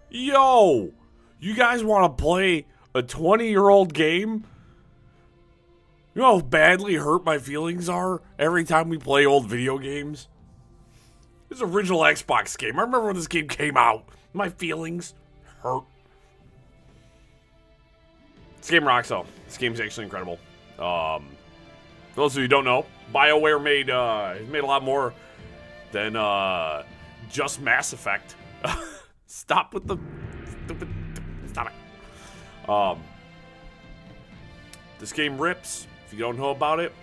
Yo, you guys want to play a 20-year-old game? You know how badly hurt my feelings are every time we play old video games? This is an original Xbox game. I remember when this game came out. My feelings hurt. This game rocks though. This game's actually incredible. For those of you who don't know, BioWare made a lot more than just Mass Effect. Stop with the stupid. Stop it. This game rips. If you don't know about it,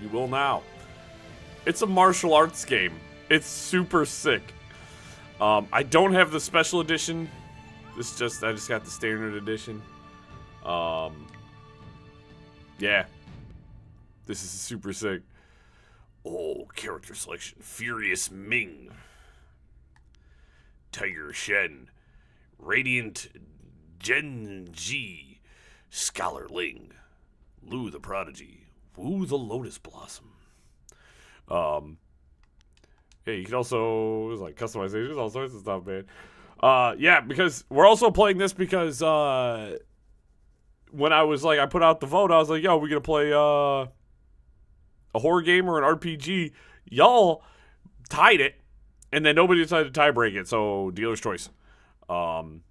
you will now. It's a martial arts game. It's super sick. I don't have the special edition. I just got the standard edition. Yeah. This is super sick. Oh, character selection. Furious Ming. Tiger Shen. Radiant Genji. Scholar Ling. Lu the Prodigy. Wu the Lotus Blossom. Yeah, you can also, there's like customizations, all sorts of stuff, man. Yeah, because we're also playing this because, when I was like, I put out the vote, I was like, yo, we gonna play, a horror game or an RPG? Y'all tied it, and then nobody decided to tie break it, so dealer's choice. Man,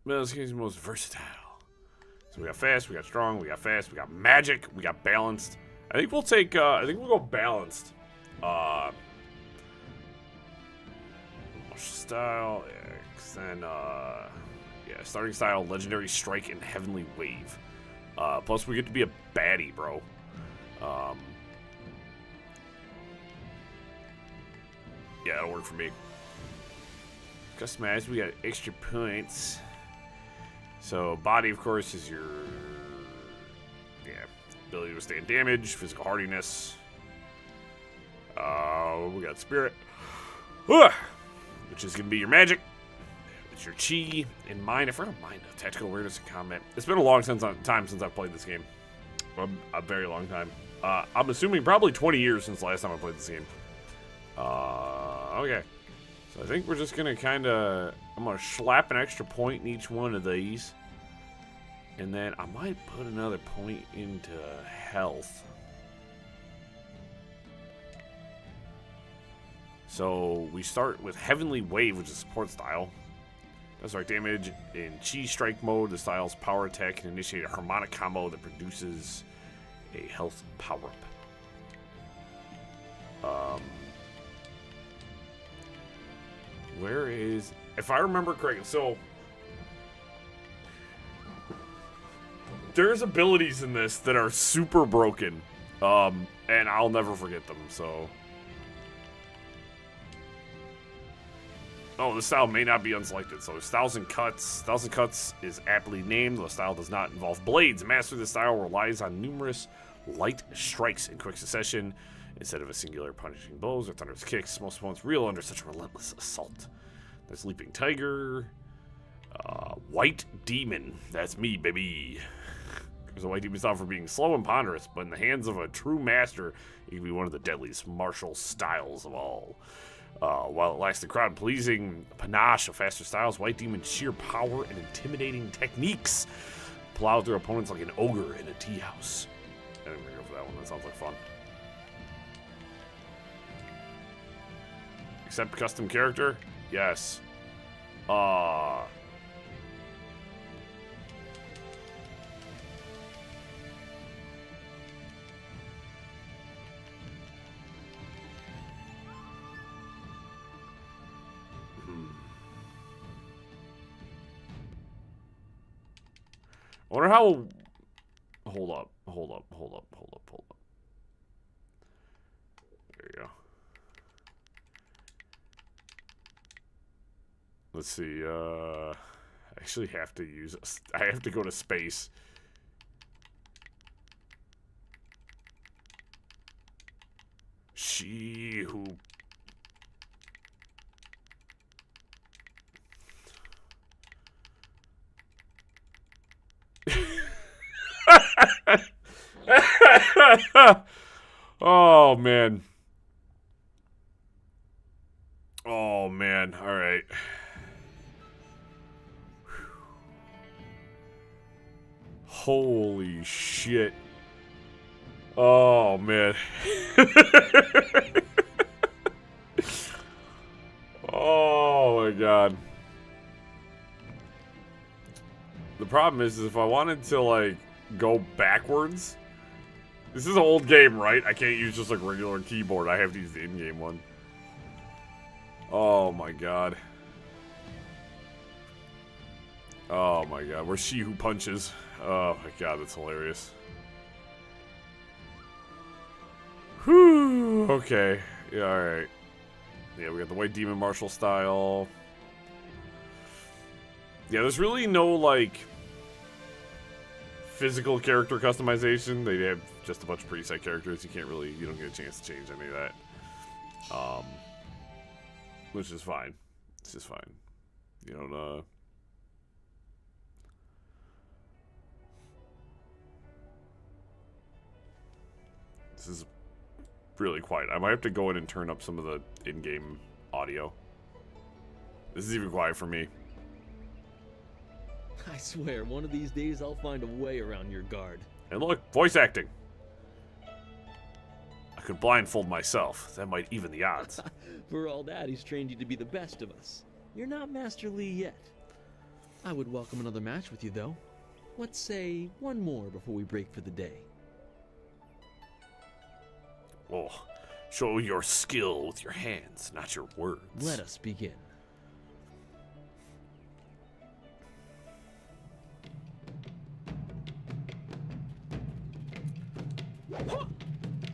this game's the most versatile. So we got fast, we got strong, we got fast, we got magic, we got balanced. I think we'll take, we'll go balanced. Style, then, yeah, starting style, legendary strike, and heavenly wave. Plus we get to be a baddie, bro. Yeah, that'll work for me. Customized, we got extra points. So body, of course, is your ability to withstand damage, physical hardiness. We got spirit, which is gonna be your magic. It's your chi and mind. I forgot mind, tactical awareness and combat. It's been a long time since I've played this game. A very long time. I'm assuming probably 20 years since the last time I played this game. Okay. So I think we're just gonna I'm gonna slap an extra point in each one of these. And then I might put another point into health. So we start with Heavenly Wave, which is support style. Does strike damage in Chi Strike mode. The style's power attack can initiate a harmonic combo that produces a health power-up. Where is... If I remember correctly, so... There's abilities in this that are super broken. And I'll never forget them, so... Oh, the style may not be unselected. So, Styles and Cuts. Styles and Cuts is aptly named. The style does not involve blades. Master of the style relies on numerous light strikes in quick succession instead of a singular punishing blows or thunderous kicks. Most opponents reel under such a relentless assault. There's Leaping Tiger. White Demon. That's me, baby. There's a White Demon style for being slow and ponderous, but in the hands of a true master, it can be one of the deadliest martial styles of all. While it lacks the crowd-pleasing panache of faster styles, White Demon's sheer power and intimidating techniques plow through opponents like an ogre in a tea house. I didn't go for that one. That sounds like fun. Accept custom character? Yes. I wonder how... Hold up. There you go. Let's see, I actually have to use... I have to go to space. She who... Oh, man. Oh, man. All right. Holy shit. Oh, man. Oh, my God. The problem is if I wanted to, like, go backwards... This is an old game, right? I can't use just, like, regular keyboard. I have to use the in-game one. Oh, my God. Oh, my God. We're She Who Punches. Oh, my God. That's hilarious. Whew. Okay. Yeah, alright. Yeah, we got the White Demon Martial style. Yeah, there's really no, like, physical character customization. They have just a bunch of preset characters. You don't get a chance to change any of that. Which is fine. It's just fine. You don't, This is really quiet. I might have to go in and turn up some of the in-game audio. This is even quiet for me. I swear, one of these days I'll find a way around your guard. And look, voice acting. I could blindfold myself. That might even the odds. For all that, he's trained you to be the best of us. You're not Master Lee yet. I would welcome another match with you, though. Let's say one more before we break for the day. Oh, show your skill with your hands, not your words. Let us begin.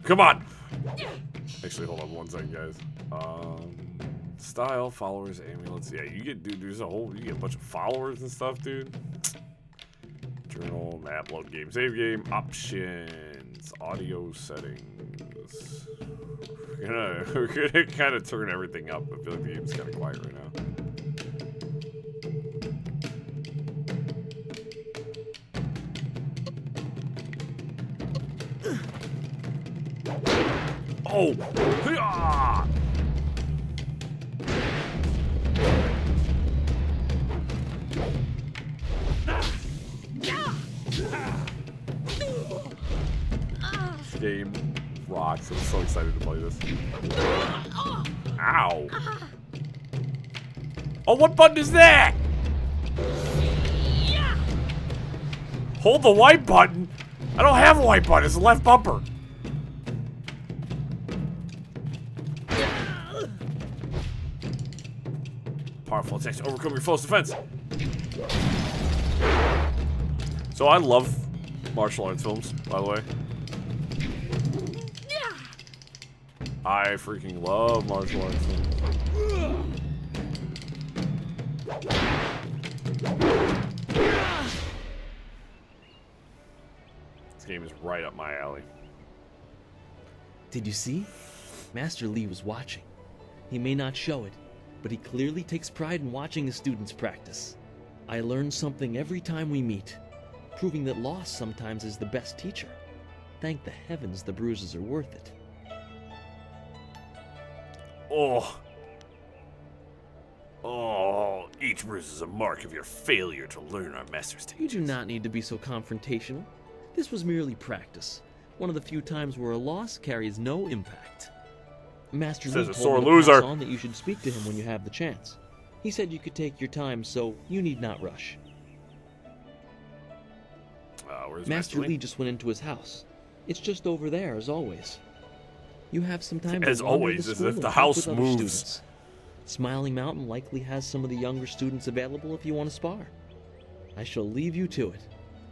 Come on! Actually, hold on one second, guys. Style, followers, amulets. Yeah, you get, dude, you get a bunch of followers and stuff, dude. Journal, map, load game, save game, options, audio settings. We're gonna kind of turn everything up. I feel like the game's kind of quiet right now. Oh! Hiya! This game rocks. I'm so excited to play this. Ow! Oh, what button is that? Hold the white button? I don't have a white button. It's the left bumper. Powerful attacks to overcome your foe's defense. So I love martial arts films, by the way. I freaking love martial arts films. This game is right up my alley. Did you see? Master Lee was watching. He may not show it, but he clearly takes pride in watching his students practice. I learn something every time we meet, proving that loss sometimes is the best teacher. Thank the heavens the bruises are worth it. Oh, each bruise is a mark of your failure to learn our master's teachings. You do not need to be so confrontational. This was merely practice. One of the few times where a loss carries no impact. Master Lee told me to pass on that you should speak to him when you have the chance. He said you could take your time, so you need not rush. Where's Master Lee just went into his house. It's just over there, as always. You have some time as always, as if the house moves. Students. Smiling Mountain likely has some of the younger students available if you want to spar. I shall leave you to it.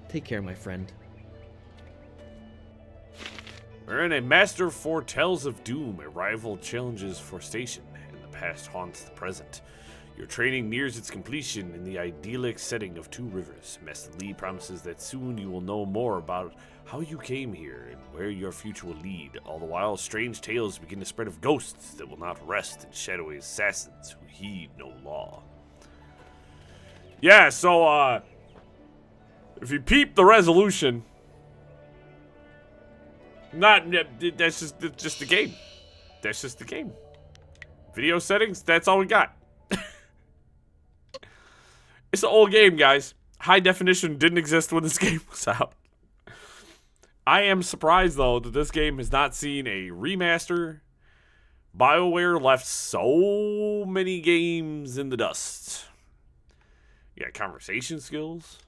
Take care, my friend. Wherein a master foretells of doom, a rival challenges for station, and the past haunts the present. Your training nears its completion in the idyllic setting of Two Rivers. Master Lee promises that soon you will know more about how you came here and where your future will lead. All the while, strange tales begin to spread of ghosts that will not rest and shadowy assassins who heed no law. Yeah, so, if you peep the resolution, that's just the game. That's just the game. Video settings, that's all we got. It's an old game, guys. High definition didn't exist when this game was out. I am surprised, though, that this game has not seen a remaster. BioWare left so many games in the dust. You got conversation skills.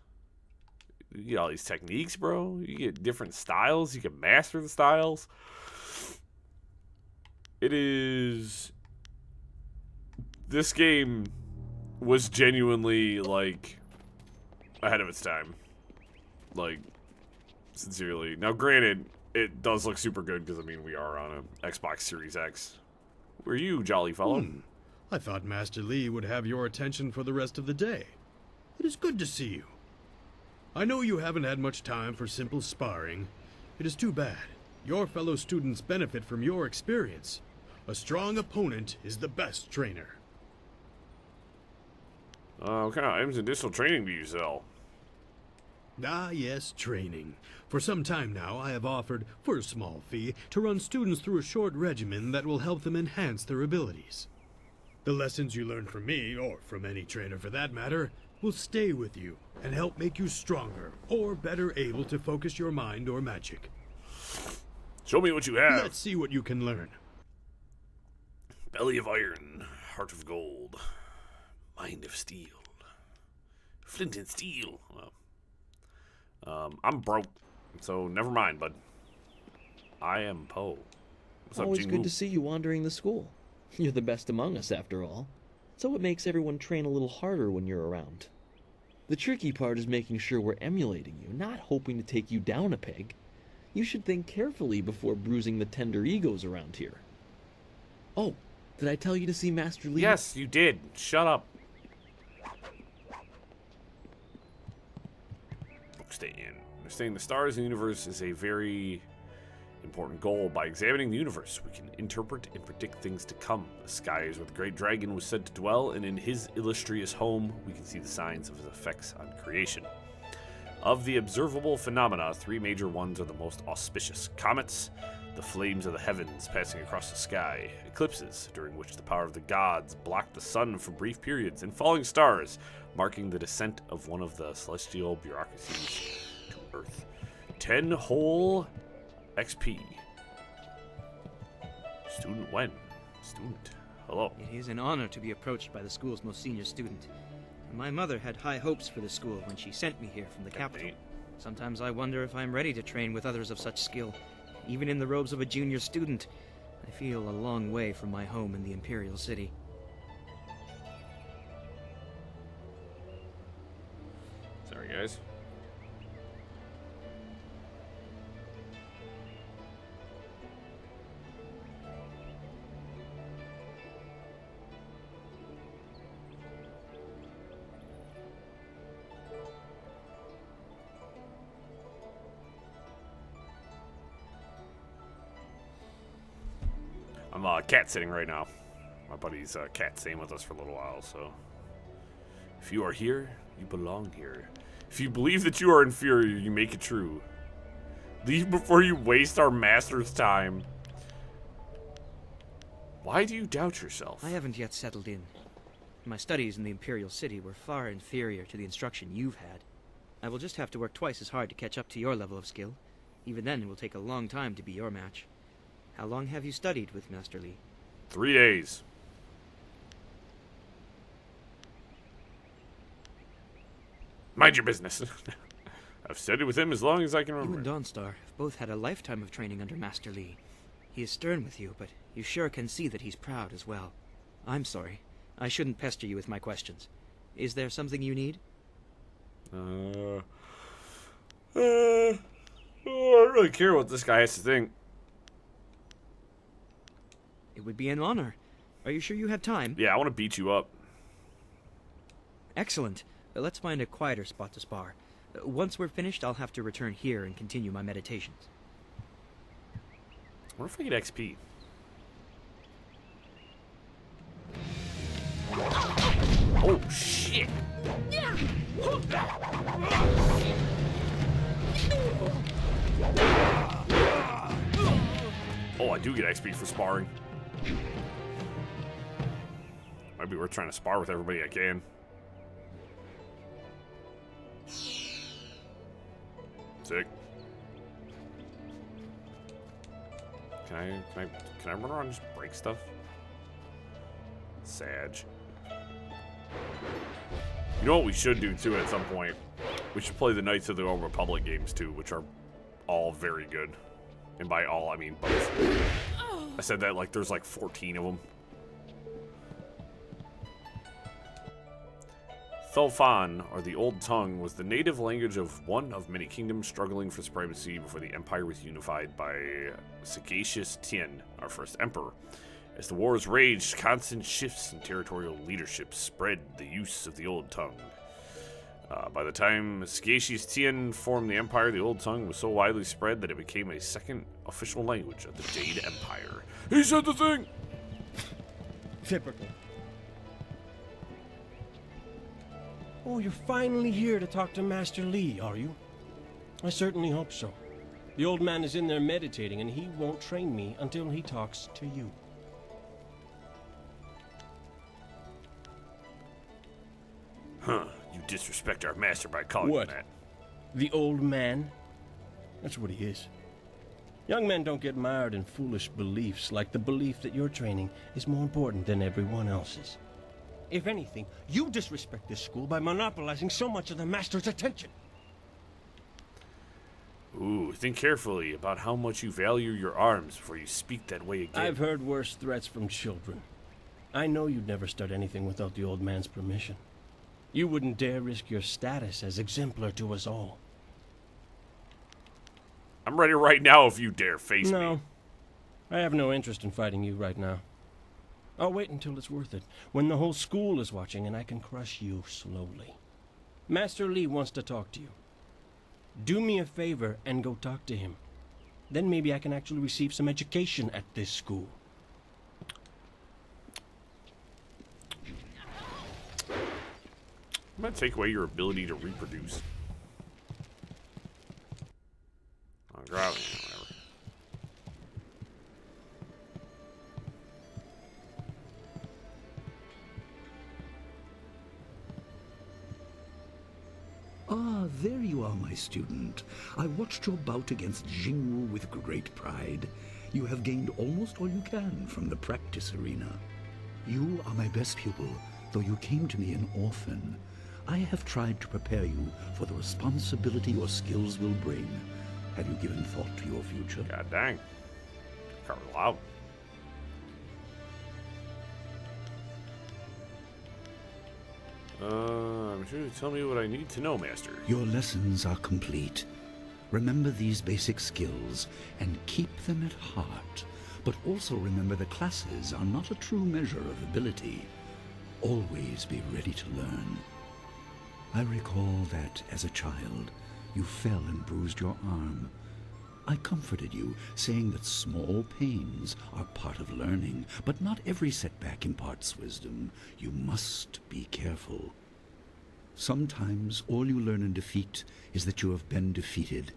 You get all these techniques, bro. You get different styles. You can master the styles. It is... This game was genuinely, like, ahead of its time. Like, sincerely. Now, granted, it does look super good because, I mean, we are on a Xbox Series X. Who are you, jolly fellow? I thought Master Lee would have your attention for the rest of the day. It is good to see you. I know you haven't had much time for simple sparring. It is too bad. Your fellow students benefit from your experience. A strong opponent is the best trainer. What kind of items and additional training do you sell? Ah, yes, training. For some time now, I have offered, for a small fee, to run students through a short regimen that will help them enhance their abilities. The lessons you learn from me, or from any trainer for that matter, will stay with you and help make you stronger or better able to focus your mind or magic. Show me what you have. Let's see what you can learn. Belly of iron, heart of gold, mind of steel, flint and steel. Well, I'm broke, so never mind, bud. I am Poe. What's up, Always Jingu? good to see you wandering the school. You're the best among us, after all. So it makes everyone train a little harder when you're around. The tricky part is making sure we're emulating you, not hoping to take you down a peg. You should think carefully before bruising the tender egos around here. Oh, did I tell you to see Master Lee? Yes, you did. Shut up. Bookstand. Understanding the stars and the universe is a very important goal. By examining the universe, we can interpret and predict things to come. The sky is where the great dragon was said to dwell, and in his illustrious home, we can see the signs of his effects on creation. Of the observable phenomena, three major ones are the most auspicious. Comets, the flames of the heavens passing across the sky, eclipses, during which the power of the gods block the sun for brief periods, and falling stars, marking the descent of one of the celestial bureaucracies to Earth. 10 whole XP. Student Wen. Student. Hello. It is an honor to be approached by the school's most senior student. My mother had high hopes for the school when she sent me here from the capital. Sometimes I wonder if I'm ready to train with others of such skill. Even in the robes of a junior student, I feel a long way from my home in the Imperial City. Sorry, guys. I'm cat sitting right now. My buddy's cat staying with us for a little while, so if you are here, you belong here. If you believe that you are inferior, you make it true. Leave before you waste our master's time. Why do you doubt yourself? I haven't yet settled in. My studies in the Imperial City were far inferior to the instruction you've had. I will just have to work twice as hard to catch up to your level of skill. Even then, it will take a long time to be your match. How long have you studied with Master Lee? 3 days. Mind your business. I've studied with him as long as I can You remember. and Dawnstar have both had a lifetime of training under Master Lee. He is stern with you, but you sure can see that he's proud as well. I'm sorry. I shouldn't pester you with my questions. Is there something you need? I don't really care what this guy has to think. It would be an honor. Are you sure you have time? Yeah, I want to beat you up. Excellent. Let's find a quieter spot to spar. Once we're finished, I'll have to return here and continue my meditations. What if I get XP? Oh, shit. Oh, I do get XP for sparring. Might be worth trying to spar with everybody I can. Sick. Can I run around and just break stuff? Sag. You know what we should do too at some point? We should play the Knights of the Old Republic games too, which are all very good. And by all, I mean both. I said that like there's like 14 of them. Thofan, or the Old Tongue, was the native language of one of many kingdoms struggling for supremacy before the empire was unified by Sagacious Tien, our first emperor. As the wars raged, constant shifts in territorial leadership spread the use of the Old Tongue. By the time Sagacious Tien formed the empire, the Old Tongue was so widely spread that it became a second official language of the Jade Empire. He said the thing! Typical. Oh, you're finally here to talk to Master Li, are you? I certainly hope so. The old man is in there meditating, and he won't train me until he talks to you. Huh, you disrespect our master by calling What? him that. The old man? That's what he is. Young men don't get mired in foolish beliefs like the belief that your training is more important than everyone else's. If anything, you disrespect this school by monopolizing so much of the master's attention. Ooh, think carefully about how much you value your arms before you speak that way again. I've heard worse threats from children. I know you'd never start anything without the old man's permission. You wouldn't dare risk your status as exemplar to us all. I'm ready right now if you dare face me. No, I have no interest in fighting you right now. I'll wait until it's worth it, when the whole school is watching and I can crush you slowly. Master Li wants to talk to you. Do me a favor and go talk to him. Then maybe I can actually receive some education at this school. I'm gonna take away your ability to reproduce. Oh, gravity, whatever. Ah, there you are, my student. I watched your bout against Jingwu with great pride. You have gained almost all you can from the practice arena. You are my best pupil, though you came to me an orphan. I have tried to prepare you for the responsibility your skills will bring. Have you given thought to your future? God dang. Covered loud. I'm sure you tell me what I need to know, Master. Your lessons are complete. Remember these basic skills and keep them at heart. But also remember the classes are not a true measure of ability. Always be ready to learn. I recall that, as a child, you fell and bruised your arm. I comforted you, saying that small pains are part of learning, but not every setback imparts wisdom. You must be careful. Sometimes all you learn in defeat is that you have been defeated.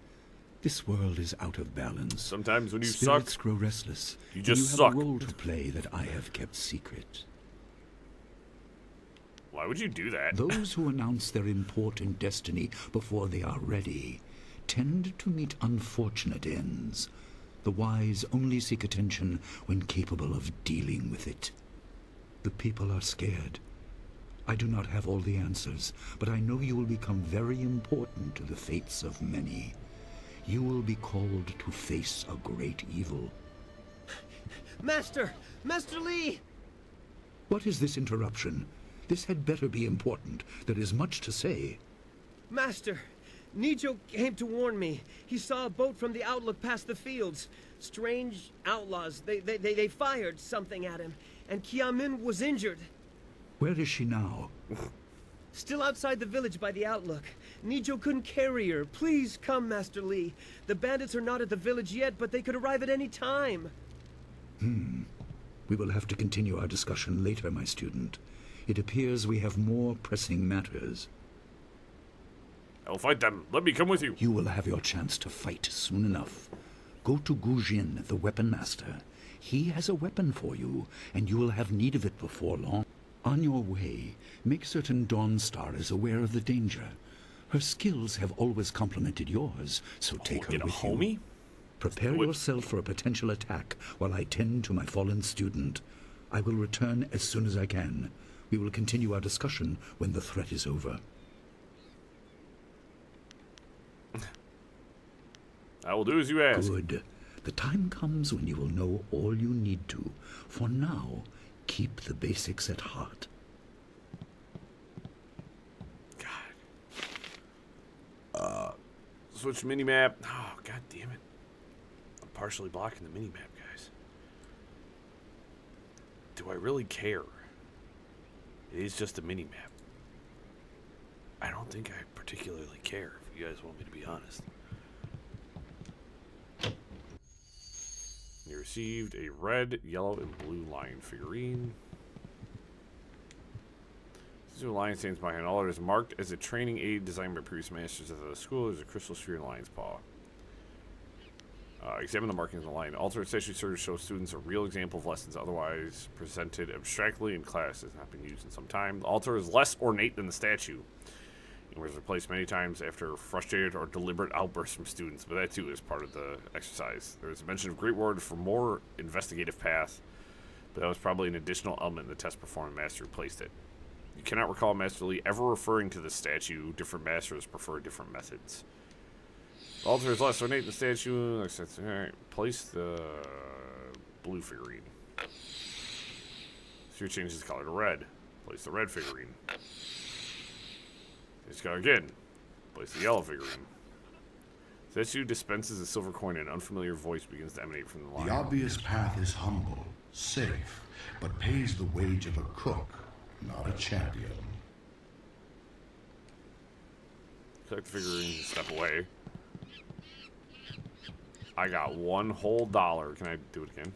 This world is out of balance. Sometimes when you Spirits suck, grow restless. you and just you have suck. a role to play that I have kept secret. Why would you do that? Those who announce their important destiny before they are ready tend to meet unfortunate ends. The wise only seek attention when capable of dealing with it. The people are scared. I do not have all the answers, but I know you will become very important to the fates of many. You will be called to face a great evil. Master! Master Li! What is this interruption? This had better be important. There is much to say. Master! Nijo came to warn me. He saw a boat from the outlook past the fields. Strange outlaws. They fired something at him, and Kiamin was injured. Where is she now? Still outside the village by the outlook. Nijo couldn't carry her. Please come, Master Li. The bandits are not at the village yet, but they could arrive at any time. We will have to continue our discussion later, my student. It appears we have more pressing matters. I'll fight them. Let me come with you. You will have your chance to fight soon enough. Go to Gujin, the weapon master. He has a weapon for you, and you will have need of it before long. On your way, make certain Dawnstar is aware of the danger. Her skills have always complemented yours, so take her Get a with homie? you. Prepare yourself for a potential attack while I tend to my fallen student. I will return as soon as I can. We will continue our discussion when the threat is over. I will do as you ask. Good. The time comes when you will know all you need to. For now, keep the basics at heart. Switch minimap. Oh, god damn it. I'm partially blocking the minimap, guys. Do I really care? It is just a minimap. I don't think I particularly care, if you guys want me to be honest. You received a red, yellow, and blue lion figurine. This lion stands behind all. It is marked as a training aid designed by previous masters of the school. There's a crystal sphere in the lion's paw. Examine the markings on the lion. Alternate statue serves to show students a real example of lessons otherwise presented abstractly in class. Has not been used in some time. The altar is less ornate than the statue. It was replaced many times after frustrated or deliberate outbursts from students, but that too is part of the exercise. There is a mention of Great Ward for more investigative path, but that was probably an additional element in the test performed. Master replaced it. You cannot recall Master Lee ever referring to the statue. Different masters prefer different methods. The altar is less ornate than the statue. Alright, place the blue figurine. Sphere changes the color to red. Place the red figurine. Just go again. Place the yellow figurine. Statue dispenses a silver coin and an unfamiliar voice begins to emanate from the line. The obvious path is humble, safe, but pays the wage of a cook, not a champion. Collect the figurine and step away. I got $1 whole. Can I do it again?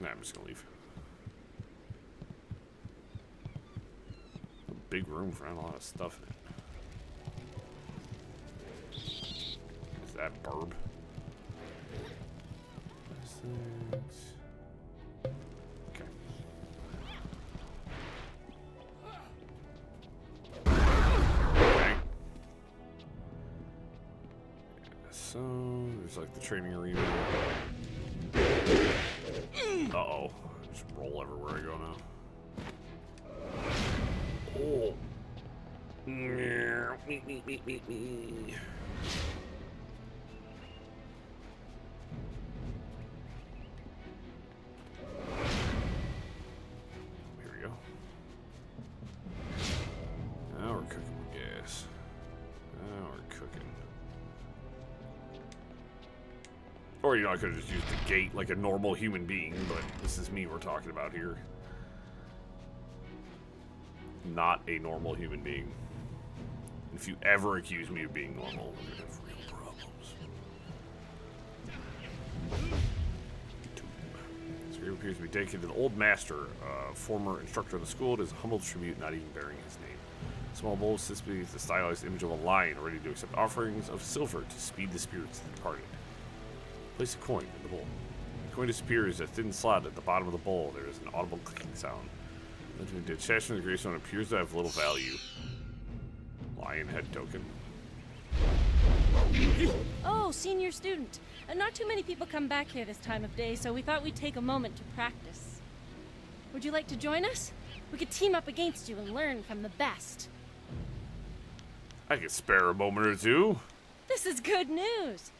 Nah, I'm just gonna leave. A big room for a lot of stuff in it. Is that burb? Okay. Okay. So there's like the training arena. Uh-oh. Just roll everywhere I go now. Oh. Me. Here we go. Now we're cooking with gas. Now we're cooking. Or, you know, I could have just used the gate like a normal human being, but this is me we're talking about here. Not a normal human being. If you ever accuse me of being normal, we're gonna have real problems. So here appears to be dedicated to the old master, former instructor of the school. It is a humble tribute, not even bearing his name. Small bowl sits beneath the stylized image of a lion, ready to accept offerings of silver to speed the spirits of the departed. Place a coin in the bowl. The coin disappears a thin slot at the bottom of the bowl. There is an audible clicking sound. The attachment of the gravestone appears to have little value. Lion head token. Oh, senior student. Not too many people come back here this time of day, so we thought we'd take a moment to practice. Would you like to join us? We could team up against you and learn from the best. I could spare a moment or two. This is good news.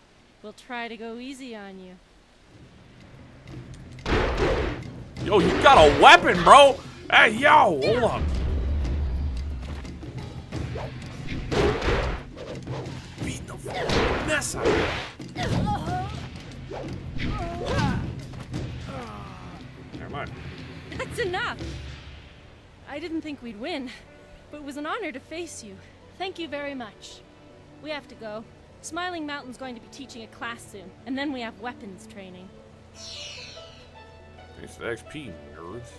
We'll try to go easy on you. Yo, you got a weapon, bro! Hey, yo, hold on. Beat the mess out of you. Never mind. That's enough. I didn't think we'd win, but it was an honor to face you. Thank you very much. We have to go. Smiling Mountain's going to be teaching a class soon, and then we have weapons training. Thanks for the XP, nerds.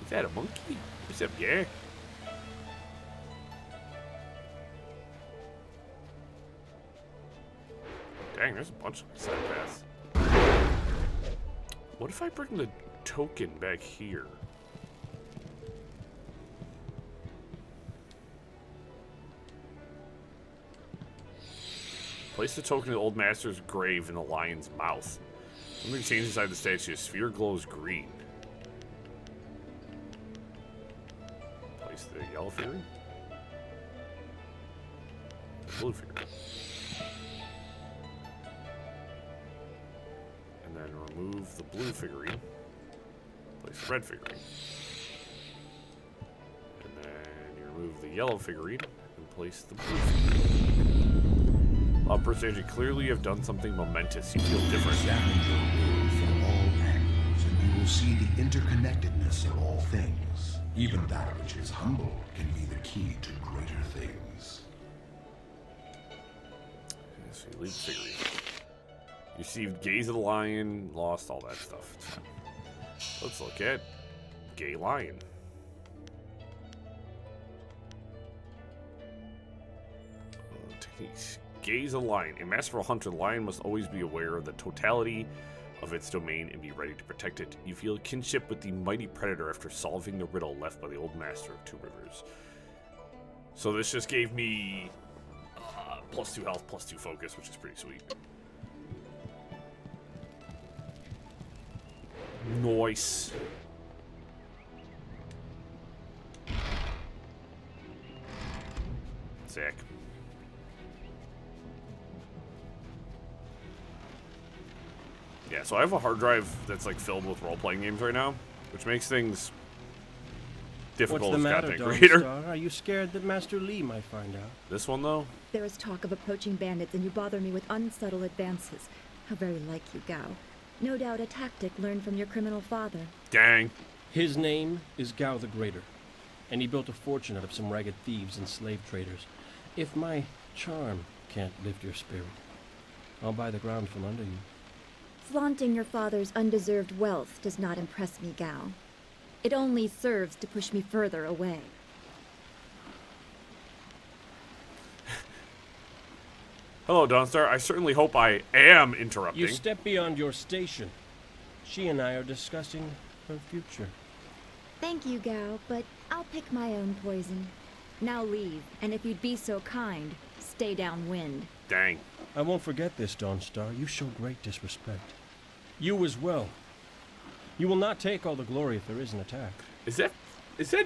Is that a monkey? What's up, yeah? Dang, there's a bunch of side paths. What if I bring the token back here? Place the token in the old master's grave in the lion's mouth. Something changed inside the statue. A sphere glows green. Place the yellow figurine. The blue figurine. And then remove the blue figurine. Place the red figurine. And then you remove the yellow figurine and place the blue figurine. Upper stage, you clearly have done something momentous. You feel different. Examine your world from all angles, and you will see the interconnectedness of all things. Even that which is humble can be the key to greater things. So you leave the figurine. You received Gaze of the Lion, lost all that stuff. Let's look at Gay Lion. Techniques. Gaze of the Lion. A masterful hunter, the lion must always be aware of the totality of its domain and be ready to protect it. You feel kinship with the mighty predator after solving the riddle left by the old master of Two Rivers. So this just gave me +2 health, +2 focus, which is pretty sweet. Nice. Sick. Yeah, so I have a hard drive that's like filled with role-playing games right now, which makes things difficult. What's the as matter, content creator. Dawnstar? Are you scared that Master Lee might find out? This one though? There is talk of approaching bandits, and you bother me with unsubtle advances. How very like you, Gao. No doubt a tactic learned from your criminal father. Dang. His name is Gao the Greater, and he built a fortune out of some ragged thieves and slave traders. If my charm can't lift your spirit, I'll buy the ground from under you. Flaunting your father's undeserved wealth does not impress me, Gao. It only serves to push me further away. Hello, Dawnstar. I certainly hope I am interrupting. You step beyond your station. She and I are discussing her future. Thank you, Gao, but I'll pick my own poison. Now leave, and if you'd be so kind, stay downwind. Dang. I won't forget this, Dawnstar. You show great disrespect. You as well. You will not take all the glory if there is an attack. Is that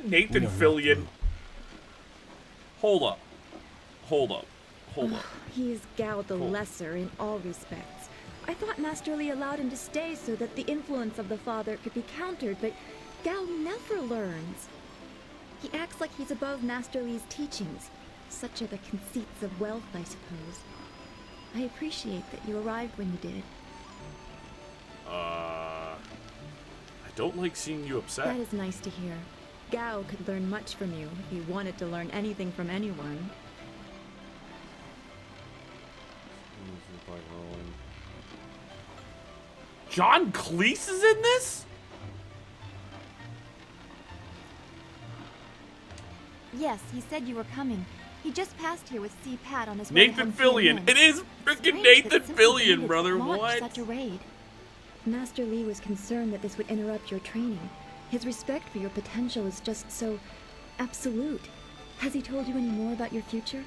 Nathan Fillion? Hold up. Hold up. Hold up. He is Gao the Lesser in all respects. I thought Master Lee allowed him to stay so that the influence of the father could be countered, but Gao never learns. He acts like he's above Master Lee's teachings. Such are the conceits of wealth, I suppose. I appreciate that you arrived when you did. I don't like seeing you upset. That is nice to hear. Gao could learn much from you if he wanted to learn anything from anyone. John Cleese is in this? Yes, he said you were coming. He just passed here with C. Pat on his way Nathan home from Fillion. the It is freaking Strange Nathan that simply Fillion, bandits brother. launched What? Such a raid. Master Lee was concerned that this would interrupt your training. His respect for your potential is just so absolute. Has he told you any more about your future?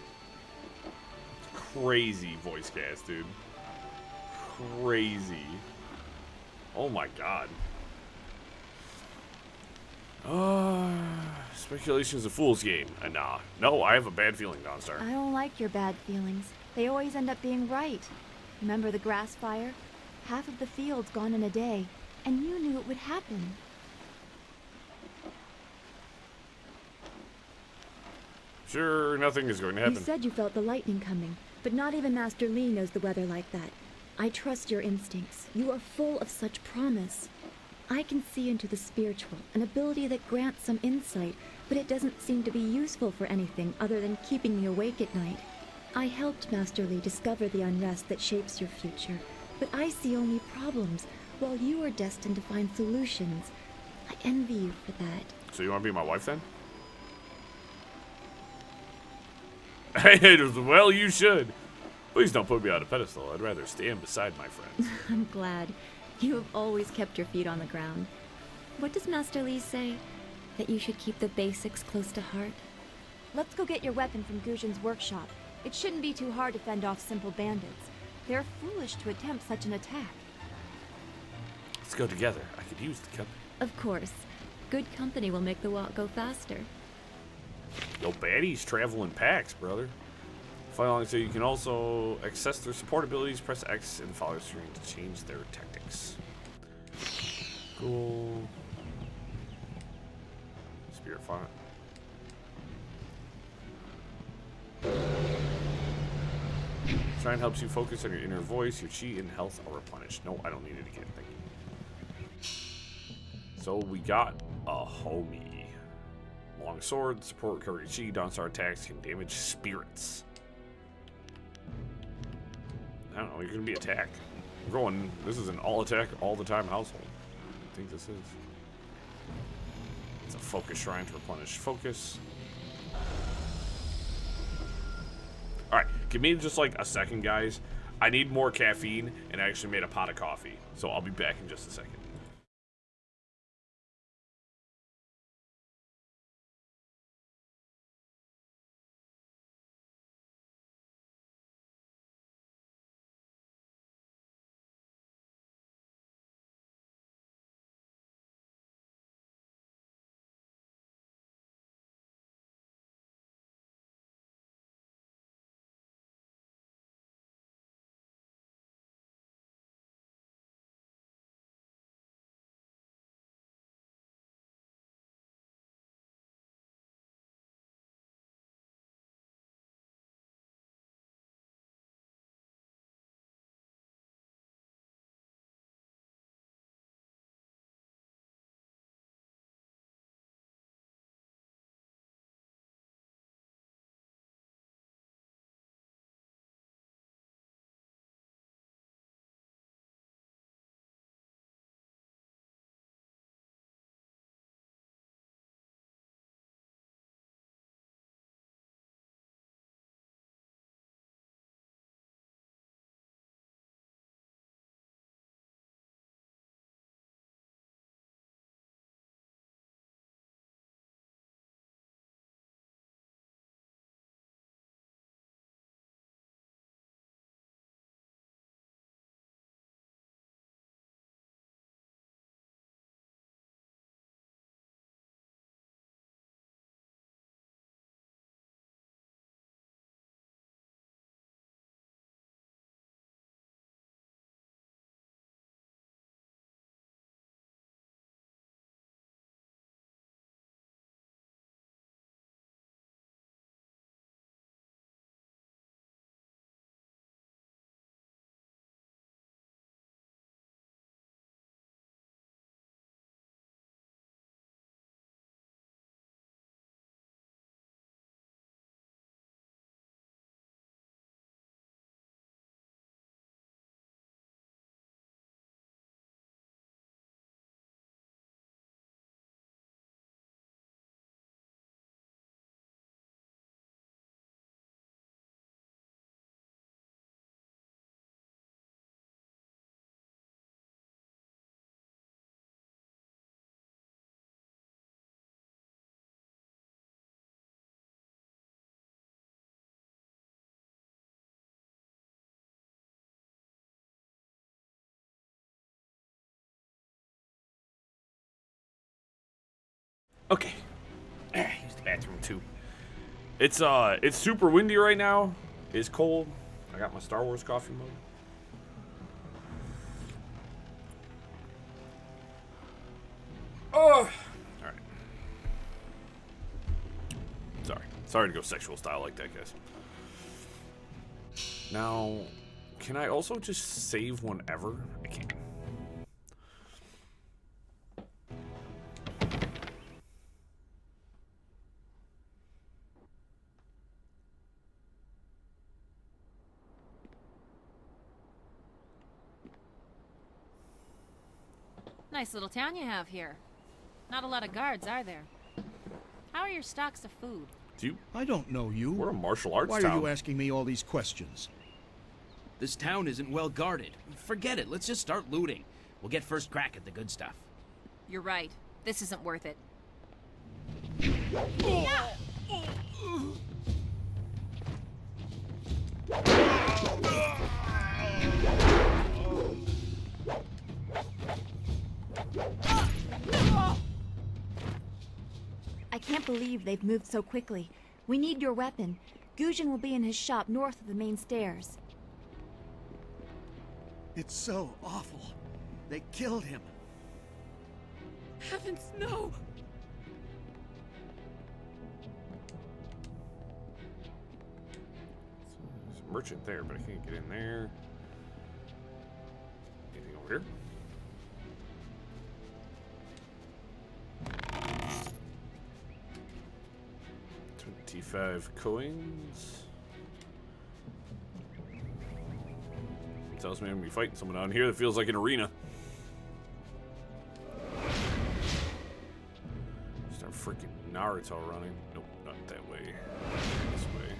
Crazy voice cast, dude. Crazy. Oh my god. Speculation is a fool's game. Nah. No, I have a bad feeling, Dawnstar. I don't like your bad feelings. They always end up being right. Remember the grass fire? Half of the field's gone in a day, and you knew it would happen. Sure, nothing is going to happen. You said you felt the lightning coming, but not even Master Lee knows the weather like that. I trust your instincts. You are full of such promise. I can see into the spiritual, an ability that grants some insight, but it doesn't seem to be useful for anything other than keeping me awake at night. I helped Master Lee discover the unrest that shapes your future, but I see only problems, while you are destined to find solutions. I envy you for that. So you want to be my wife then? Hey, well, you should. Please don't put me on a pedestal. I'd rather stand beside my friends. I'm glad. You have always kept your feet on the ground. What does Master Li say? That you should keep the basics close to heart? Let's go get your weapon from Guzhen's workshop. It shouldn't be too hard to fend off simple bandits. They're foolish to attempt such an attack. Let's go together. I could use the company. Of course. Good company will make the walk go faster. Yo, baddies travel in packs, brother. Follow along so you can also access their support abilities. Press X and follow screen to change their tactics. Cool. Spirit font. Shrine helps you focus on your inner voice. Your chi and health are replenished. No, I don't need it again. Thank you. So we got a homie. Long sword, support recovery chi, downstar attacks can damage spirits. I don't know, you're gonna be attacked. We're going, this is an all attack all the time household. I think this is. It's a focus shrine to replenish focus. Alright, give me just like a second, guys. I need more caffeine, and I actually made a pot of coffee. So I'll be back in just a second. Okay. Use the bathroom too. It's super windy right now. It's cold. I got my Star Wars coffee mug. Oh! Alright. Sorry to go sexual style like that, guys. Now, can I also just save whenever? I can. Nice little town you have here. Not a lot of guards, are there? How are your stocks of food? Do you? I don't know you. We're a martial arts Why town. are you asking me all these questions? This town isn't well guarded. Forget it, let's just start looting. We'll get first crack at the good stuff. You're right. This isn't worth it. I can't believe they've moved so quickly. We need your weapon. Gujin will be in his shop north of the main stairs. It's so awful. They killed him. Heavens, no! There's a merchant there, but I can't get in there. Anything over here? $25 coins. Tells me I'm gonna be fighting someone down here that feels like an arena. Start freaking Naruto running. Nope, not that way. This way.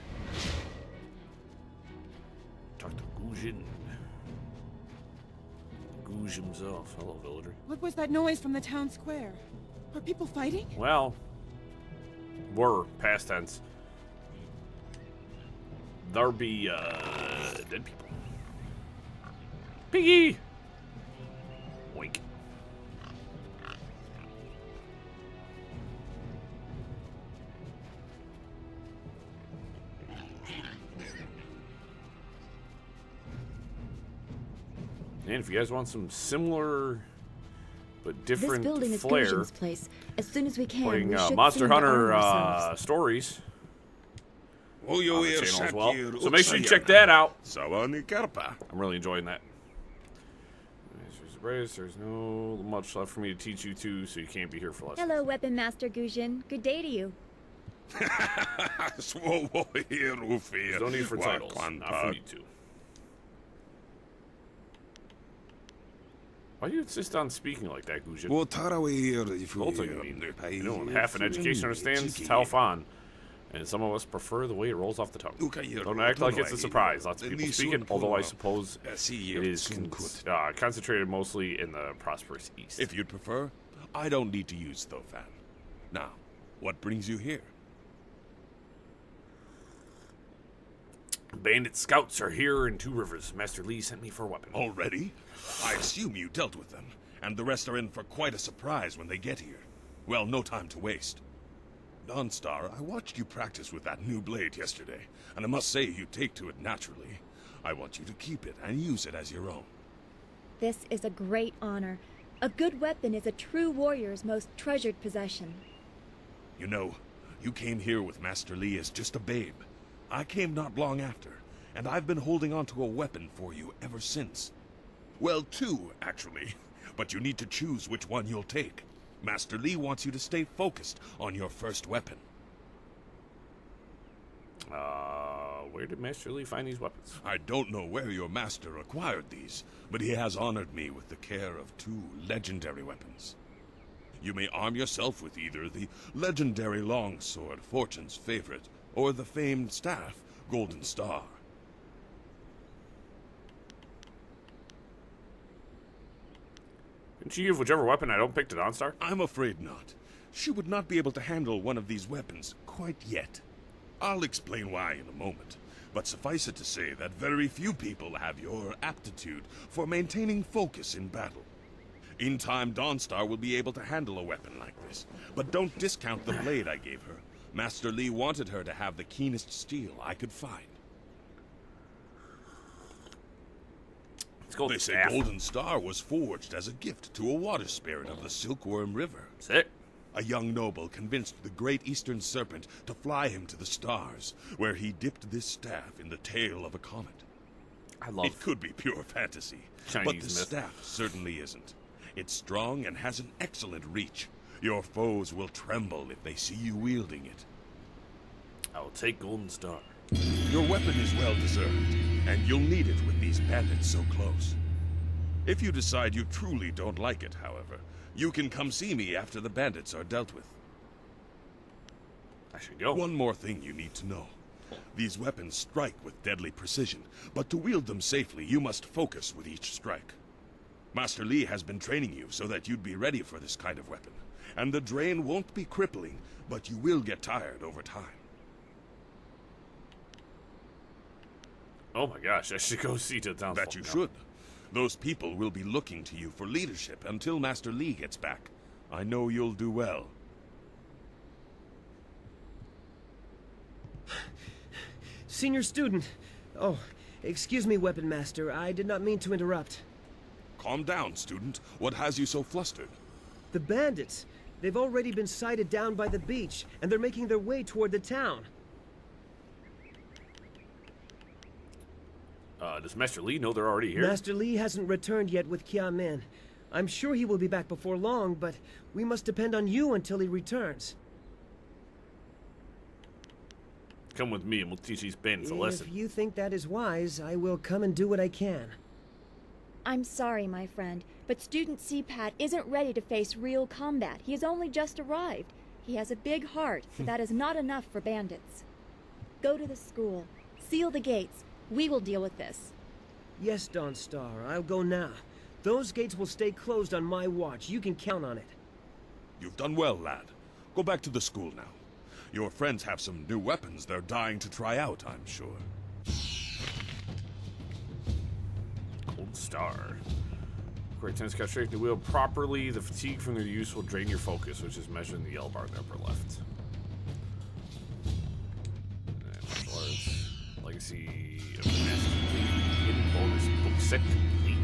Talk to Gujin. Guj himself. Hello, villager. What was that noise from the town square? Are people fighting? Well, were past tense. There be dead people. Piggy! Wink. And if you guys want some similar but different This building is flair, Gujin's place. As soon as we can, playing we should Monster seem to Hunter arm ourselves. stories on the channel as well. So make sure you check that out. I'm really enjoying that. There's no much left for me to teach you two, so you can't be here for lessons. Hello, Weapon Master Gujin. Good day to you. There's no need for titles. Not for me too. Why do you insist on speaking like that, Gujin? You know, half an education understands Taofan, and some of us prefer the way it rolls off the tongue. Don't act like it's a surprise. Lots of people speak it, although I suppose it is concentrated mostly in the prosperous East. If you'd prefer, I don't need to use Thofan. Now, what brings you here? Bandit scouts are here in Two Rivers. Master Lee sent me for a weapon. Already? I assume you dealt with them, and the rest are in for quite a surprise when they get here. Well, no time to waste. Dawnstar, I watched you practice with that new blade yesterday, and I must say you take to it naturally. I want you to keep it and use it as your own. This is a great honor. A good weapon is a true warrior's most treasured possession. You know, you came here with Master Lee as just a babe. I came not long after, and I've been holding on to a weapon for you ever since. Well, two, actually, but you need to choose which one you'll take. Master Lee wants you to stay focused on your first weapon. Where did Master Lee find these weapons? I don't know where your master acquired these, but he has honored me with the care of two legendary weapons. You may arm yourself with either the legendary longsword, Fortune's favorite, or the famed staff, Golden Star. Can she give whichever weapon I don't pick to Dawnstar? I'm afraid not. She would not be able to handle one of these weapons quite yet. I'll explain why in a moment, but suffice it to say that very few people have your aptitude for maintaining focus in battle. In time, Dawnstar will be able to handle a weapon like this, but don't discount the blade I gave her. Master Lee wanted her to have the keenest steel I could find. They say Golden Star was forged as a gift to a water spirit of the Silkworm River. Sick. A young noble convinced the Great Eastern Serpent to fly him to the stars, where he dipped this staff in the tail of a comet. It could be pure fantasy, Chinese but the myth. staff certainly isn't. It's strong and has an excellent reach. Your foes will tremble if they see you wielding it. I'll take Golden Star. Your weapon is well deserved, and you'll need it with these bandits so close. If you decide you truly don't like it, however, you can come see me after the bandits are dealt with. I should go. One more thing you need to know. These weapons strike with deadly precision, but to wield them safely, you must focus with each strike. Master Li has been training you so that you'd be ready for this kind of weapon. And the drain won't be crippling, but you will get tired over time. Oh my gosh, I should go see to the town. That you should. Those people will be looking to you for leadership until Master Li gets back. I know you'll do well. Senior student. Oh, excuse me, Weapon Master. I did not mean to interrupt. Calm down, student. What has you so flustered? The bandits. They've already been sighted down by the beach, and they're making their way toward the town. Does Master Li know they're already here? Master Li hasn't returned yet with Kia Min. I'm sure he will be back before long, but we must depend on you until he returns. Come with me and we'll teach these bandits a lesson. If you think that is wise, I will come and do what I can. I'm sorry, my friend, but Student CPAT isn't ready to face real combat. He has only just arrived. He has a big heart, but that is not enough for bandits. Go to the school. Seal the gates. We will deal with this. Yes, Dawnstar, I'll go now. Those gates will stay closed on my watch. You can count on it. You've done well, lad. Go back to the school now. Your friends have some new weapons they're dying to try out, I'm sure. Cold Star. Correct tennis cut straight the wheel properly. The fatigue from their use will drain your focus, which is measured in the yellow bar in the upper left. Martial arts. Legacy of the Master League. Hidden bonus book set complete.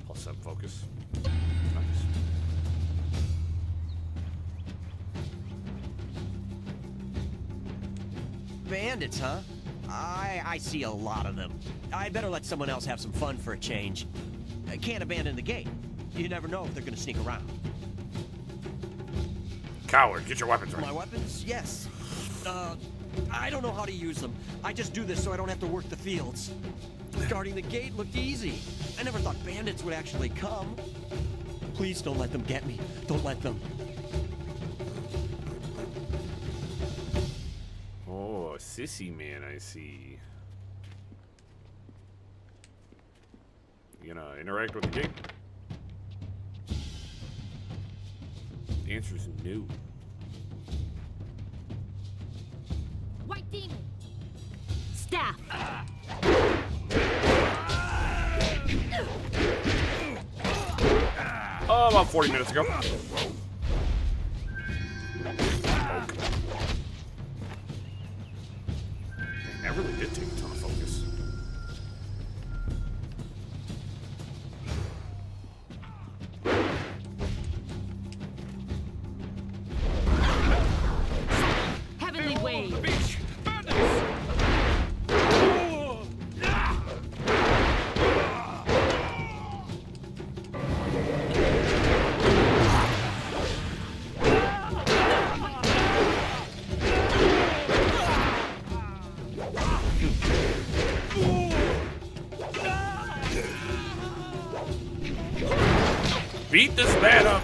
+7 focus. Nice. Bandits, huh? I see a lot of them. I'd better let someone else have some fun for a change. I can't abandon the gate. You never know if they're gonna sneak around. Coward, get your weapons ready. My weapons? Yes. I don't know how to use them. I just do this so I don't have to work the fields. Guarding the gate looked easy. I never thought bandits would actually come. Please don't let them get me. Don't let them. Oh, sissy man, I see. You gonna interact with the gate? The answer is no. White demon. Staff. Oh, about 40 minutes ago. That really did take a ton of focus. Heavenly wave. Beat this man up.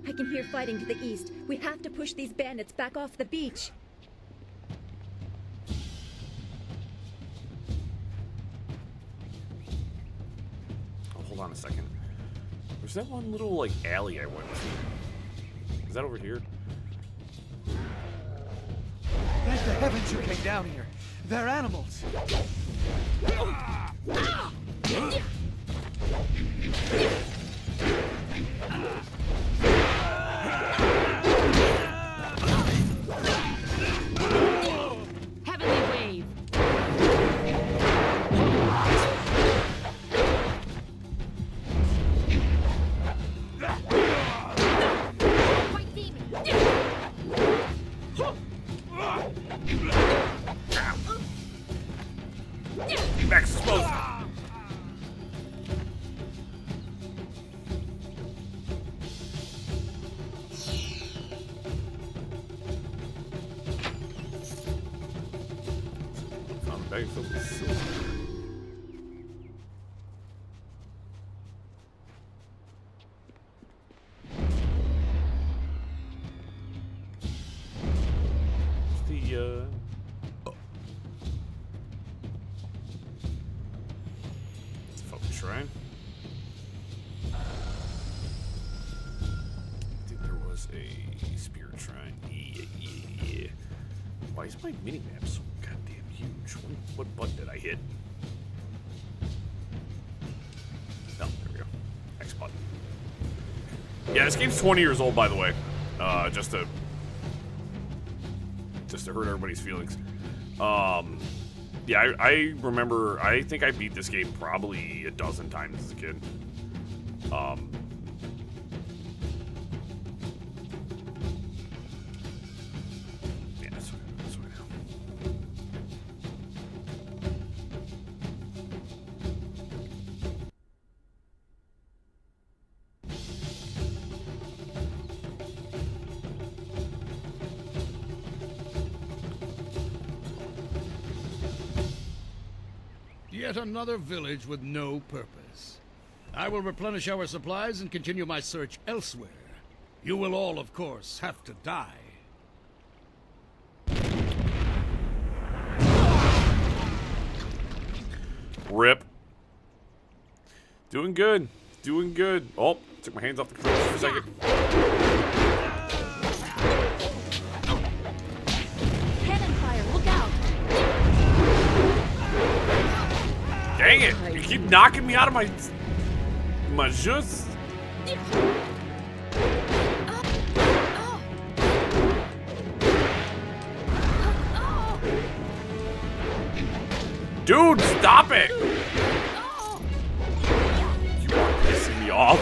I can hear fighting to the east. We have to push these bandits back off the beach. Oh, hold on a second. There's that one little, like, alley I went to. Is that over here? Thank the heavens you came down here. They're animals. Heavenly wave. White demon. Max explosive. Found a bag filled with silver. shrine. I think there was a spirit shrine. Yeah. Why is my minimap so goddamn huge? What button did I hit? Oh, there we go. X button. Yeah, this game's 20 years old, by the way. Just to hurt everybody's feelings. Yeah, I remember, I think I beat this game probably a dozen times as a kid. Yeah, that's what I know. Yet another village with no purpose. I will replenish our supplies and continue my search elsewhere. You will all, of course, have to die. Rip. Doing good. Doing good. Oh, took my hands off the controls for a second. Cannon fire, look out! Dang it! You keep knocking me out of my jus. Dude, stop it! You are pissing me off.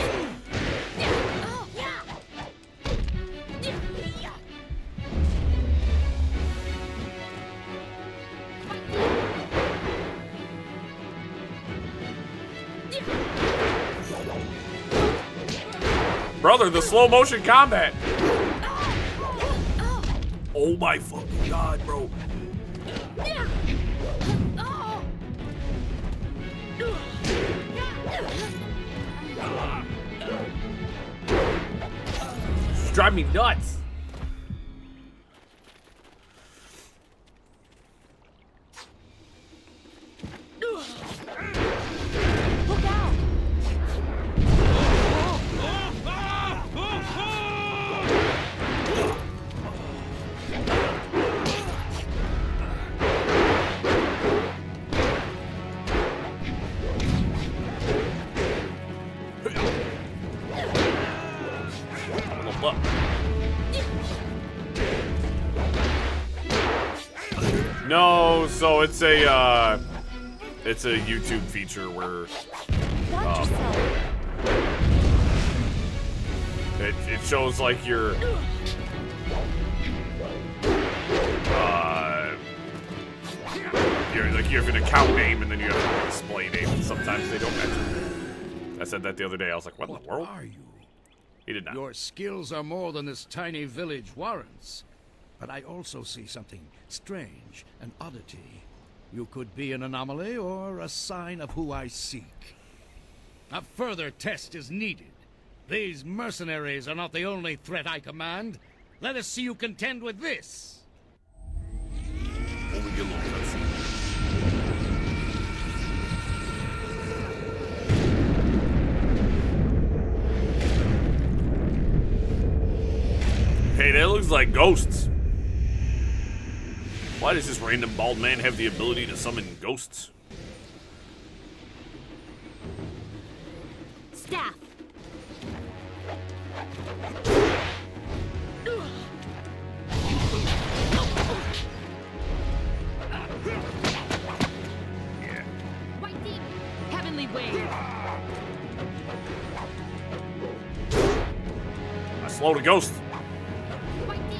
Brother, the slow motion combat. Oh my fucking god, bro. Just drive me nuts. Look out! No, so it's a YouTube feature where it shows like your you have an account name and then you have a display name, and sometimes they don't match. I said that the other day. I was like, what in the world? Are you? He did not. Your skills are more than this tiny village warrants. But I also see something strange, an oddity. You could be an anomaly or a sign of who I seek. A further test is needed. These mercenaries are not the only threat I command. Let us see you contend with this. Only get a little cutscene. Hey, that looks like ghosts. Why does this random bald man have the ability to summon ghosts? Staff. Yeah. White deep. Heavenly wave. I slowed a ghost. White deep.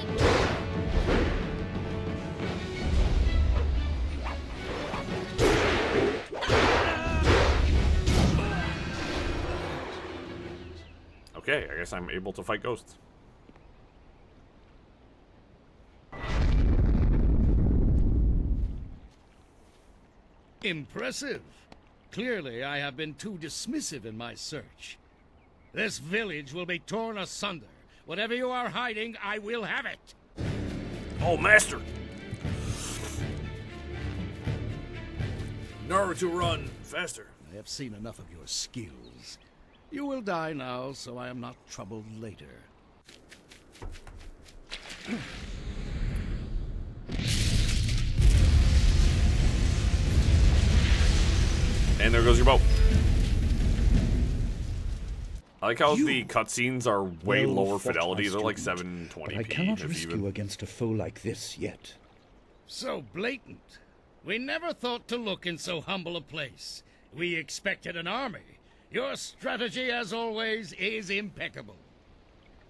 Okay, I guess I'm able to fight ghosts. Impressive. Clearly, I have been too dismissive in my search. This village will be torn asunder. Whatever you are hiding, I will have it. Oh, Master! Naruto, run faster. I have seen enough of your skills. You will die now, so I am not troubled later. And there goes your boat. I like how the cutscenes are way Well lower fought, fidelity. my They're like student, 720p. but I cannot if risk even. you against a foe like this yet. So blatant. We never thought to look in so humble a place. We expected an army. Your strategy, as always, is impeccable.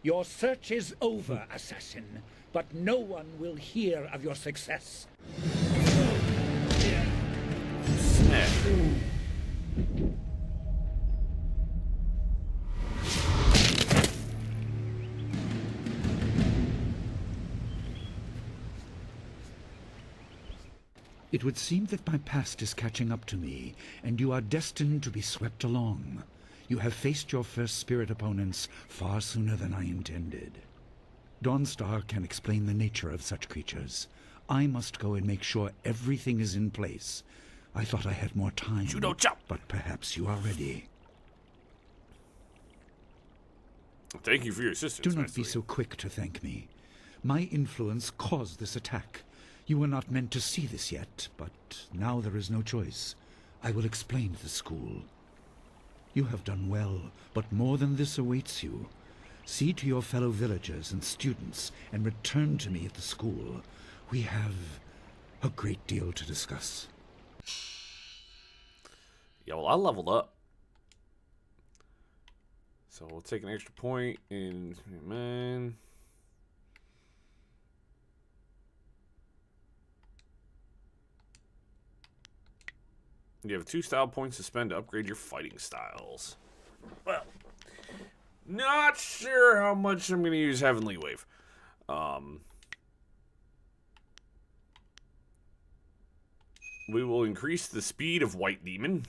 Your search is over, assassin, but no one will hear of your success. Snap. It would seem that my past is catching up to me, and you are destined to be swept along. You have faced your first spirit opponents far sooner than I intended. Dawnstar can explain the nature of such creatures. I must go and make sure everything is in place. I thought I had more time, but perhaps you are ready. Thank you for your assistance. Do not be so quick to thank me. My influence caused this attack. You were not meant to see this yet, but now there is no choice. I will explain to the school. You have done well, but more than this awaits you. See to your fellow villagers and students, and return to me at the school. We have a great deal to discuss. Yeah, well, I leveled up. So we'll take an extra point in man. You have 2 style points to spend to upgrade your fighting styles. Well, not sure how much I'm going to use Heavenly Wave. We will increase the speed of White Demon.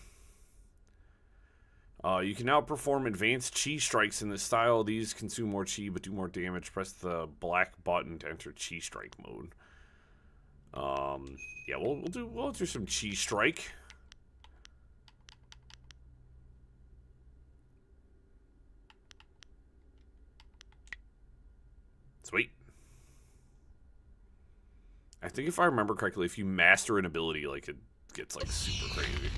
You can now perform advanced chi strikes in this style. These consume more chi but do more damage. Press the black button to enter chi strike mode. Yeah, we'll do some chi strike. Sweet. I think if I remember correctly, if you master an ability, like, it gets, like, super crazy.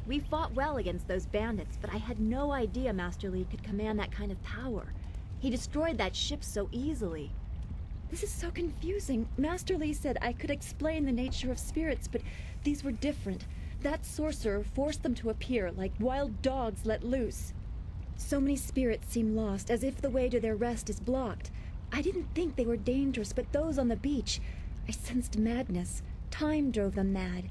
We fought well against those bandits, but I had no idea Master Li could command that kind of power. He destroyed that ship so easily. This is so confusing. Master Li said I could explain the nature of spirits, but these were different. That sorcerer forced them to appear like wild dogs let loose. So many spirits seem lost, as if the way to their rest is blocked. I didn't think they were dangerous, but those on the beach, I sensed madness. Time drove them mad.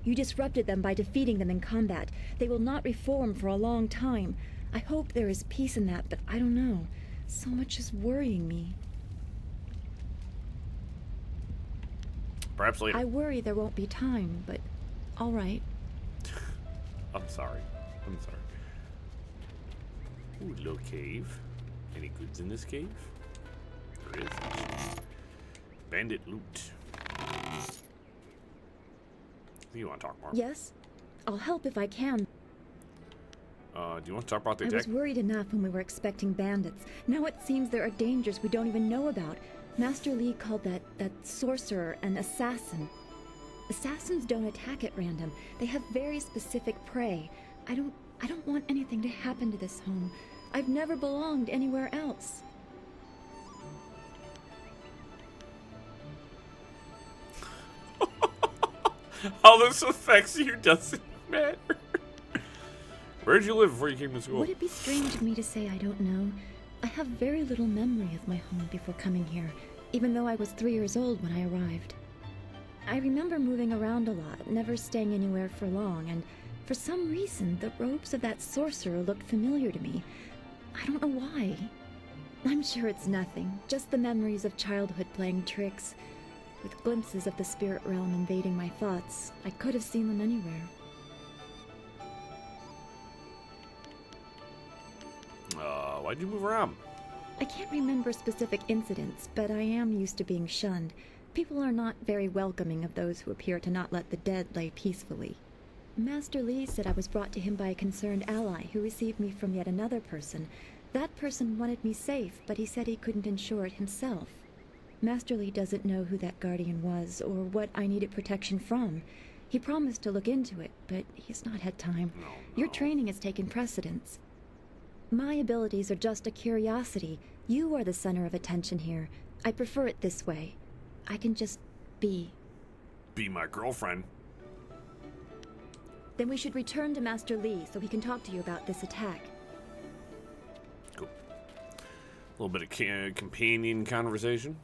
You disrupted them by defeating them in combat. They will not reform for a long time. I hope there is peace in that, but I don't know. So much is worrying me. Perhaps later. I worry there won't be time, but all right. I'm sorry. Ooh, little cave. Any goods in this cave? There is. Bandit loot. You want to talk more? Yes? I'll help if I can. Do you want to talk about the I attack? was worried enough when we were expecting bandits. Now it seems there are dangers we don't even know about. Master Li called that sorcerer an assassin. Assassins don't attack at random. They have very specific prey. I don't want anything to happen to this home. I've never belonged anywhere else. How this affects you doesn't matter. Where'd you live before you came to school? Would it be strange of me to say I don't know? I have very little memory of my home before coming here, even though I was 3 years old when I arrived. I remember moving around a lot, never staying anywhere for long, and for some reason, the robes of that sorcerer looked familiar to me. I don't know why. I'm sure it's nothing, just the memories of childhood playing tricks. With glimpses of the spirit realm invading my thoughts, I could have seen them anywhere. Why'd you move around? I can't remember specific incidents, but I am used to being shunned. People are not very welcoming of those who appear to not let the dead lay peacefully. Master Li said I was brought to him by a concerned ally who received me from yet another person. That person wanted me safe, but he said he couldn't ensure it himself. Master Li doesn't know who that guardian was or what I needed protection from. He promised to look into it, but he's not had time. Your training has taken precedence. My abilities are just a curiosity. You are the center of attention here. I prefer it this way. I can just be. Be my girlfriend. Then we should return to Master Li so he can talk to you about this attack. Cool. A little bit of companion conversation.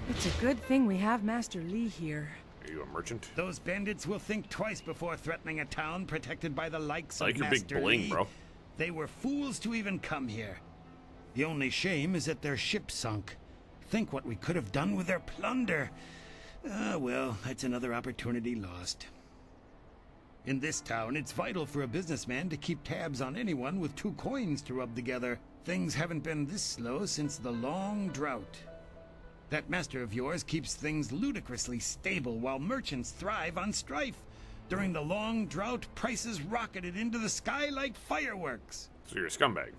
It's a good thing we have Master Li here. Are you a merchant? Those bandits will think twice before threatening a town protected by the likes I like of your Master big bling, Li. bro. They were fools to even come here. The only shame is that their ship sunk. Think what we could have done with their plunder. Well, that's another opportunity lost. In this town, it's vital for a businessman to keep tabs on anyone with 2 coins to rub together. Things haven't been this slow since the long drought. That master of yours keeps things ludicrously stable while merchants thrive on strife. During the long drought, prices rocketed into the sky like fireworks. So you're a scumbag.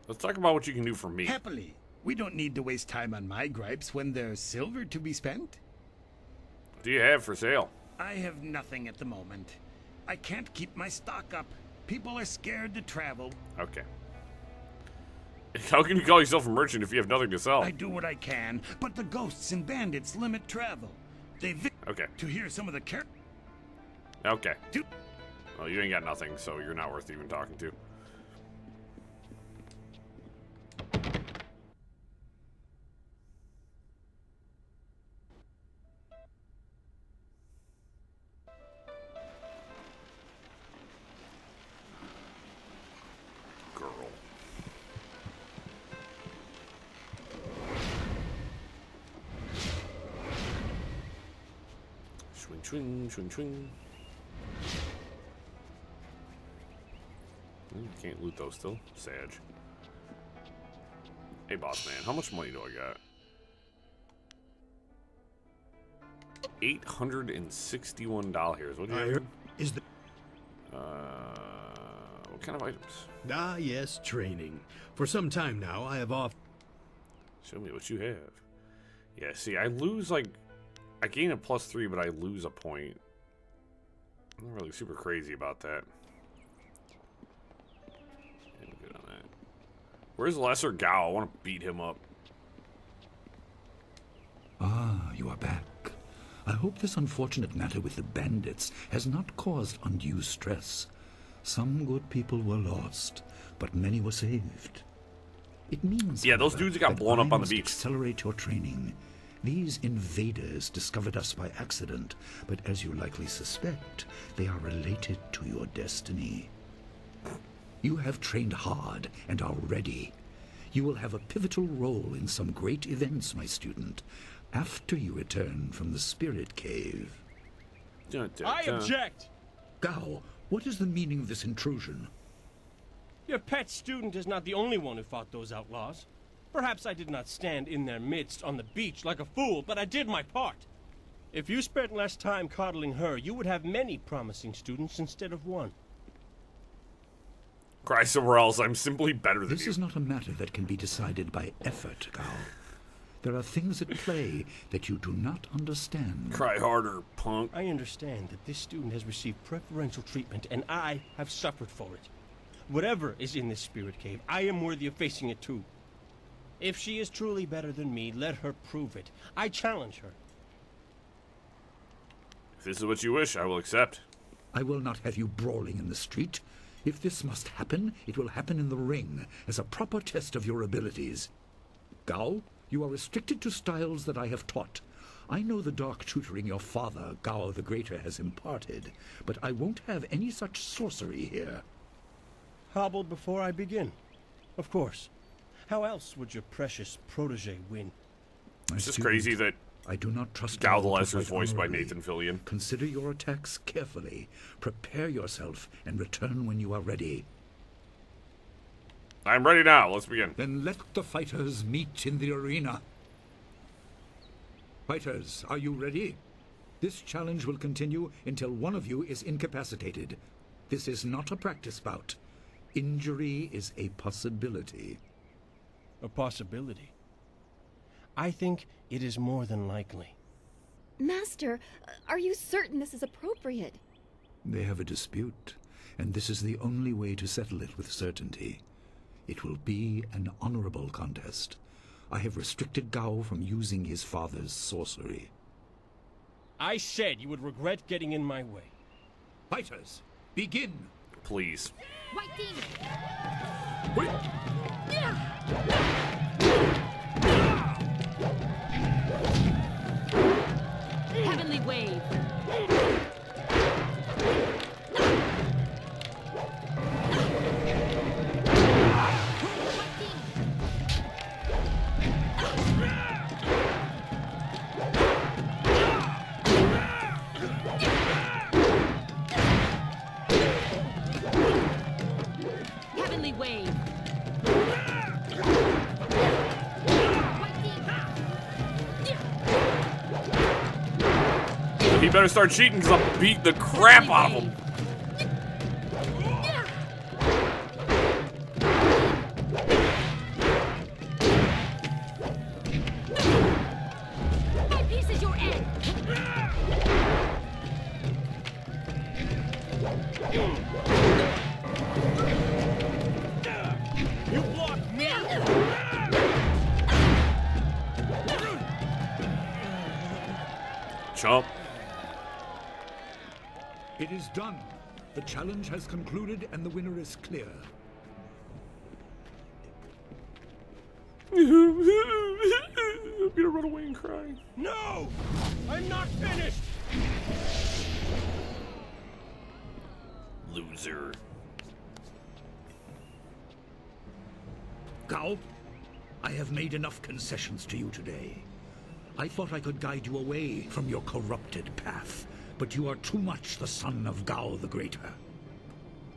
Let's talk about what you can do for me. Happily. We don't need to waste time on my gripes when there's silver to be spent. What do you have for sale? I have nothing at the moment. I can't keep my stock up. People are scared to travel. Okay. How can you call yourself a merchant if you have nothing to sell? I do what I can, but the ghosts and bandits limit travel. Okay. To hear some of the Okay. Well, you ain't got nothing, so you're not worth even talking to. Swing, swing, swing. Can't loot those still. Sag. Hey, boss man, how much money do I got? $861. What do you have? Is the what kind of items? Ah, yes, training. For some time now, I have off. Show me what you have. Yeah, see, I lose like. I gain a +3, but I lose a point. I'm not really super crazy about that. I'm good on that. Where's Lesser Gao? I want to beat him up. Ah, you are back. I hope this unfortunate matter with the bandits has not caused undue stress. Some good people were lost, but many were saved. It means, yeah, those however, dudes got blown up on the beach. Accelerate your training. These invaders discovered us by accident, but as you likely suspect, they are related to your destiny. You have trained hard and are ready. You will have a pivotal role in some great events, my student, after you return from the Spirit Cave. I object! Gao, what is the meaning of this intrusion? Your pet student is not the only one who fought those outlaws. Perhaps I did not stand in their midst on the beach like a fool, but I did my part. If you spent less time coddling her, you would have many promising students instead of one. Cry somewhere else. I'm simply better than you. This is not a matter that can be decided by effort, Gao. There are things at play that you do not understand. Cry harder, punk. I understand that this student has received preferential treatment, and I have suffered for it. Whatever is in this spirit cave, I am worthy of facing it too. If she is truly better than me, let her prove it. I challenge her. If this is what you wish, I will accept. I will not have you brawling in the street. If this must happen, it will happen in the ring, as a proper test of your abilities. Gao, you are restricted to styles that I have taught. I know the dark tutoring your father, Gao the Greater, has imparted, but I won't have any such sorcery here. Hobbled before I begin. Of course. How else would your precious protege win? It's just crazy that I do not trust Gao the Gao to Lesser is fight voiced by honorably. Nathan Fillion. Consider your attacks carefully. Prepare yourself and return when you are ready. I'm ready now. Let's begin. Then let the fighters meet in the arena. Fighters, are you ready? This challenge will continue until one of you is incapacitated. This is not a practice bout. Injury is a possibility. A possibility? I think it is more than likely. Master, are you certain this is appropriate? They have a dispute, and this is the only way to settle it with certainty. It will be an honorable contest. I have restricted Gao from using his father's sorcery. I said you would regret getting in my way. Fighters, begin! Please. White Demon! Heavenly Wave! Heavenly Wave! He better start cheating because I'll beat the crap out of him. My piece is your end! You blocked me! Chump. It is done. The challenge has concluded and the winner is clear. I'm gonna run away and cry. No! I'm not finished! Loser. Gao, I have made enough concessions to you today. I thought I could guide you away from your corrupted path, but you are too much the son of Gao the Greater.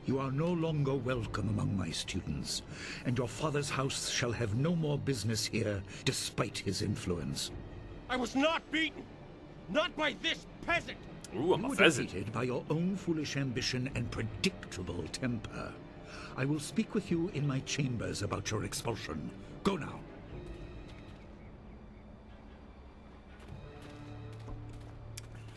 You are no longer welcome among my students, and your father's house shall have no more business here, despite his influence. I was not beaten! Not by this peasant! Ooh, I'm You a were pheasant. defeated by your own foolish ambition and predictable temper. I will speak with you in my chambers about your expulsion. Go now.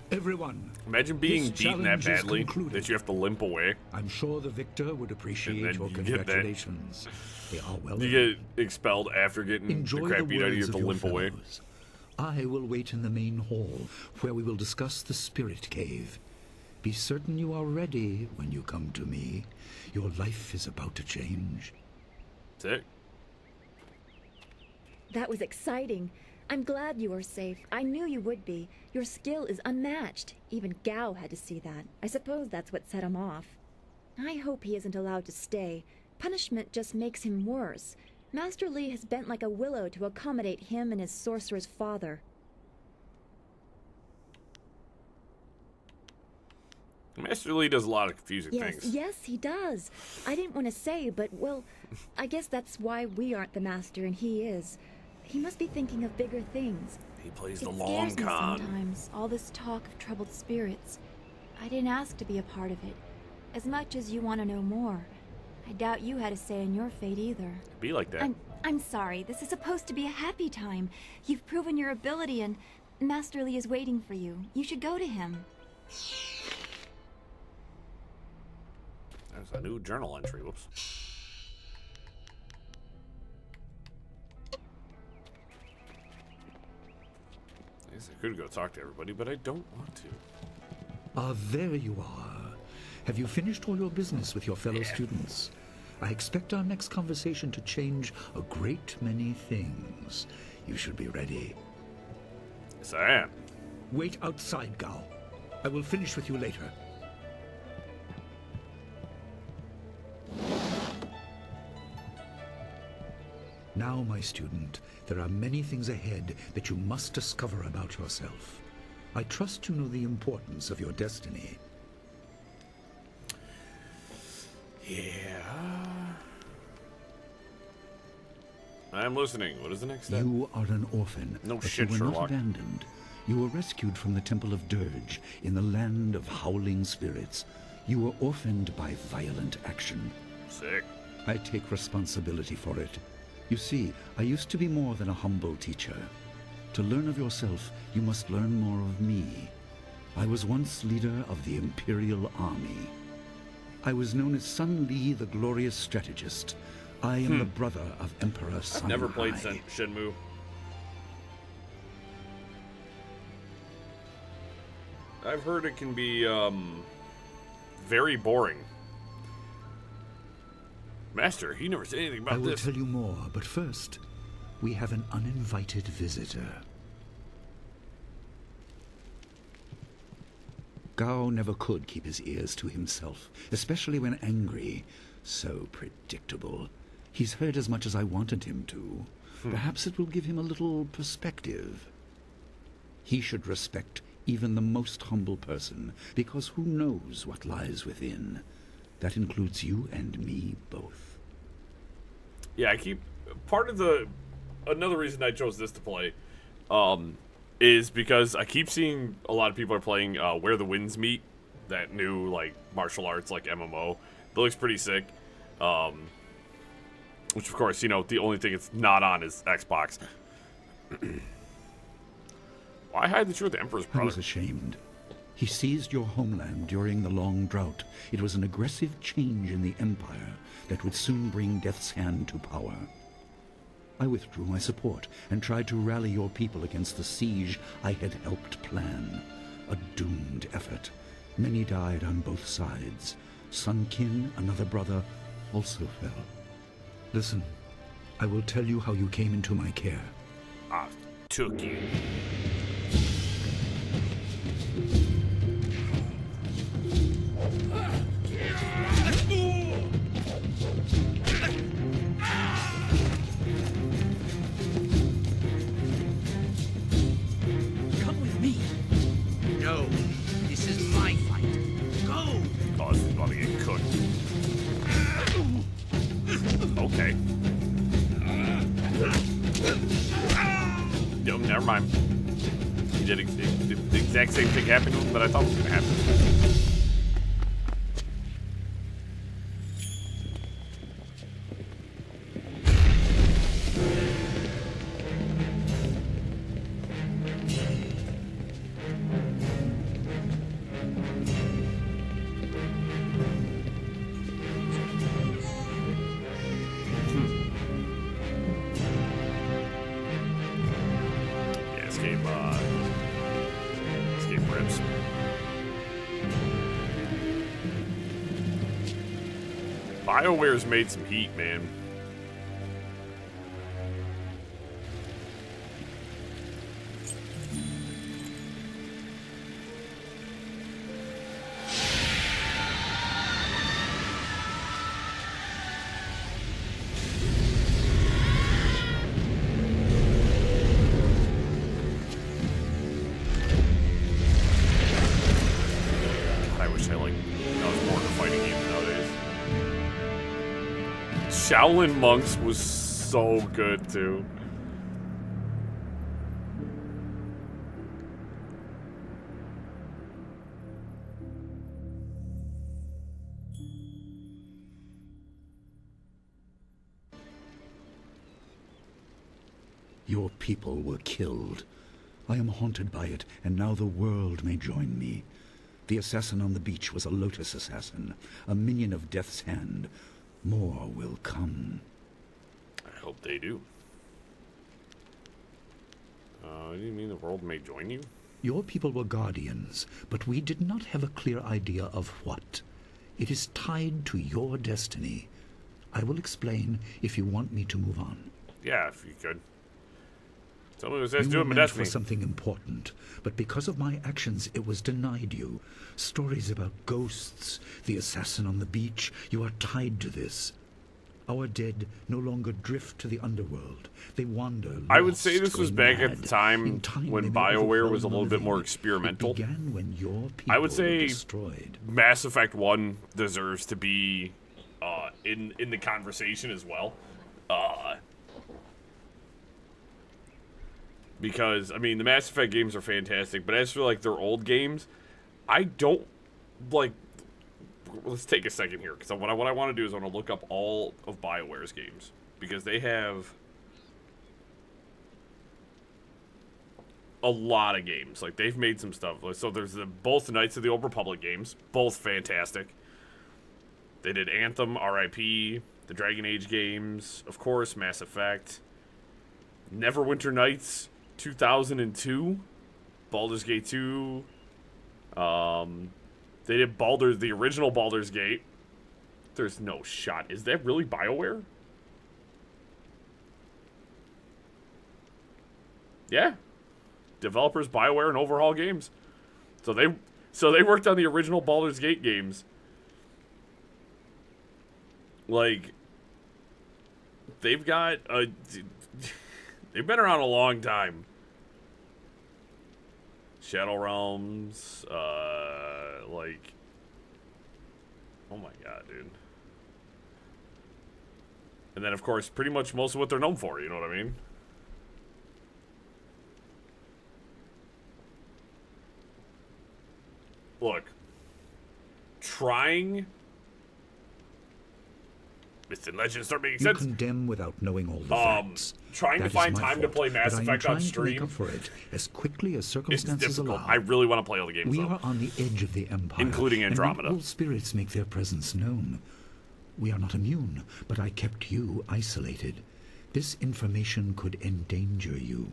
Everyone, Imagine being this beaten that challenge is badly concluded. that you have to limp away. I'm sure the victor would appreciate And then your you get that. congratulations. They are well You get expelled after getting Enjoy the crap beat out of you. You words have to your limp away. fellows. I will wait in the main hall, where we will discuss the spirit cave. Be certain you are ready when you come to me. Your life is about to change. That's it. That was exciting. I'm glad you were safe. I knew you would be. Your skill is unmatched. Even Gao had to see that. I suppose that's what set him off. I hope he isn't allowed to stay. Punishment just makes him worse. Master Li has bent like a willow to accommodate him and his sorcerer's father. Master Li does a lot of confusing things. Yes, he does. I didn't want to say, but, well, I guess that's why we aren't the master and he is. He must be thinking of bigger things. He plays It the long scares me con. sometimes, all this talk of troubled spirits. I didn't ask to be a part of it. As much as you want to know more, I doubt you had a say in your fate either. Be like that. I'm sorry. This is supposed to be a happy time. You've proven your ability and Master Li is waiting for you. You should go to him. There's a new journal entry. Whoops. I guess I could go talk to everybody, but I don't want to. Ah, there you are. Have you finished all your business with your fellow students? I expect our next conversation to change a great many things. You should be ready. Yes, I am. Wait outside, Gao. I will finish with you later. Now, my student, there are many things ahead that you must discover about yourself. I trust you know the importance of your destiny. Yeah. I'm listening. What is the next step? You are an orphan, No but shit, you were not Sherlock. abandoned. You were rescued from the Temple of Dirge in the land of howling spirits. You were orphaned by violent action. Sick. I take responsibility for it. You see, I used to be more than a humble teacher. To learn of yourself, you must learn more of me. I was once leader of the Imperial Army. I was known as Sun Li, the glorious strategist. I am the brother of Emperor Sun I've never played Hai. Shenmue. I've heard it can be very boring. Master, he never said anything about I will this. tell you more, but first, we have an uninvited visitor. Gao never could keep his ears to himself, especially when angry. So predictable. He's heard as much as I wanted him to. Perhaps it will give him a little perspective. He should respect even the most humble person, because who knows what lies within? That includes you and me both. Yeah, part of another reason I chose this to play, is because I keep seeing a lot of people are playing Where the Winds Meet, that new like martial arts like MMO. That looks pretty sick. Which of course, you know, the only thing it's not on is Xbox. Why hide that you're the Emperor's brother? I was ashamed. He seized your homeland during the long drought. It was an aggressive change in the Empire that would soon bring Death's Hand to power. I withdrew my support and tried to rally your people against the siege I had helped plan. A doomed effort. Many died on both sides. Sun Qin, another brother, also fell. Listen, I will tell you how you came into my care. I took you. Come with me. No, this is my fight. Go. Oh, this is about to get cooked. Okay. Yo, never mind. He did the exact same thing happen to him that I thought was going to happen. Escape ribs. BioWare's made some heat, man. Shaolin Monks was so good too. Your people were killed. I am haunted by it, and now the world may join me. The assassin on the beach was a Lotus assassin, a minion of Death's Hand. More will come. I hope they do. Do you mean the world may join you? Your people were guardians, but we did not have a clear idea of what. It is tied to your destiny. I will explain if you want me to move on. Yeah, if you could. Tell me what You it's doing were my meant destiny. for something important, but because of my actions, it was denied you. Stories about ghosts, the assassin on the beach, you are tied to this. Our dead no longer drift to the underworld. They wander. I would say this was going back mad. at the time when BioWare was a little bit more experimental. It began when your people I would say were destroyed. Mass Effect 1 deserves to be in the conversation as well. Because, I mean, the Mass Effect games are fantastic, but as for, like, their old games, I don't, like... Let's take a second here, because what I want to do is I want to look up all of BioWare's games. Because they have a lot of games. Like, they've made some stuff. So there's both Knights of the Old Republic games, both fantastic. They did Anthem, R.I.P., the Dragon Age games, of course, Mass Effect, Neverwinter Nights, 2002, Baldur's Gate 2. They did the original Baldur's Gate. There's no shot. Is that really BioWare? Yeah. Developers BioWare and Overhaul Games. So they worked on the original Baldur's Gate games. Like, they've got a... They've been around a long time. Shadow Realms, like... Oh my god, dude. And then, of course, pretty much most of what they're known for, you know what I mean? Look. Trying... Myths and legends start making sense. You condemn without knowing all the facts. Trying to find time to play Mass Effect on stream. stream. To make up for it as quickly as circumstances allow. I really want to play all the games. We are on the edge of the Empire, including Andromeda. And all spirits make their presence known. We are not immune, but I kept you isolated. This information could endanger you.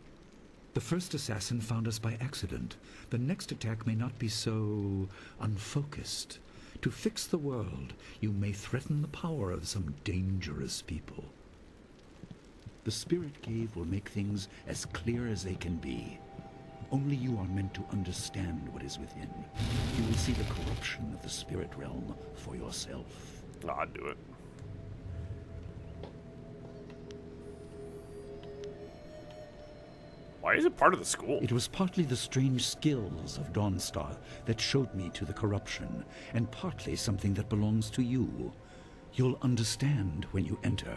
The first assassin found us by accident. The next attack may not be so unfocused. To fix the world, you may threaten the power of some dangerous people. The Spirit Cave will make things as clear as they can be. Only you are meant to understand what is within. You will see the corruption of the spirit realm for yourself. I'd do it. Why is it part of the school? It was partly the strange skills of Dawnstar that showed me to the corruption, and partly something that belongs to you. You'll understand when you enter.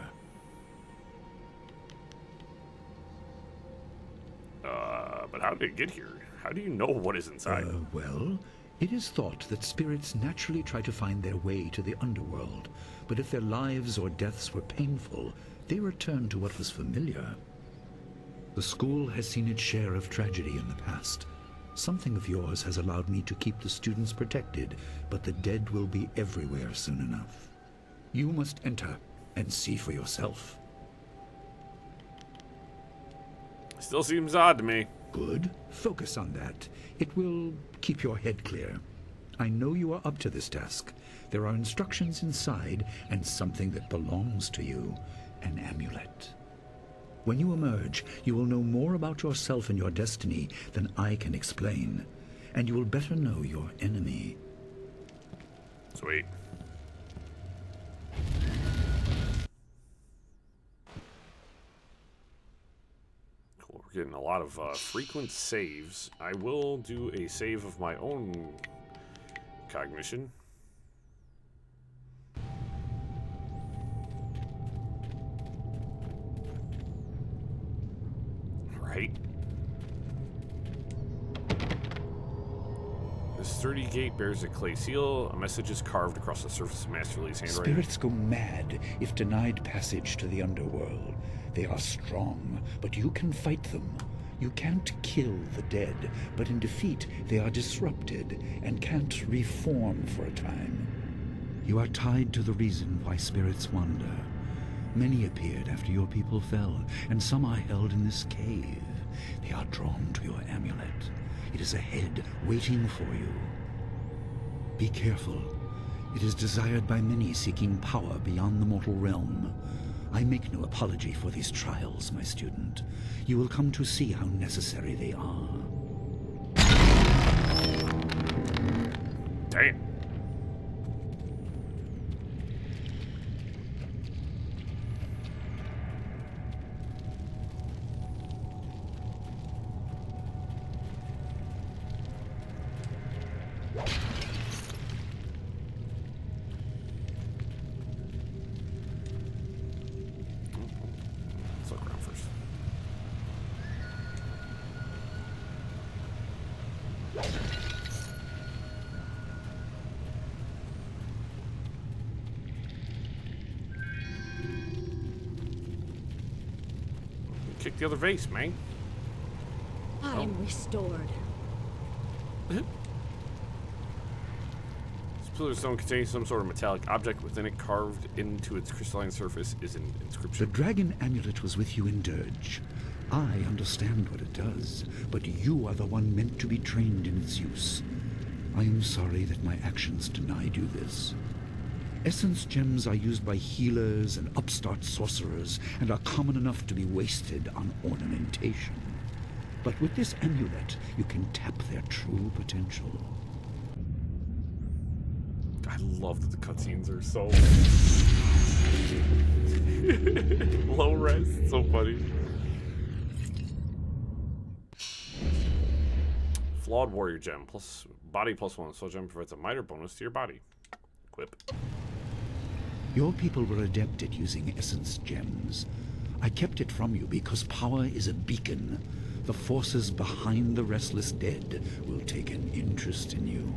But how did it get here? How do you know what is inside? Well, it is thought that spirits naturally try to find their way to the underworld, but if their lives or deaths were painful, they return to what was familiar. The school has seen its share of tragedy in the past. Something of yours has allowed me to keep the students protected, but the dead will be everywhere soon enough. You must enter and see for yourself. Still seems odd to me. Good. Focus on that. It will keep your head clear. I know you are up to this task. There are instructions inside and something that belongs to you, an amulet. When you emerge, you will know more about yourself and your destiny than I can explain, and you will better know your enemy. Sweet. Cool, we're getting a lot of frequent saves. I will do a save of my own cognition. Right. This sturdy gate bears a clay seal. A message is carved across the surface of Master Lee's handwriting. Spirits go mad if denied passage to the underworld. They are strong, but you can fight them. You can't kill the dead, but in defeat they are disrupted and can't reform for a time. You are tied to the reason why spirits wander. Many appeared after your people fell, and some are held in this cave. They are drawn to your amulet. It is a head waiting for you. Be careful. It is desired by many seeking power beyond the mortal realm. I make no apology for these trials, my student. You will come to see how necessary they are. Damn. Kick the other vase, man. I am restored. This pillar stone contains some sort of metallic object. Within it, carved into its crystalline surface, is an inscription. The dragon amulet was with you in Dirge. I understand what it does, but you are the one meant to be trained in its use. I am sorry that my actions denied you this. Essence gems are used by healers and upstart sorcerers and are common enough to be wasted on ornamentation. But with this amulet, you can tap their true potential. I love that the cutscenes are so low res. It's so funny. Flawed warrior gem plus body +1. Soul gem provides a minor bonus to your body. Equip. Your people were adept at using essence gems. I kept it from you because power is a beacon. The forces behind the restless dead will take an interest in you.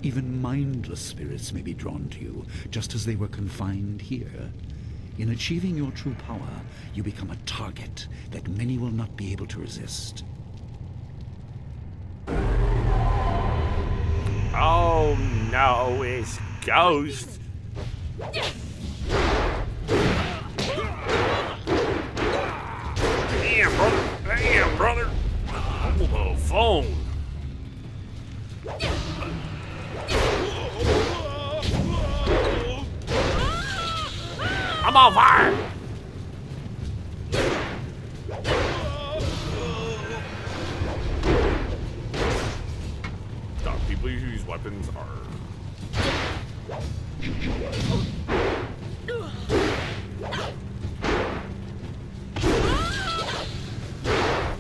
Even mindless spirits may be drawn to you, just as they were confined here. In achieving your true power, you become a target that many will not be able to resist. Oh no, it's Ghost. Damn, brother. Damn, brother. Hold the phone. I'm on fire. Stop. People who use weapons are...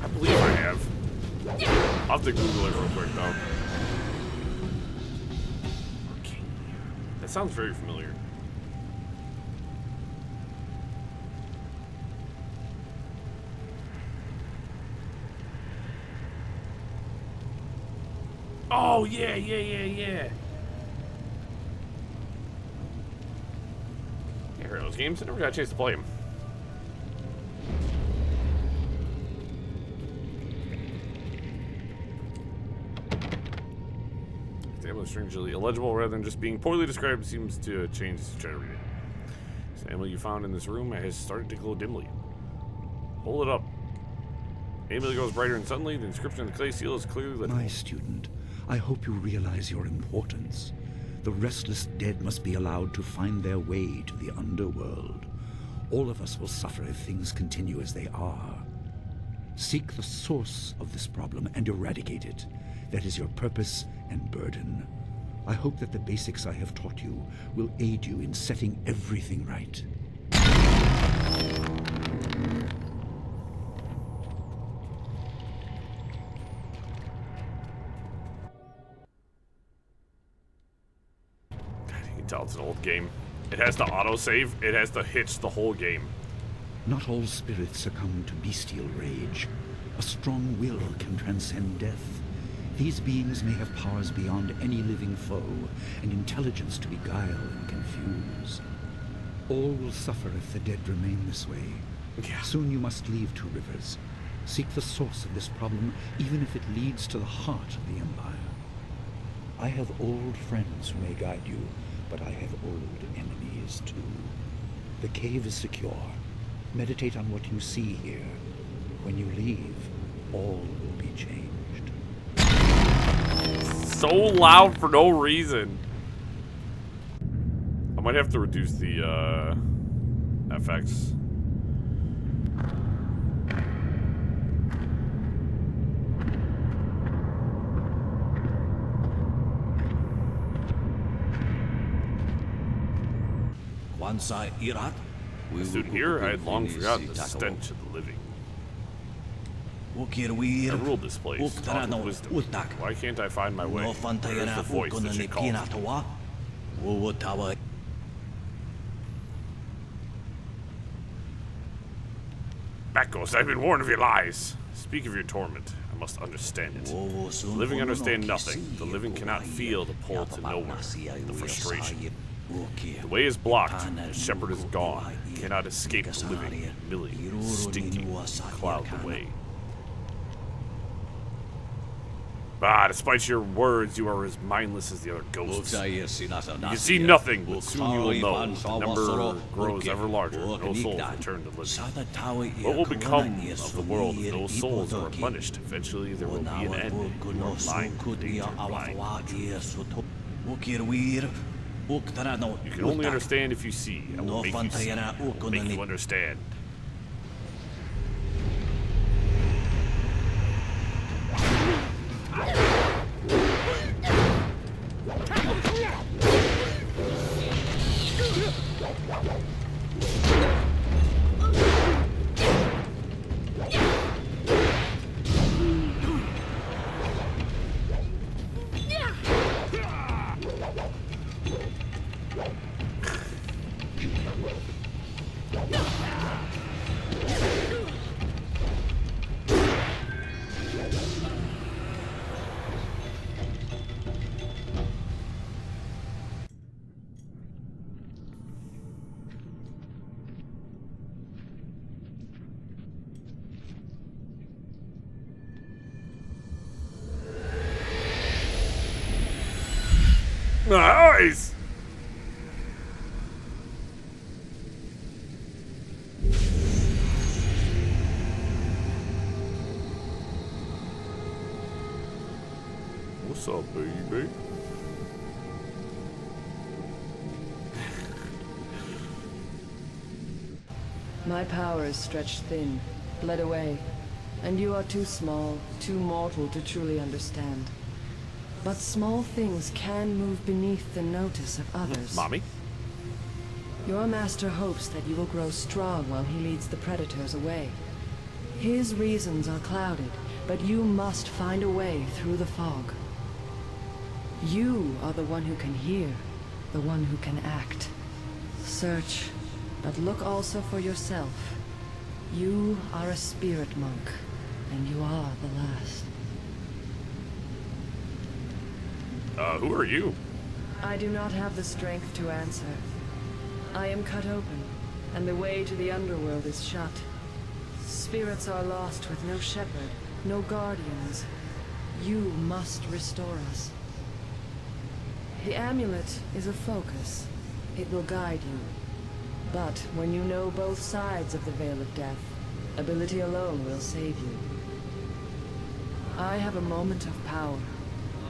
I believe I have. I'll have to Google it real quick, though. Okay. That sounds very familiar. Oh, yeah. Yeah, I heard those games. I never got a chance to play them. Family strangely illegible rather than just being poorly described seems to change as you try to read it. This amulet you found in this room has started to glow dimly. Hold it up. The amulet goes brighter and suddenly the inscription on the clay seal is clearly legible. My student, I hope you realize your importance. The restless dead must be allowed to find their way to the underworld. All of us will suffer if things continue as they are. Seek the source of this problem and eradicate it. That is your purpose and burden. I hope that the basics I have taught you will aid you in setting everything right. You can tell it's an old game. It has to autosave. It has to hitch the whole game. Not all spirits succumb to bestial rage. A strong will can transcend death. These beings may have powers beyond any living foe, and intelligence to beguile and confuse. All will suffer if the dead remain this way. Yeah. Soon you must leave Two Rivers. Seek the source of this problem, even if it leads to the heart of the Empire. I have old friends who may guide you, but I have old enemies too. The cave is secure. Meditate on what you see here. When you leave, all will be changed. So loud for no reason. I might have to reduce the FX. Stood here, I had long forgotten the stench of the living. I ruled this place, taught with wisdom. Why can't I find my way? Where's the voice that she calls me? Back, Ghost, I've been warned of your lies. Speak of your torment. I must understand it. The living understand nothing. The living cannot feel the pull to nowhere, the frustration. The way is blocked. The shepherd is gone. He cannot escape the living, milling, stinking, cloud the way. Ah, despite your words, you are as mindless as the other ghosts. You can see nothing, but soon you will know. The number grows ever larger. No souls return to living. What will become of the world if no souls are replenished? Eventually, there will be an end. You are blind, danger, blind. You can only understand if you see. I will make you see. I will make you understand. Nice! What's up, baby? My power is stretched thin, bled away, and you are too small, too mortal to truly understand. But small things can move beneath the notice of others. Mommy? Your master hopes that you will grow strong while he leads the predators away. His reasons are clouded, but you must find a way through the fog. You are the one who can hear, the one who can act. Search, but look also for yourself. You are a spirit monk, and you are the last. Who are you? I do not have the strength to answer. I am cut open, and the way to the underworld is shut. Spirits are lost with no shepherd, no guardians. You must restore us. The amulet is a focus. It will guide you. But when you know both sides of the Veil of Death, ability alone will save you. I have a moment of power.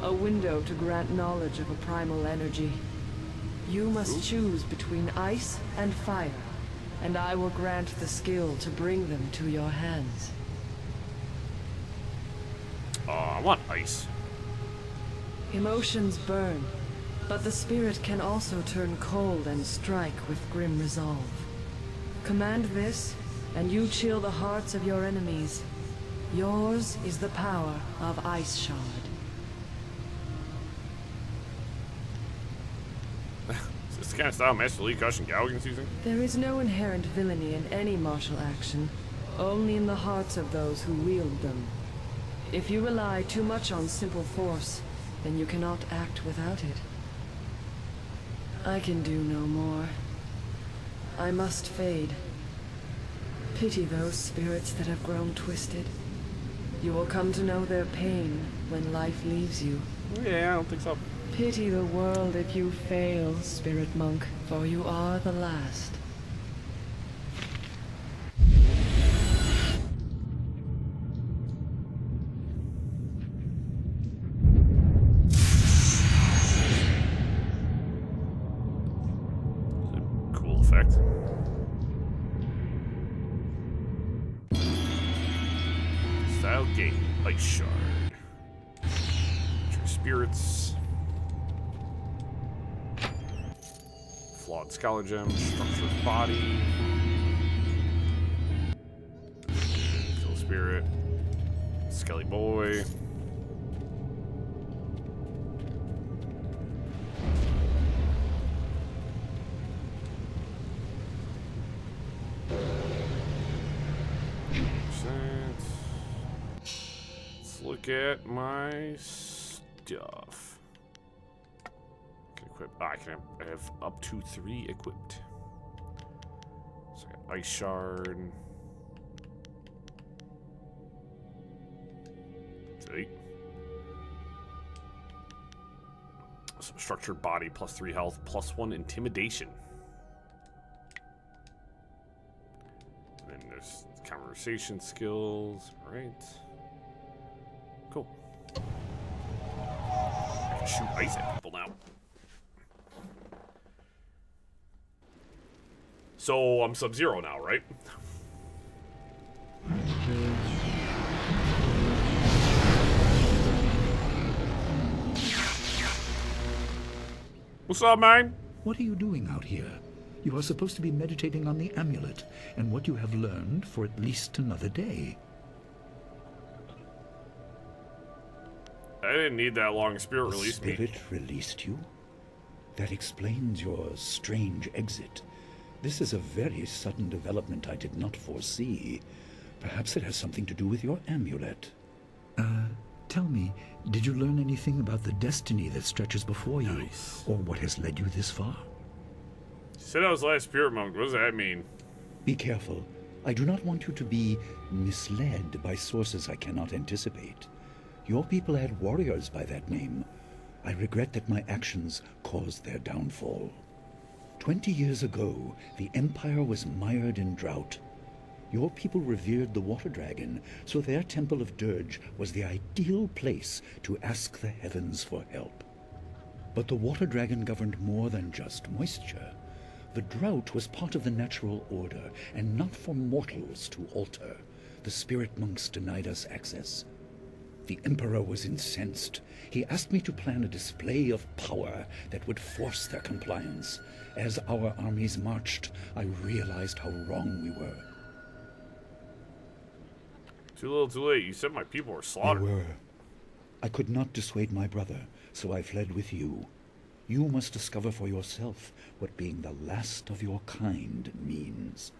A window to grant knowledge of a primal energy. You must choose between ice and fire, and I will grant the skill to bring them to your hands. I want ice. Emotions burn, but the spirit can also turn cold and strike with grim resolve. Command this, and you chill the hearts of your enemies. Yours is the power of Ice Shard. Is this the kind of style Master Lee Kush and Galgan's using? There is no inherent villainy in any martial action, only in the hearts of those who wield them. If you rely too much on simple force, then you cannot act without it. I can do no more. I must fade. Pity those spirits that have grown twisted. You will come to know their pain when life leaves you. Yeah, I don't think so. Pity the world if you fail, spirit monk, for you are the last. Cool effect. Style Gate, Ice Shard. True Spirits. Flawed Scholar Gem, Structured Body. Kill Spirit. Skelly Boy. look at my stuff. Can equip. I have up to 3 equipped. So I got Ice Shard. See? So structured body plus 3 health plus 1 intimidation. And then there's conversation skills. Right. Cool. I can shoot ice at people now. So I'm Sub-Zero now, right? What's up, man? What are you doing out here? You are supposed to be meditating on the amulet and what you have learned for at least another day. I didn't need that long. Spirit released me. Spirit released you? That explains your strange exit. This is a very sudden development I did not foresee. Perhaps it has something to do with your amulet. Tell me, did you learn anything about the destiny that stretches before you? Or what has led you this far? You said I was the last spirit monk. What does that mean? Be careful. I do not want you to be misled by sources I cannot anticipate. Your people had warriors by that name. I regret that my actions caused their downfall. 20 years ago, the Empire was mired in drought. Your people revered the water dragon, so their temple of Dirge was the ideal place to ask the heavens for help. But the water dragon governed more than just moisture. The drought was part of the natural order, and not for mortals to alter. The spirit monks denied us access. The Emperor was incensed. He asked me to plan a display of power that would force their compliance. As our armies marched, I realized how wrong we were. Too little, too late. You said my people were slaughtered. They were. I could not dissuade my brother, so I fled with you. You must discover for yourself what being the last of your kind means.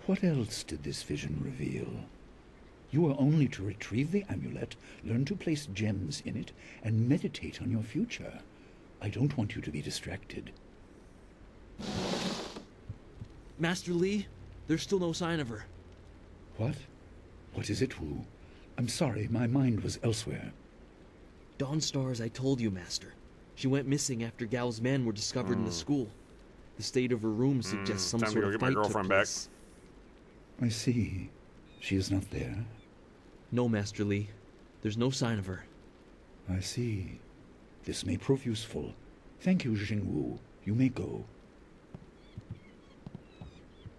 What else did this vision reveal? You are only to retrieve the amulet, learn to place gems in it, and meditate on your future. I don't want you to be distracted. Master Li, there's still no sign of her. What? What is it, Wu? I'm sorry, my mind was elsewhere. Dawnstar, as I told you, Master. She went missing after Gao's men were discovered in the school. The state of her room suggests some sort of fight took place. I see. She is not there? No, Master Li. There's no sign of her. I see. This may prove useful. Thank you, Jingwu. You may go.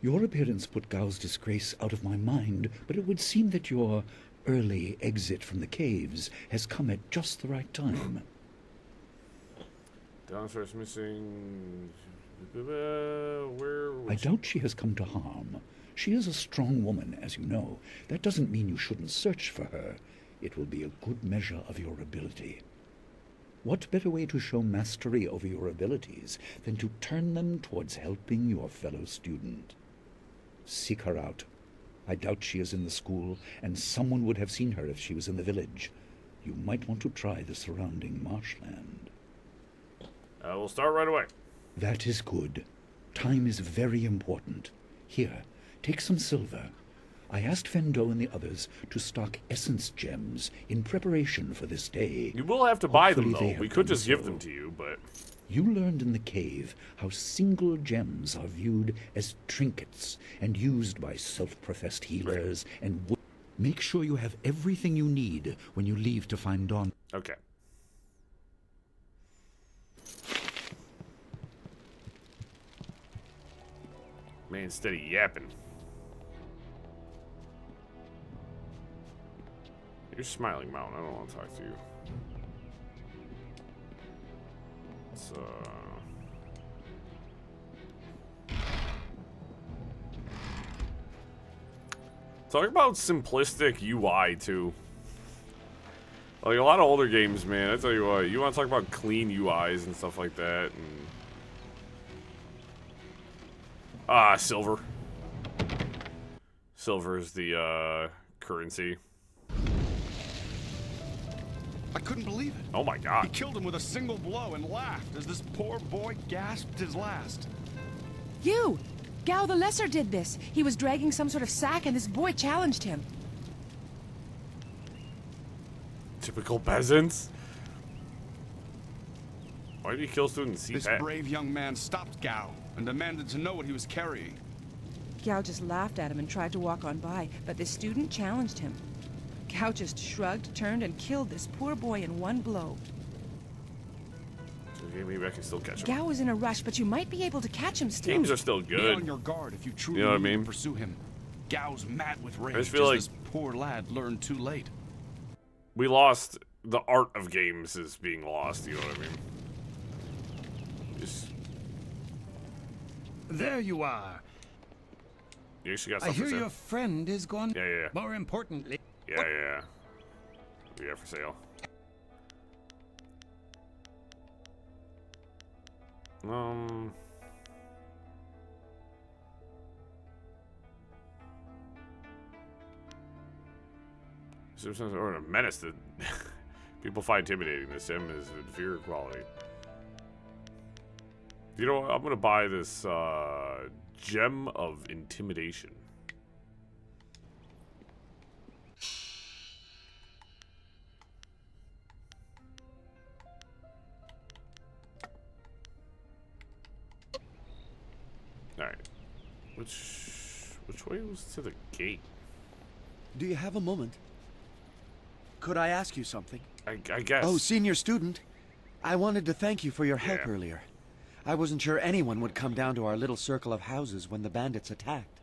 Your appearance put Gao's disgrace out of my mind, but it would seem that your early exit from the caves has come at just the right time. Dawnstar's missing. Where was I doubt she has come to harm. She is a strong woman, as you know. That doesn't mean you shouldn't search for her. It will be a good measure of your ability. What better way to show mastery over your abilities than to turn them towards helping your fellow student? Seek her out. I doubt she is in the school, and someone would have seen her if she was in the village. You might want to try the surrounding marshland. We'll start right away. That is good. Time is very important. Here, take some silver. I asked Fendo and the others to stock essence gems in preparation for this day. You will have to buy them, Hopefully though. We could just give them to you, but... You learned in the cave how single gems are viewed as trinkets and used by self-professed healers and... Make sure you have everything you need when you leave to find Dawn. Okay. Man, steady yapping. You're Smiling Mountain. I don't want to talk to you. Let's, talk about simplistic UI, too. Like, a lot of older games, man, I tell you what, you want to talk about clean UIs and stuff like that, and... silver. Silver is the, currency. I couldn't believe it. Oh my god. He killed him with a single blow and laughed as this poor boy gasped his last. You! Gao the Lesser did this. He was dragging some sort of sack and this boy challenged him. Typical peasants. Why did he kill students? This brave young man stopped Gao and demanded to know what he was carrying. Gao just laughed at him and tried to walk on by, but the student challenged him. Gao just shrugged, turned, and killed this poor boy in one blow. So maybe I can still catch him. Gao was in a rush, but you might be able to catch him still. Games are still Be good. on your guard if you truly You know what I need to mean? pursue him. Gao's mad with rage I just feel like this poor lad learned too late. we lost the art of games is being lost. You know what I mean? Just There you are. you actually got I stuff hear for sale. your friend is gone. Yeah. More importantly, Yeah. Yeah, for sale. Or a menace that people find intimidating. The sim is inferior quality. You know what? I'm gonna buy this gem of intimidation. Alright. Which way was to the gate? Do you have a moment? Could I ask you something? I guess. Oh, senior student. I wanted to thank you for your help earlier. I wasn't sure anyone would come down to our little circle of houses when the bandits attacked.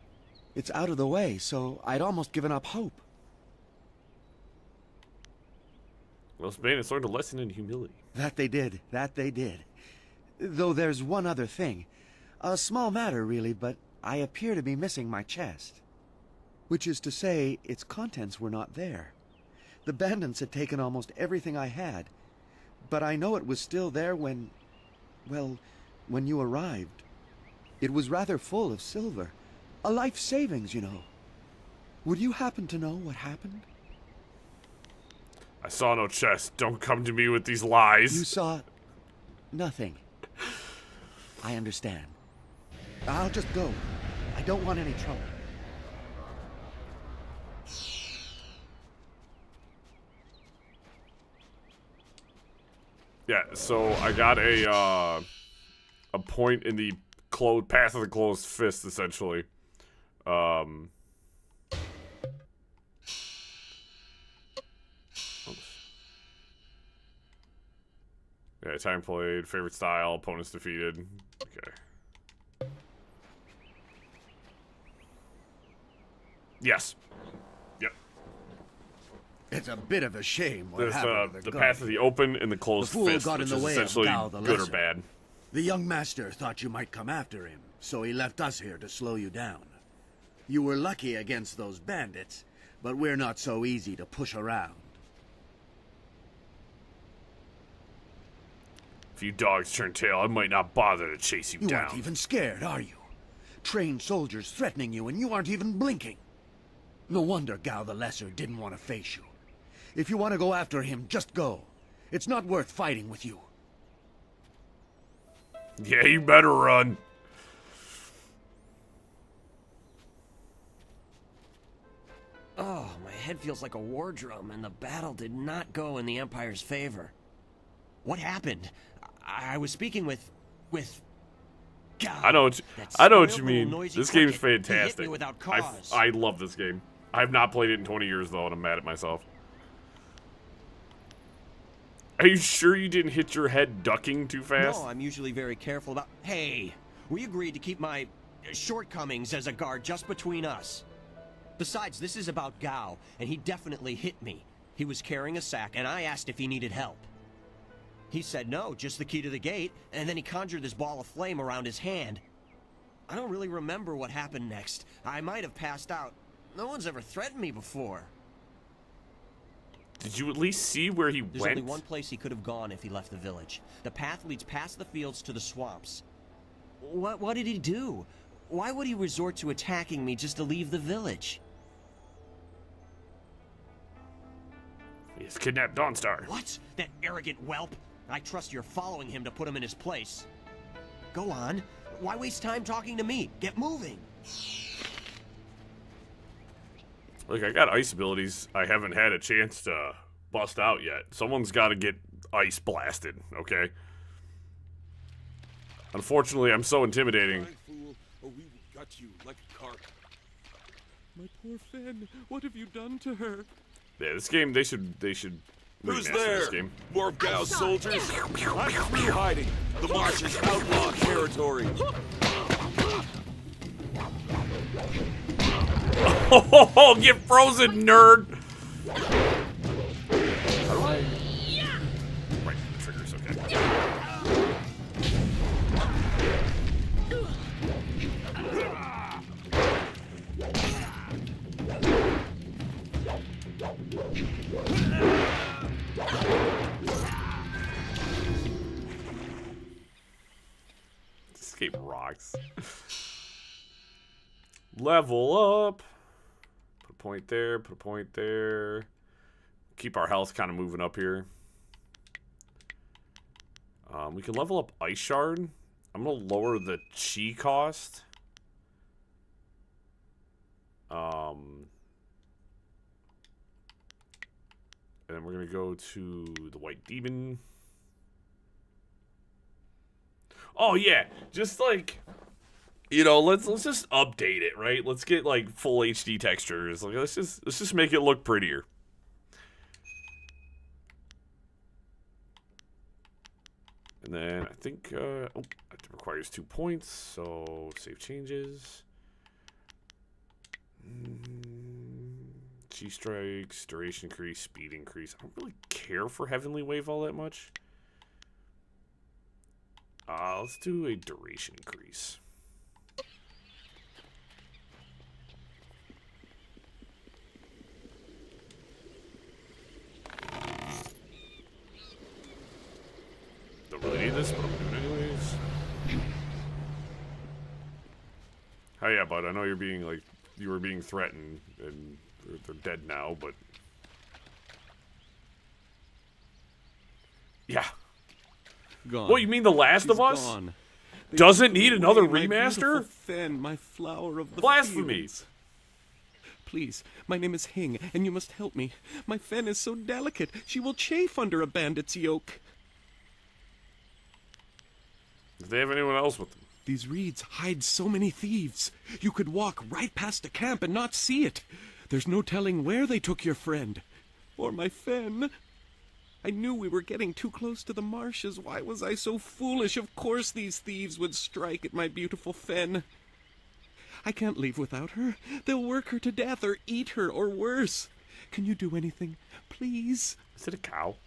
It's out of the way, so I'd almost given up hope. Well, bandits learned a lesson in humility. That they did. Though there's one other thing. A small matter, really, but I appear to be missing my chest. Which is to say, its contents were not there. The bandits had taken almost everything I had, but I know it was still there when you arrived. It was rather full of silver. A life savings, you know. Would you happen to know what happened? I saw no chest. Don't come to me with these lies. You saw nothing. I understand. I'll just go. I don't want any trouble. Yeah, so I got a point in the path of the closed fist, essentially. Oops. Yeah, time played, favorite style, opponents defeated. Okay. Yes. Yep. It's a bit of a shame what There's happened to the gun. path of the open and the closed The fool fist, got in which the is way of essentially Gao the good or Lesser. bad. The young master thought you might come after him, so he left us here to slow you down. You were lucky against those bandits, but we're not so easy to push around. If you dogs turn tail, I might not bother to chase you You down. aren't even scared, are you? Trained soldiers threatening you and you aren't even blinking. No wonder Gao the Lesser didn't want to face you. If you want to go after him, just go. It's not worth fighting with you. Yeah, you better run. Oh, my head feels like a war drum, and the battle did not go in the Empire's favor. What happened? I was speaking with God, I know what you mean. This game's fantastic. I love this game. I've not played it in 20 years though, and I'm mad at myself. Are you sure you didn't hit your head ducking too fast? No, I'm usually very careful about... Hey, we agreed to keep my shortcomings as a guard just between us. Besides, this is about Gao, and he definitely hit me. He was carrying a sack, and I asked if he needed help. He said no, just the key to the gate, and then he conjured this ball of flame around his hand. I don't really remember what happened next. I might have passed out. No one's ever threatened me before. Did you at least see where he There's went? only one place he could have gone if he left the village. The path leads past the fields to the swamps. What did he do? Why would he resort to attacking me just to leave the village? He's kidnapped Dawnstar. What? That arrogant whelp? I trust you're following him to put him in his place. Go on. Why waste time talking to me? Get moving. Look, I got ice abilities I haven't had a chance to bust out yet. Someone's got to get ice blasted, okay? Unfortunately, I'm so intimidating. Fool, or we will gut you like a carp. My poor Fen, what have you done to her? Yeah, this game, they should Who's remaster there? this game. More of Gao's soldiers? I'm through hiding. The marsh is outlaw territory. Oh, get frozen, nerd! How do I... Right, the trigger's okay. This game rocks. Level up. Put a point there, put a point there. Keep our health kind of moving up here. We can level up Ice Shard. I'm going to lower the chi cost. And then we're going to go to the White Demon. Oh, yeah. Just like... You know, let's just update it, right? Let's get like full HD textures. Like let's just make it look prettier. And then I think it requires 2 points, so save changes. G strikes, duration increase, speed increase. I don't really care for Heavenly Wave all that much. Let's do a duration increase. Don't really need this, but I'm doing it anyways. Oh yeah, bud, I know you're being like, you were being threatened, and they're dead now, but... Yeah. Gone. What, you mean The Last She's of Us? Gone. Doesn't need another My remaster? beautiful Fen, my flower of the Blasphemy. fields. Please, my name is Hing, and you must help me. My Fen is so delicate, she will chafe under a bandit's yoke. Do they have anyone else with them? These reeds hide so many thieves. You could walk right past a camp and not see it. There's no telling where they took your friend. Or my Fen. I knew we were getting too close to the marshes. Why was I so foolish? Of course these thieves would strike at my beautiful Fen. I can't leave without her. They'll work her to death or eat her or worse. Can you do anything? Please? Is it a cow?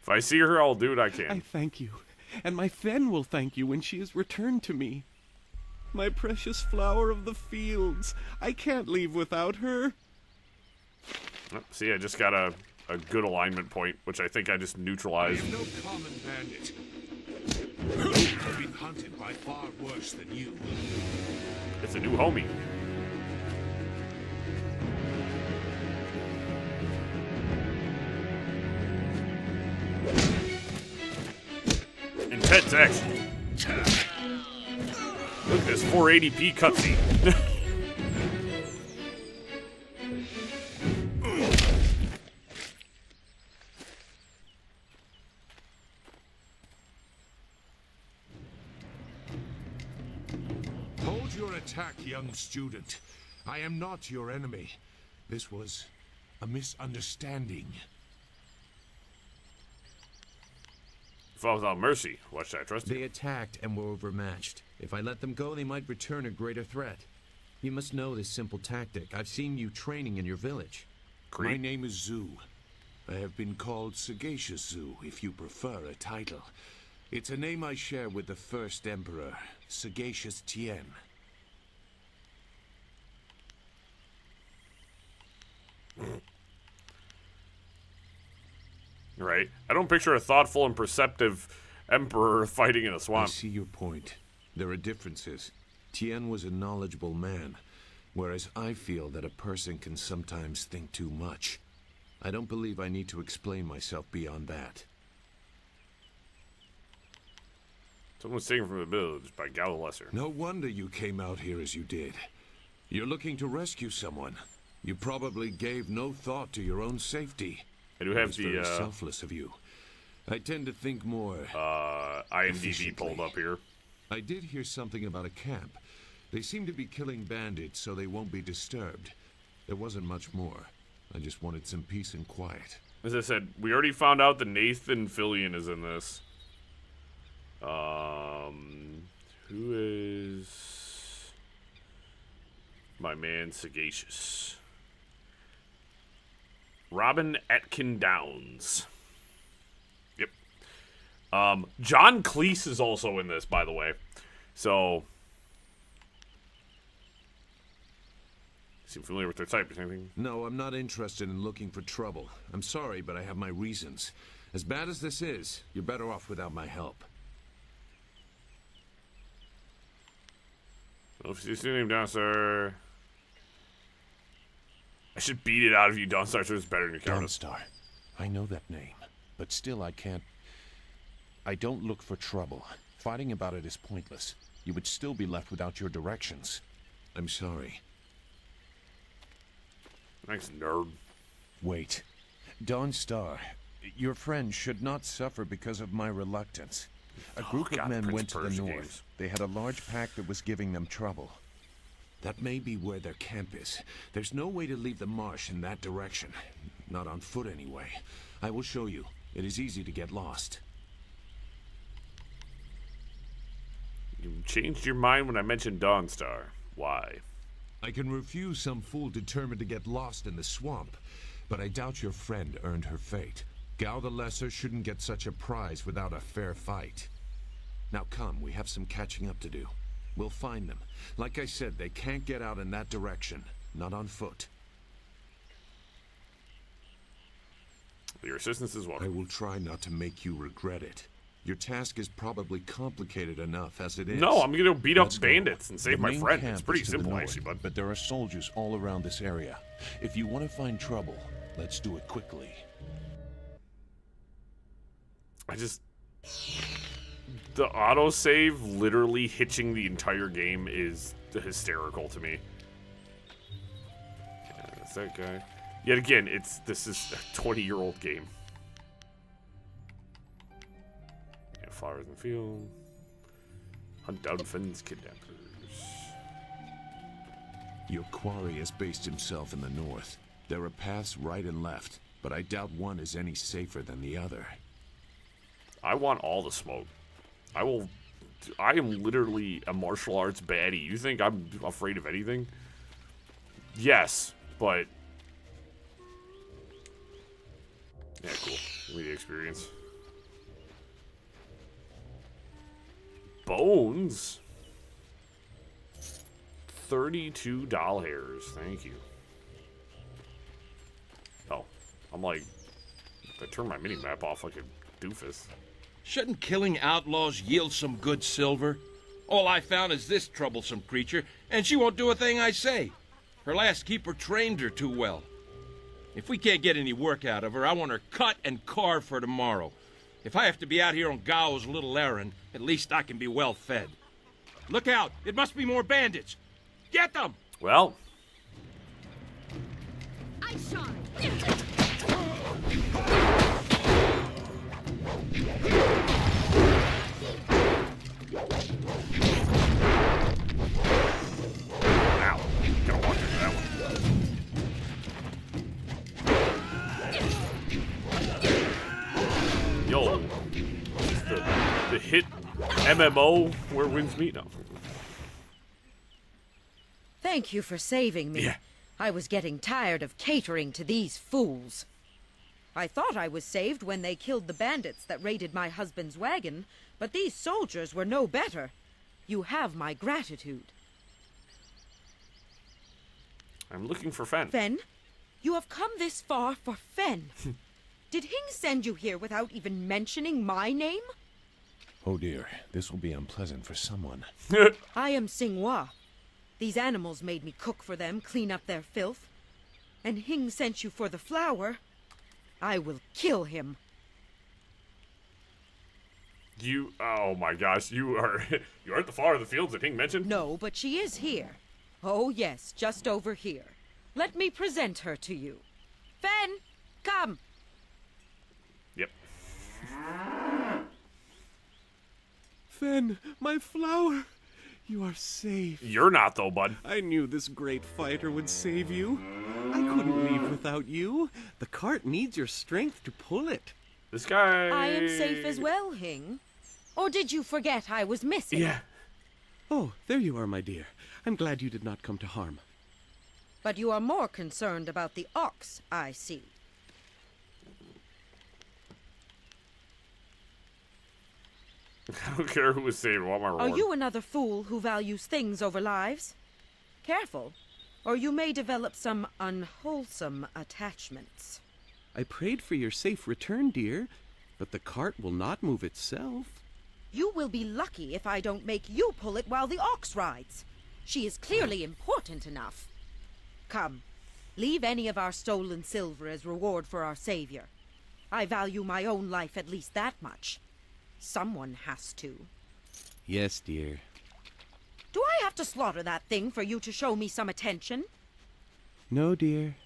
If I see her, I'll do what I can. I thank you. And my Fen will thank you when she is returned to me. My precious flower of the fields. I can't leave without her. Oh, see, I just got a good alignment point, which I think I just neutralized. I am no common bandit. I've been hunted by far worse than you. It's a new homie. Intense action. Look at this 480p cutscene. Hold your attack, young student. I am not your enemy. This was a misunderstanding. Fall without mercy. What should I trust? They attacked and were overmatched. If I let them go, they might return a greater threat. You must know this simple tactic. I've seen you training in your village. My name is Zhu. I have been called Sagacious Zhu, if you prefer a title. It's a name I share with the first emperor, Sagacious Tien. Right. I don't picture a thoughtful and perceptive emperor fighting in a swamp. I see your point. There are differences. Tien was a knowledgeable man, whereas I feel that a person can sometimes think too much. I don't believe I need to explain myself beyond that. Someone was taken from the village by Gao the Lesser. No wonder you came out here as you did. You're looking to rescue someone. You probably gave no thought to your own safety. I do have It's very the selfless of you. I tend to think more IMDb pulled up here. I did hear something about a camp. They seem to be killing bandits so they won't be disturbed. There wasn't much more. I just wanted some peace and quiet. As I said, we already found out that Nathan Fillion is in this. Who is my man Sagacious? Robin Atkin Downs. Yep. John Cleese is also in this, by the way. So, seem familiar with their type or anything? No, I'm not interested in looking for trouble. I'm sorry, but I have my reasons. As bad as this is, you're better off without my help. Well, if you see your name, Dawnstar. I should beat it out of you, Dawnstar, so it's better than your counter. Dawnstar. I know that name, but still I can't... I don't look for trouble. Fighting about it is pointless. You would still be left without your directions. I'm sorry. Thanks, nerd. Wait. Dawnstar, your friend should not suffer because of my reluctance. A group of men went to the north. They had a large pack that was giving them trouble. That may be where their camp is. There's no way to leave the marsh in that direction. Not on foot, anyway. I will show you. It is easy to get lost. You changed your mind when I mentioned Dawnstar. Why? I can refuse some fool determined to get lost in the swamp, but I doubt your friend earned her fate. Gao the Lesser shouldn't get such a prize without a fair fight. Now come, we have some catching up to do. We'll find them. Like I said, they can't get out in that direction. Not on foot. Your assistance is welcome. I will try not to make you regret it. Your task is probably complicated enough as it is. No, I'm gonna beat up Let's go. bandits and save The my main friend. camp It's pretty is to the simple, north, actually, but there are soldiers all around this area. If you want to find trouble, let's do it quickly. The autosave literally hitching the entire game is hysterical to me. Yeah, that's that guy. Yet again, this is a 20-year-old game. Yeah, flowers in the field. Hunt down Finn's kidnappers. Your quarry has based himself in the north. There are paths right and left, but I doubt one is any safer than the other. I want all the smoke. I am literally a martial arts baddie. You think I'm afraid of anything? Yes, but... yeah, cool. Give me the experience. Bones? $32 hairs. Thank you. Oh, I'm like... I turned my mini-map off like a doofus. Shouldn't killing outlaws yield some good silver? All I found is this troublesome creature, and she won't do a thing I say. Her last keeper trained her too well. If we can't get any work out of her, I want her cut and carved for tomorrow. If I have to be out here on Gao's little errand, at least I can be well fed. Look out! It must be more bandits! Get them! Well... I shot! Ow. Gotta walk into that one. Yo. The hit MMO where wins meet now. Thank you for saving me. Yeah. I was getting tired of catering to these fools. I thought I was saved when they killed the bandits that raided my husband's wagon, but these soldiers were no better. You have my gratitude. I'm looking for Fen. Fen? You have come this far for Fen. Did Hing send you here without even mentioning my name? Oh dear, this will be unpleasant for someone. I am Singhua. These animals made me cook for them, clean up their filth. And Hing sent you for the flower. I will kill him. Oh my gosh, you aren't the flower of the fields that Hing mentioned? No, but she is here. Oh yes, just over here. Let me present her to you. Fen, come. Yep. Fen, my flower! You are safe. You're not, though, bud. I knew this great fighter would save you. I couldn't leave without you. The cart needs your strength to pull it. This guy... I am safe as well, Hing. Or did you forget I was missing? Yeah. Oh, there you are, my dear. I'm glad you did not come to harm. But you are more concerned about the ox, I see. I don't care who was saved. I want my reward. Are you another fool who values things over lives? Careful, or you may develop some unwholesome attachments. I prayed for your safe return, dear, but the cart will not move itself. You will be lucky if I don't make you pull it while the ox rides. She is clearly important enough. Come, leave any of our stolen silver as reward for our savior. I value my own life at least that much. Someone has to. Yes, dear. Do I have to slaughter that thing for you to show me some attention? No, dear.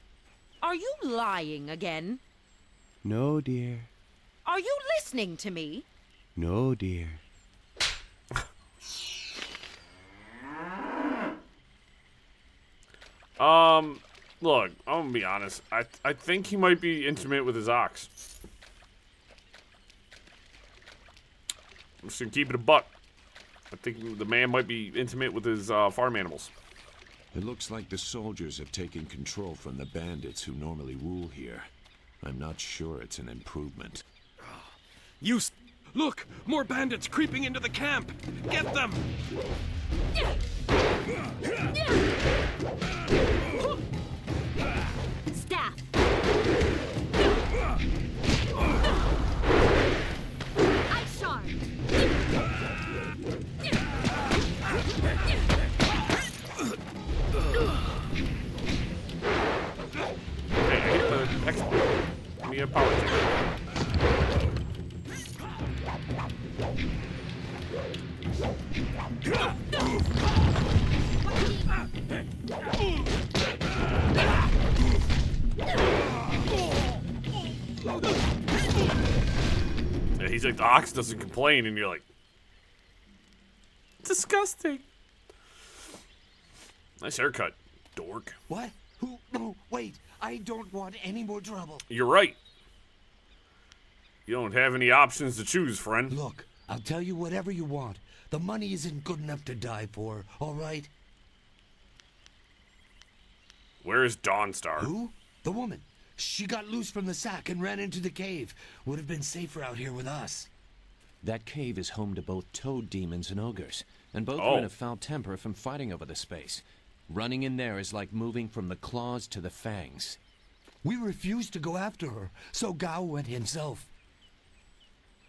Are you lying again? No, dear. Are you listening to me? No, dear. Look, I'm gonna be honest. I think he might be intimate with his ox. I'm just gonna keep it a buck. I think the man might be intimate with his farm animals. It looks like the soldiers have taken control from the bandits who normally rule here. I'm not sure it's an improvement. Look! More bandits creeping into the camp! Get them! Staff! Ice shard! Hey, I hit the X button. Give me a power tick. Yeah, he's like, the ox doesn't complain, and you're like, disgusting. Nice haircut, dork. What? Who? No, wait. I don't want any more trouble. You're right. You don't have any options to choose, friend. Look, I'll tell you whatever you want. The money isn't good enough to die for, all right? Where is Dawnstar? Who? The woman. She got loose from the sack and ran into the cave. Would have been safer out here with us. That cave is home to both toad demons and ogres, and both are in a foul temper from fighting over the space. Running in there is like moving from the claws to the fangs. We refused to go after her, so Gao went himself.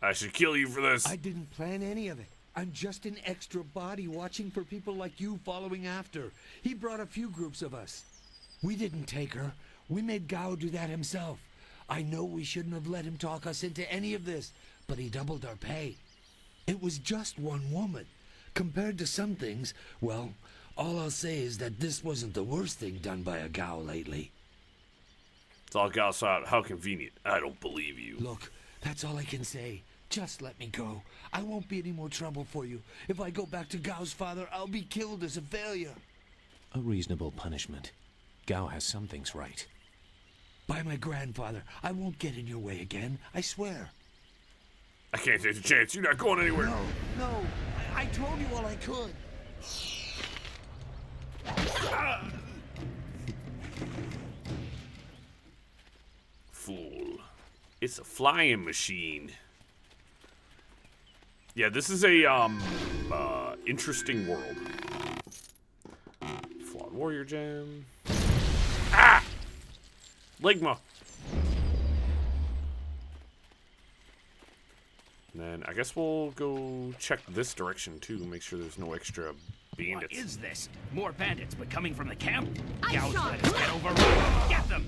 I should kill you for this. I didn't plan any of it. I'm just an extra body watching for people like you following after. He brought a few groups of us. We didn't take her. We made Gao do that himself. I know we shouldn't have let him talk us into any of this, but he doubled our pay. It was just one woman. Compared to some things, well, all I'll say is that this wasn't the worst thing done by a Gao lately. It's all Gao's out. How convenient. I don't believe you. Look, that's all I can say. Just let me go. I won't be any more trouble for you. If I go back to Gao's father, I'll be killed as a failure. A reasonable punishment. Gao has some things right. By my grandfather, I won't get in your way again. I swear. I can't take the chance. You're not going anywhere. No. I told you all I could. Fool. It's a flying machine. Yeah, this is a interesting world. Flawed warrior gem. Ah! Ligma. And then I guess we'll go check this direction too, make sure there's no extra bandits. What is this? More bandits, but coming from the camp? I Gau's shot. let us get overrun. Get them!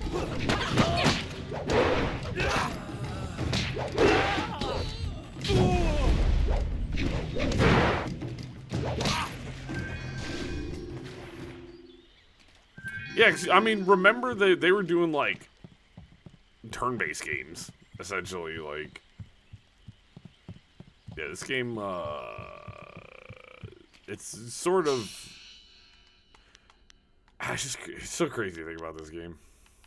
Yeah, 'cause, I mean, remember they were doing like turn-based games, essentially. Like, yeah, this game, it's sort of. It's so crazy to think about this game.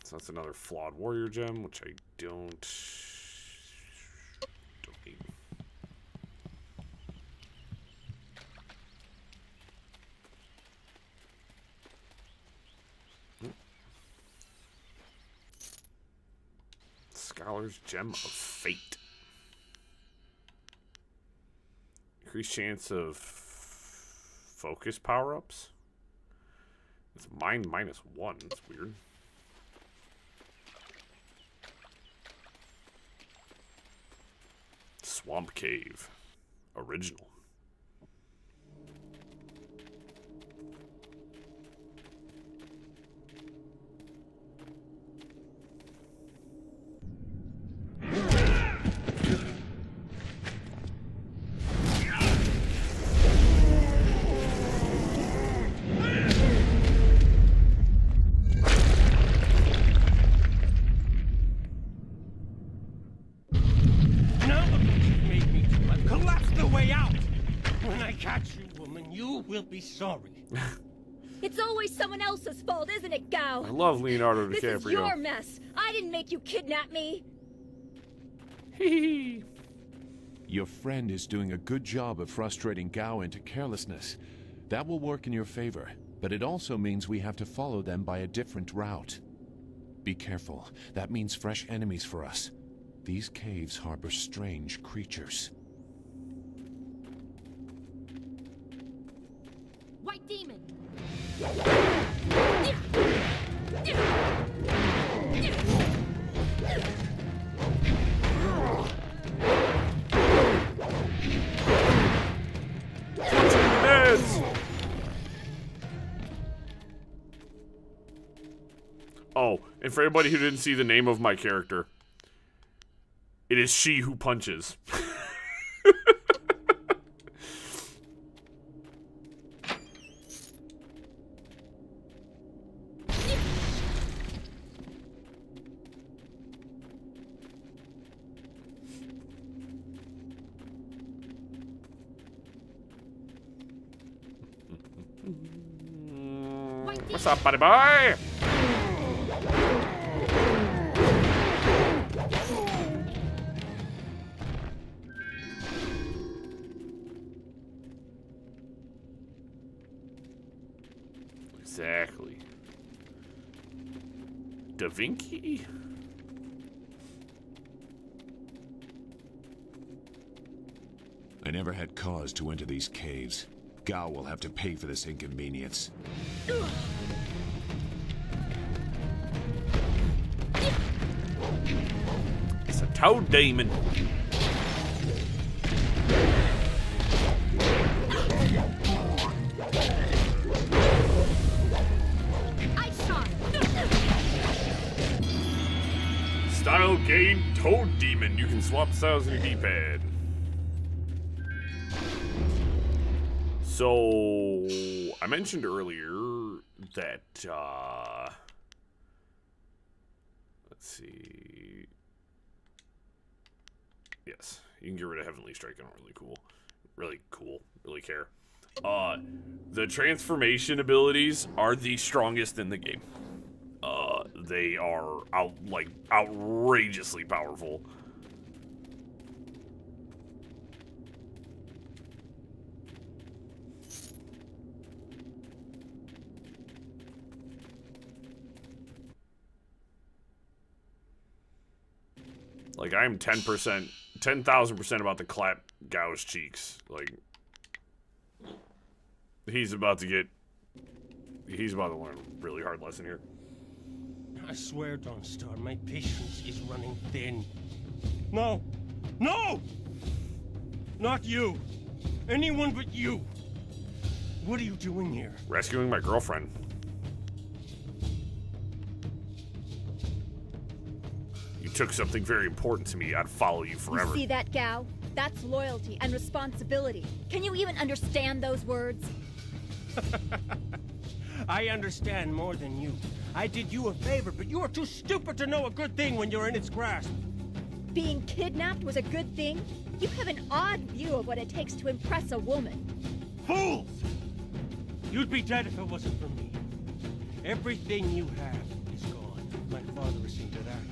So that's another flawed warrior gem, which I don't need. Scholar's Gem of Fate. Increased chance of focus power-ups. It's mind -1. That's weird. Swamp Cave. Original. Will be sorry. It's always someone else's fault, isn't it, Gao? I love Leonardo DiCaprio. This is your mess. I didn't make you kidnap me. Your friend is doing a good job of frustrating Gao into carelessness. That will work in your favor, but it also means we have to follow them by a different route. Be careful. That means fresh enemies for us. These caves harbor strange creatures. White demon. Oh, and for anybody who didn't see the name of my character, it is she who punches. What's up, buddy boy? Exactly. Da Vinci? I never had cause to enter these caves. Gao will have to pay for this inconvenience. It's a toad demon. Style game Toad Demon. You can swap styles in your D-pad. So, I mentioned earlier that, let's see. Yes, you can get rid of Heavenly Strike. I don't really care. The transformation abilities are the strongest in the game. They are outrageously powerful. Like, I'm 10%, 10,000% about to clap Gao's cheeks. Like, he's about to learn a really hard lesson here. I swear, Dawnstar, my patience is running thin. No! No! Not you. Anyone but you. What are you doing here? Rescuing my girlfriend. You took something very important to me. I'd follow you forever. You see that, Gao? That's loyalty and responsibility. Can you even understand those words? I understand more than you. I did you a favor, but you are too stupid to know a good thing when you're in its grasp. Being kidnapped was a good thing? You have an odd view of what it takes to impress a woman. Fools! You'd be dead if it wasn't for me. Everything you have is gone. My father has seen to that.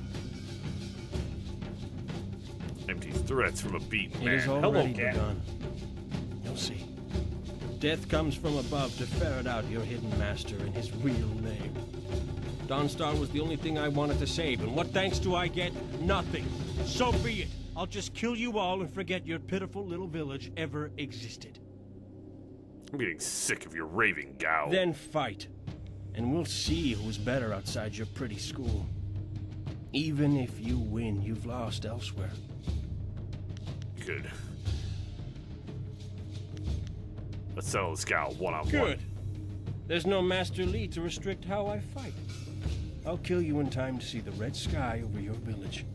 Empty threats from a beaten It man. is Hello, already cat. begun. You'll see. Death comes from above to ferret out your hidden master and his real name. Dawnstar was the only thing I wanted to save, and what thanks do I get? Nothing. So be it. I'll just kill you all and forget your pitiful little village ever existed. I'm getting sick of your raving, Gao. Then fight, and we'll see who's better outside your pretty school. Even if you win, you've lost elsewhere. Good. Let's settle this Gao one-on-one. Good. There's no Master Li to restrict how I fight. I'll kill you in time to see the red sky over your village.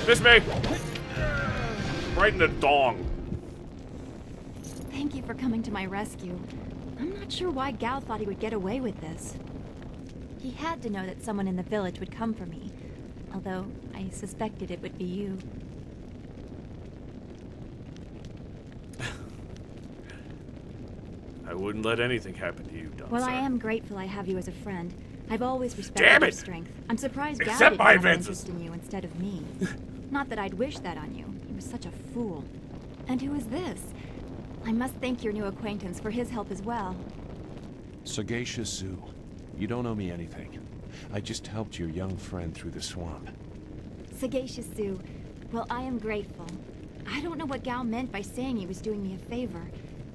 Miss me! Right in the dong. Thank you for coming to my rescue. I'm not sure why Gao thought he would get away with this. He had to know that someone in the village would come for me, although I suspected it would be you. I wouldn't let anything happen to you, Dawnstar. Well, I am grateful I have you as a friend. I've always respected Damn your it! strength. I'm surprised Gao Accept didn't my have an advances. interest in you instead of me. Not that I'd wish that on you. He was such a fool. And who is this? I must thank your new acquaintance for his help as well. Sagacious Zoo. You don't owe me anything. I just helped your young friend through the swamp. Sagacious Zoo. Well, I am grateful. I don't know what Gao meant by saying he was doing me a favor.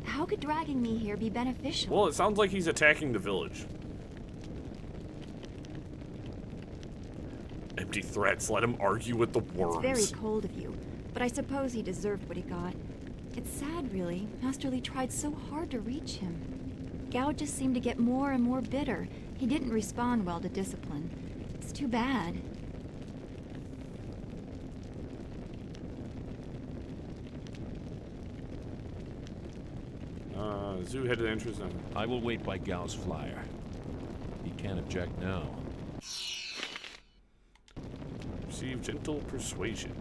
How could dragging me here be beneficial? Well, it sounds like he's attacking the village. Empty threats. Let him argue with the worms. It's very cold of you, but I suppose he deserved what he got. It's sad, really. Master Li tried so hard to reach him. Gao just seemed to get more and more bitter. He didn't respond well to discipline. It's too bad. Zoo headed entrance. I will wait by Gao's flyer. He can't object now. Receive gentle persuasion.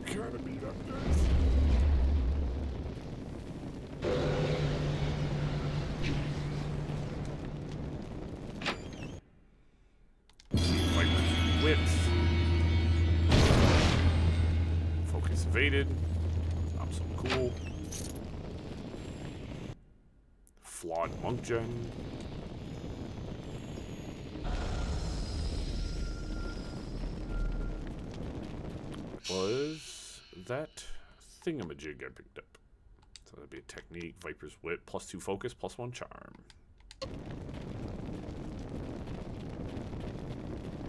Kinda beat up guys. Viper's wit. Focus evaded. I'm so cool. Flawed monk gem. Was that thingamajig I picked up? So that'd be a technique, Viper's Wit, +2 focus, +1 charm.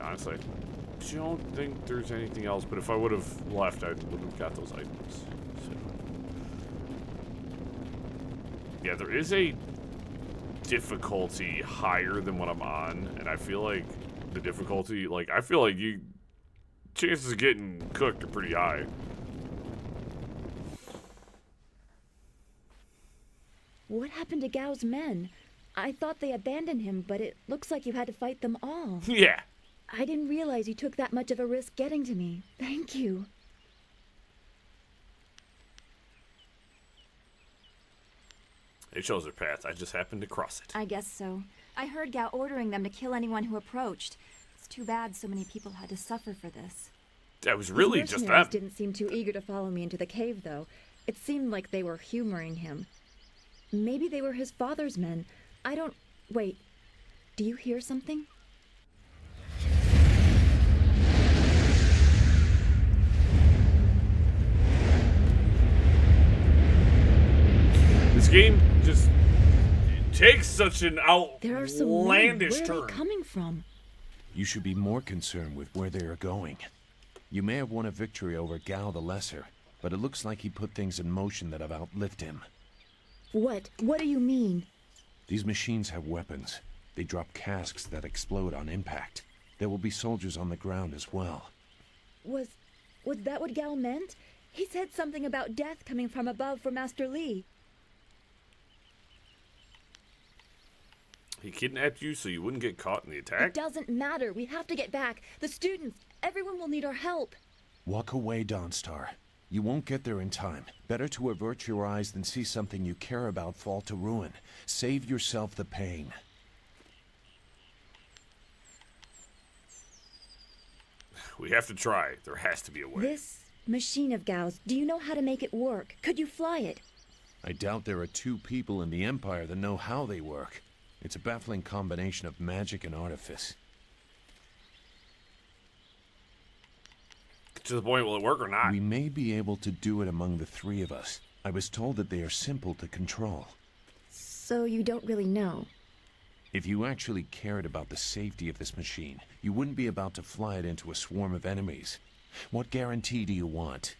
Honestly, I don't think there's anything else, but if I would have left, I would have got those items. So. Yeah, there is a difficulty higher than what I'm on, and I feel like the difficulty, like, I feel like chances of getting cooked are pretty high. What happened to Gao's men? I thought they abandoned him, but it looks like you had to fight them all. Yeah. I didn't realize you took that much of a risk getting to me. Thank you. It shows their path. I just happened to cross it. I guess so. I heard Gao ordering them to kill anyone who approached. It's too bad so many people had to suffer for this. That was really His just mercenaries that. didn't seem too eager to follow me into the cave, though. It seemed like they were humoring him. Maybe they were his father's men. I don't... Wait. Do you hear something? This game just takes such an There are some men. outlandish Where are turn. they coming from? You should be more concerned with where they are going. You may have won a victory over Gao the Lesser, but it looks like he put things in motion that have outlived him. What? What do you mean? These machines have weapons. They drop casks that explode on impact. There will be soldiers on the ground as well. Was that what Gao meant? He said something about death coming from above for Master Li. He kidnapped you so you wouldn't get caught in the attack? It doesn't matter. We have to get back. The students, everyone will need our help. Walk away, Dawnstar. You won't get there in time. Better to avert your eyes than see something you care about fall to ruin. Save yourself the pain. We have to try. There has to be a way. This machine of Gao's, do you know how to make it work? Could you fly it? I doubt there are two people in the Empire that know how they work. It's a baffling combination of magic and artifice. To the point, will it work or not? We may be able to do it among the three of us. I was told that they are simple to control. So you don't really know. If you actually cared about the safety of this machine, you wouldn't be about to fly it into a swarm of enemies. What guarantee do you want?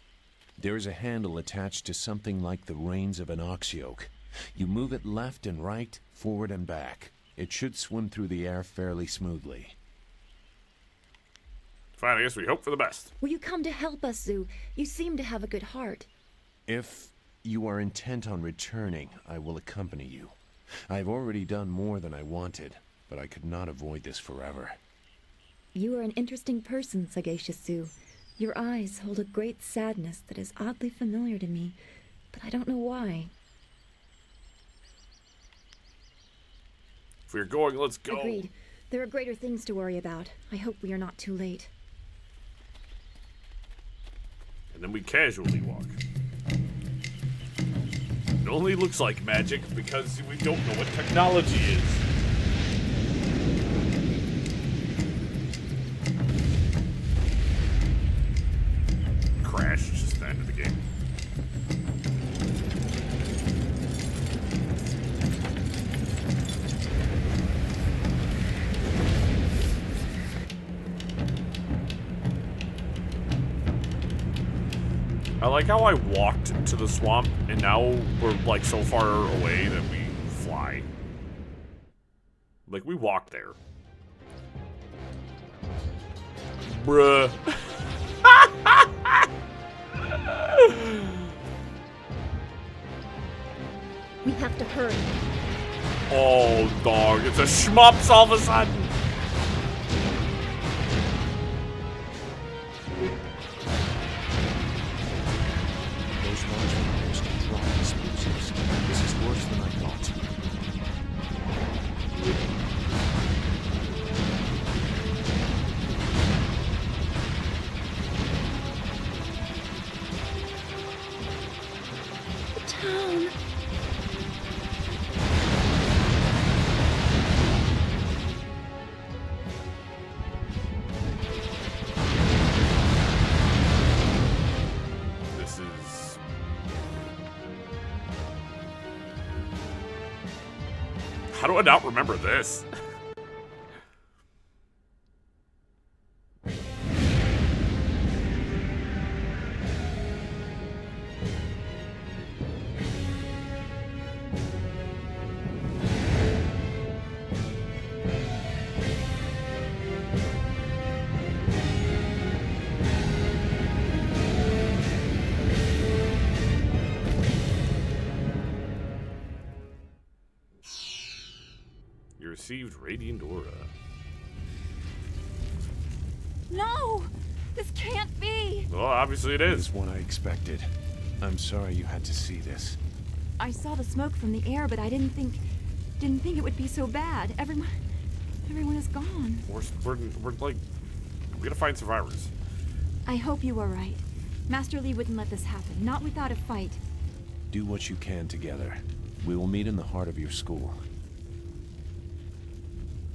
There is a handle attached to something like the reins of an ox yoke. You move it left and right, forward and back. It should swim through the air fairly smoothly. Fine, I guess we hope for the best. Will you come to help us, Zhu? You seem to have a good heart. If you are intent on returning, I will accompany you. I've already done more than I wanted, but I could not avoid this forever. You are an interesting person, sagacious Zhu. Your eyes hold a great sadness that is oddly familiar to me, but I don't know why. If we're going, let's go. Agreed. There are greater things to worry about. I hope we are not too late. And then we casually walk. It only looks like magic because we don't know what technology is. Crash, it's just the end of the game. I like how I walked to the swamp and now we're like so far away that we fly. Like we walked there. Bruh. We have to hurry. Oh, dog. It's a shmups all of a sudden. Those large fires can drop explosives. This is worse than I thought. The town. This is... How do I not remember this? You received Radiant Aura. No! This can't be! Well, obviously it is. It's what I expected. I'm sorry you had to see this. I saw the smoke from the air, but I didn't think it would be so bad. Everyone is gone. We're like, we gotta find survivors. I hope you are right. Master Li wouldn't let this happen, not without a fight. Do what you can together. We will meet in the heart of your school.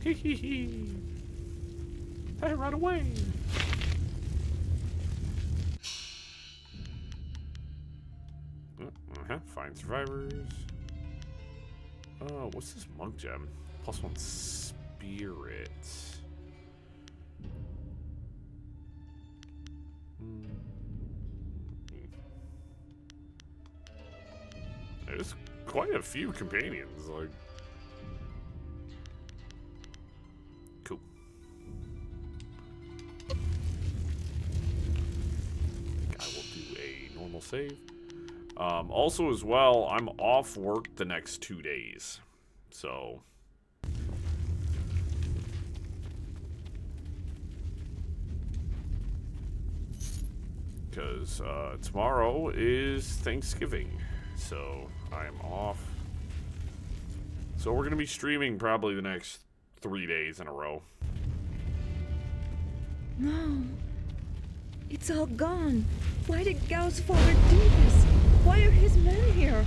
Hee hee hee. Hey, run away. Find survivors. Oh, what's this monk gem? +1 spirit. There's quite a few companions, like. Cool. I will do a normal save. Also, as well, I'm off work the next 2 days, so. Because tomorrow is Thanksgiving, so I am off. So we're going to be streaming probably the next 3 days in a row. No. It's all gone. Why did Gao's father do this? Why are his men here?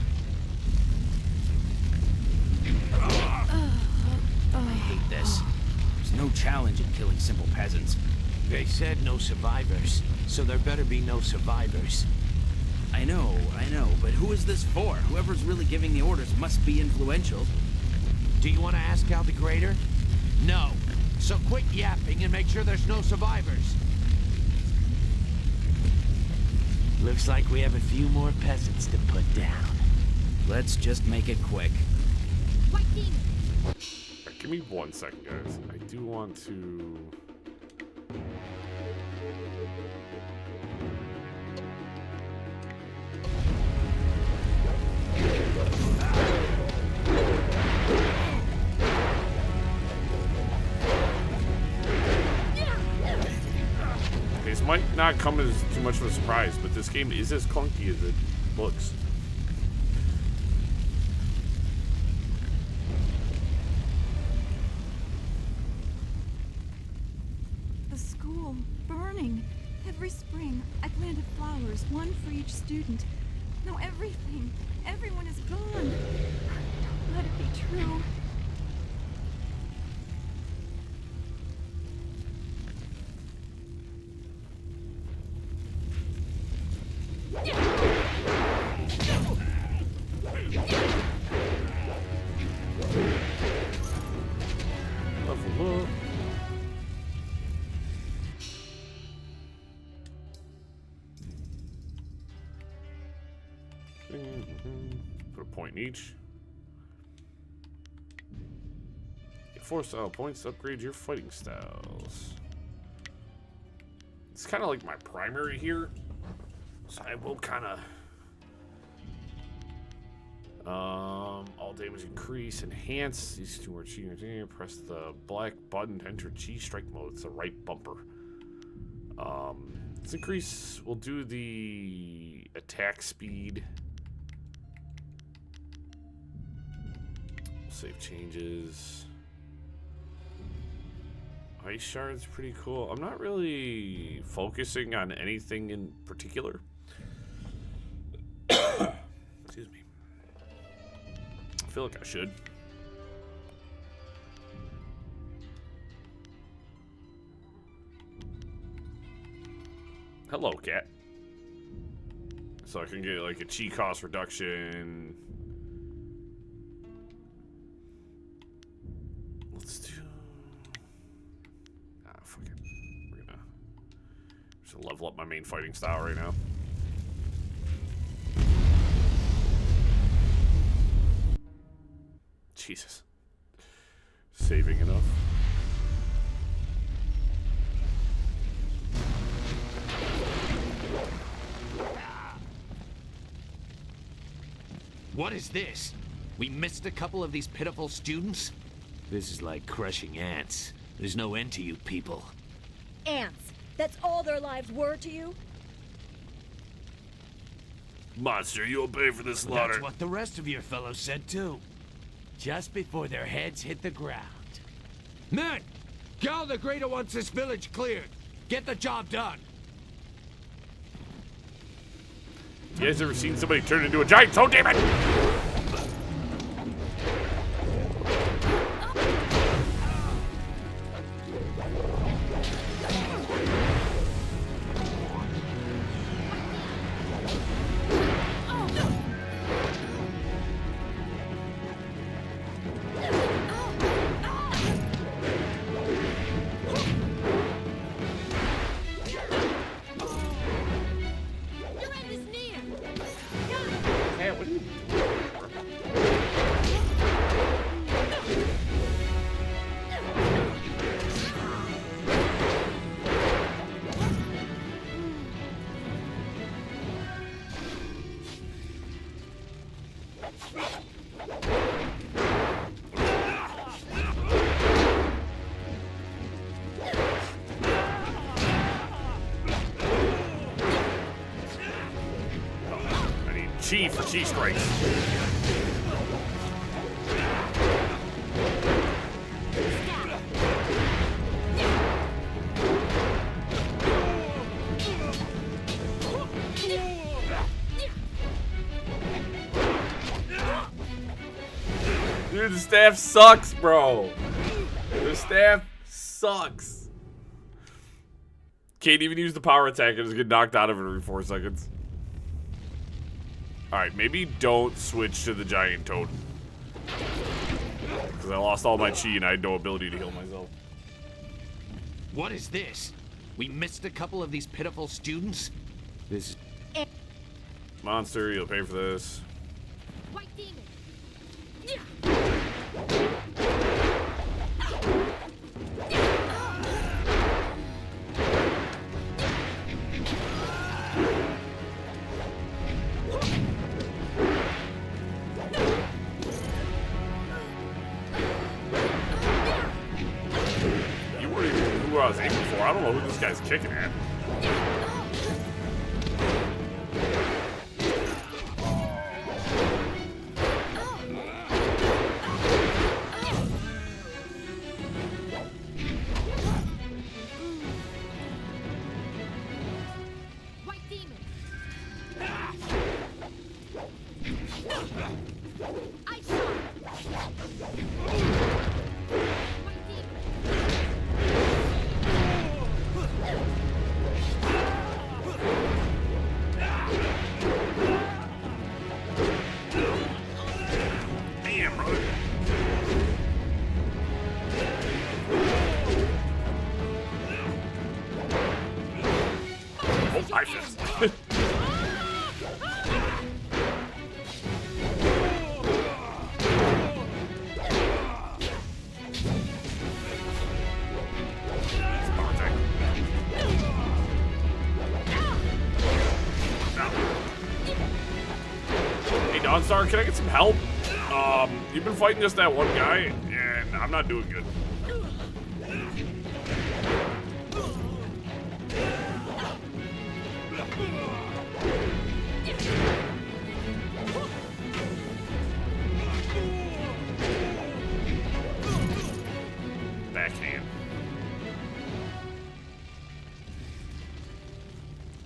I hate this. There's no challenge in killing simple peasants. They said no survivors, so there better be no survivors. I know, but who is this for? Whoever's really giving the orders must be influential. Do you want to ask Cal the Greater? No. So quit yapping and make sure there's no survivors. Looks like we have a few more peasants to put down. Let's just make it quick. White team! Right, give me 1 second, guys. I do want to... This might not come as too much of a surprise, but this game is as clunky as it looks. The school, burning. Every spring, I planted flowers, one for each student. Now everyone is gone. Don't let it be true. Level up. Put a point in each. Get 4 style points to upgrade your fighting styles. It's kind of like my primary here, so I will kind of all damage increase, enhance. These two are cheating. Press the black button to enter G strike mode. It's the right bumper. This increase will do the attack speed. Save changes. Ice shard's pretty cool. I'm not really focusing on anything in particular. Excuse me. I feel like I should. Hello, cat. So I can get like a chi cost reduction. Let's do... fuck it. We're gonna just level up my main fighting style right now. Jesus. Saving enough. What is this? We missed a couple of these pitiful students? This is like crushing ants. There's no end to you people. Ants. That's all their lives were to you? Monster, you'll pay for this slaughter. That's what the rest of your fellows said too. Just before their heads hit the ground. Men! Gal the Greater wants this village cleared. Get the job done. You guys ever seen somebody turn into a giant toad demon? Chi for Chi strikes. Dude, the staff sucks, bro. The staff sucks. Can't even use the power attack and just get knocked out of it every 4 seconds. Alright, maybe don't switch to the giant toad. Because I lost all my chi and I had no ability to heal myself. What is this? We missed a couple of these pitiful students? This... Monster, you'll pay for this. White demon. You weren't even who I was aiming for. I don't know who this guy's kicking at. Dawnstar, can I get some help? You've been fighting just that one guy, and I'm not doing good. Backhand.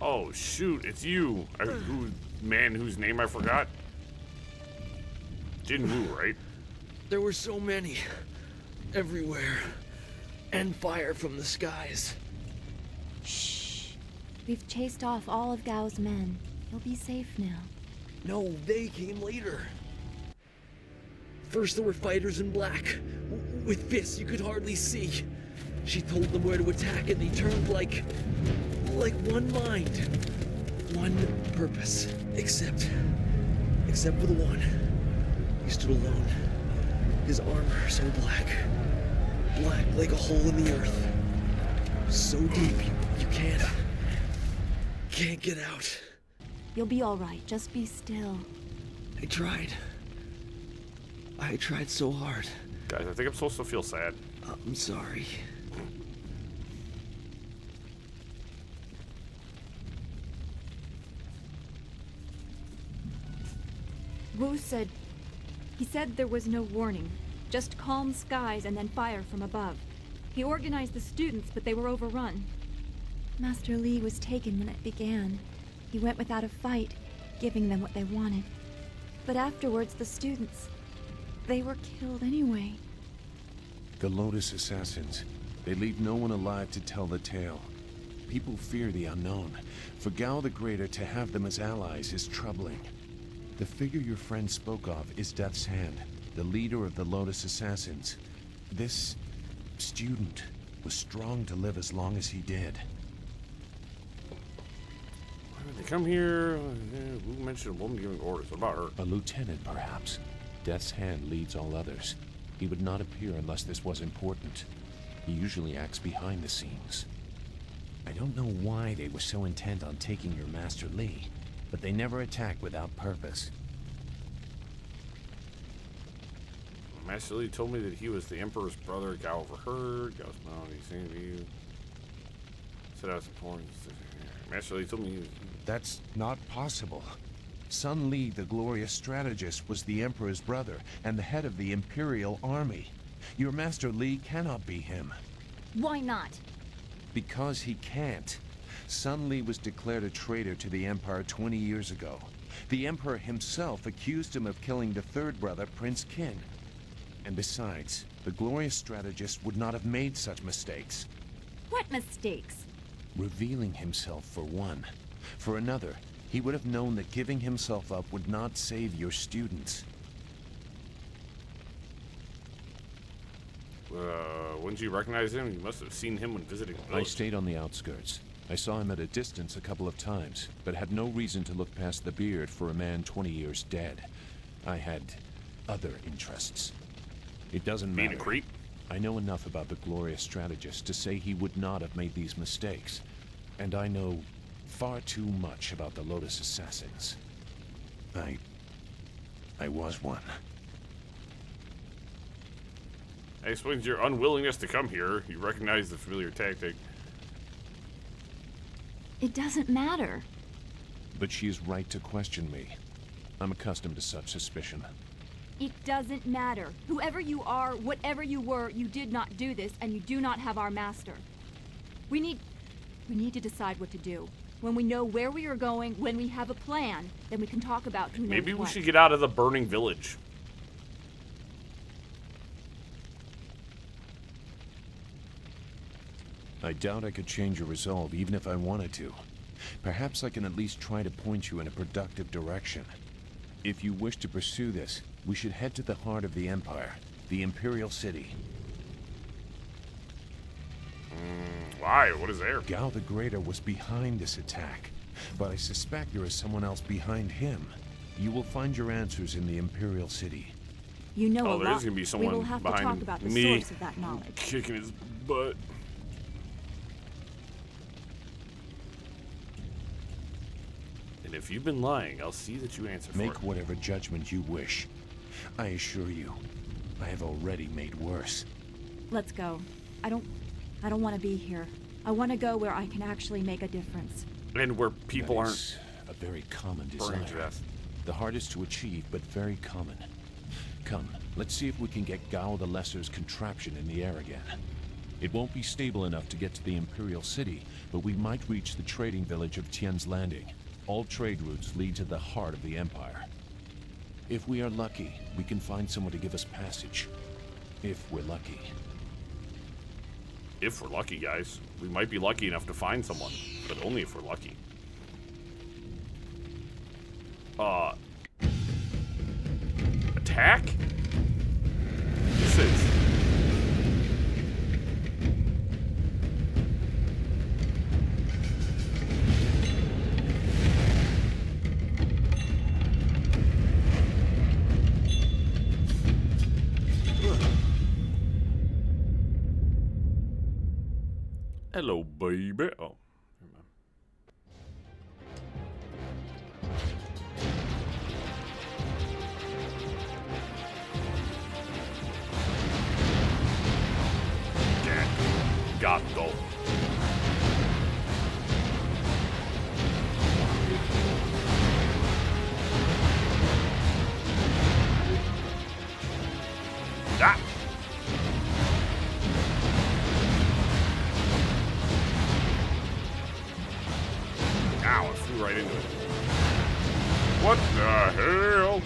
Oh shoot, it's you. Man whose name I forgot. Jinwoo, right? There were so many. Everywhere. And fire from the skies. Shh. We've chased off all of Gao's men. He'll be safe now. No, they came later. First there were fighters in black. With fists you could hardly see. She told them where to attack and they turned like one mind. One purpose. Except for the one. He stood alone. His armor so black. Black like a hole in the earth. So deep you can't get out. You'll be all right. Just be still. I tried so hard. Guys, I think I'm supposed to feel sad. I'm sorry. Wu said... He said there was no warning. Just calm skies and then fire from above. He organized the students, but they were overrun. Master Li was taken when it began. He went without a fight, giving them what they wanted. But afterwards, the students... they were killed anyway. The Lotus Assassins. They leave no one alive to tell the tale. People fear the unknown. For Gao the Greater to have them as allies is troubling. The figure your friend spoke of is Death's Hand, the leader of the Lotus Assassins. This student was strong to live as long as he did. Why did they come here? Wu mentioned a woman giving orders. What about her? A lieutenant, perhaps. Death's Hand leads all others. He would not appear unless this was important. He usually acts behind the scenes. I don't know why they were so intent on taking your Master Li, but they never attack without purpose. Master Li told me that he was the Emperor's brother. Gao overheard. Gao's mom, he's saying to you. Said I was important. Master Li told me he was... That's not possible. Sun Li, the glorious strategist, was the Emperor's brother and the head of the Imperial Army. Your Master Li cannot be him. Why not? Because he can't. Sun Li was declared a traitor to the Empire 20 years ago. The Emperor himself accused him of killing the third brother, Prince Qin. And besides, the glorious strategist would not have made such mistakes. What mistakes? Revealing himself, for one. For another, he would have known that giving himself up would not save your students. Wouldn't you recognize him? You must have seen him when visiting the I village. stayed on the outskirts. I saw him at a distance a couple of times, but had no reason to look past the beard for a man 20 years dead. I had other interests. It doesn't matter. Being a creep? I know enough about the glorious strategist to say he would not have made these mistakes. And I know far too much about the Lotus Assassins. I was one. That explains your unwillingness to come here. You recognize the familiar tactic. It doesn't matter. But she is right to question me. I'm accustomed to such suspicion. It doesn't matter. Whoever you are, whatever you were, you did not do this, and you do not have our master. We need to decide what to do. When we know where we are going, when we have a plan, then we can talk about who knows Maybe we what. should get out of the burning village. I doubt I could change your resolve, even if I wanted to. Perhaps I can at least try to point you in a productive direction. If you wish to pursue this, we should head to the heart of the Empire, the Imperial City. Why? What is there? Gao the Greater was behind this attack, but I suspect there is someone else behind him. You will find your answers in the Imperial City. You know a there lot. is gonna be We someone will have to behind talk about the me source of that knowledge. kicking his butt. And if you've been lying, I'll see that you answer for it. Make whatever judgment you wish. I assure you, I have already made worse. Let's go. I don't want to be here. I want to go where I can actually make a difference. And where people That aren't is a very common burning desire. to death. The hardest to achieve, but very common. Come, let's see if we can get Gao the Lesser's contraption in the air again. It won't be stable enough to get to the Imperial City, but we might reach the trading village of Tian's Landing. All trade routes lead to the heart of the Empire. If we are lucky, we can find someone to give us passage. If we're lucky. If we're lucky, guys. We might be lucky enough to find someone, but only if we're lucky. Attack? This is... Hello, baby. Oh. Never mind. Ah! Ow, I flew right into it. What the hell?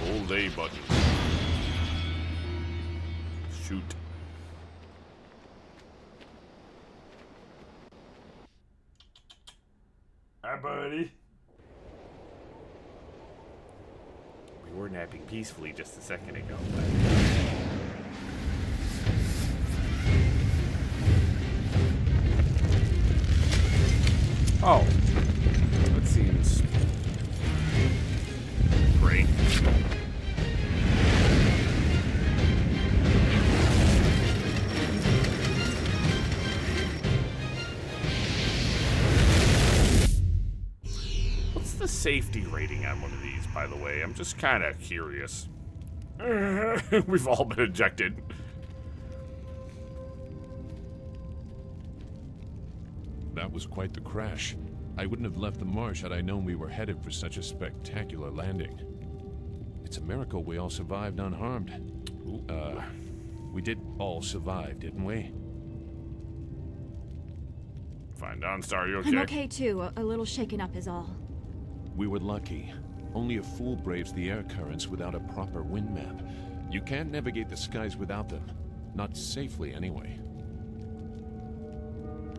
Hold A button. Shoot. Hi, buddy. We were napping peacefully just a second ago. Oh. That seems great. What's the safety rating on one of these, by the way? I'm just kind of curious. We've all been ejected. That was quite the crash. I wouldn't have left the marsh had I known we were headed for such a spectacular landing. It's a miracle we all survived unharmed. We did all survive, didn't we? Fine, Dawnstar, you okay? I'm okay too. A little shaken up is all. We were lucky. Only a fool braves the air currents without a proper wind map. You can't navigate the skies without them. Not safely, anyway.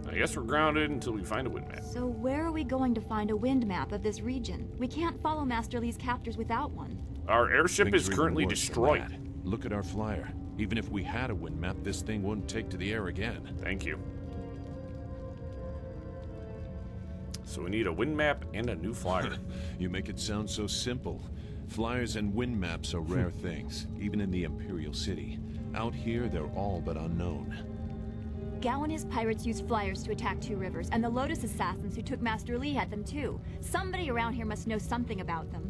I guess we're grounded until we find a wind map. So where are we going to find a wind map of this region? We can't follow Master Lee's captors without one. Our airship Things is are even currently worse than destroyed. that. Look at our flyer. Even if we had a wind map, this thing wouldn't take to the air again. Thank you. So we need a wind map and a new flyer. You make it sound so simple. Flyers and wind maps are rare things, even in the Imperial City. Out here, they're all but unknown. Gao and his pirates used flyers to attack Two Rivers, and the Lotus assassins who took Master Lee had them too. Somebody around here must know something about them.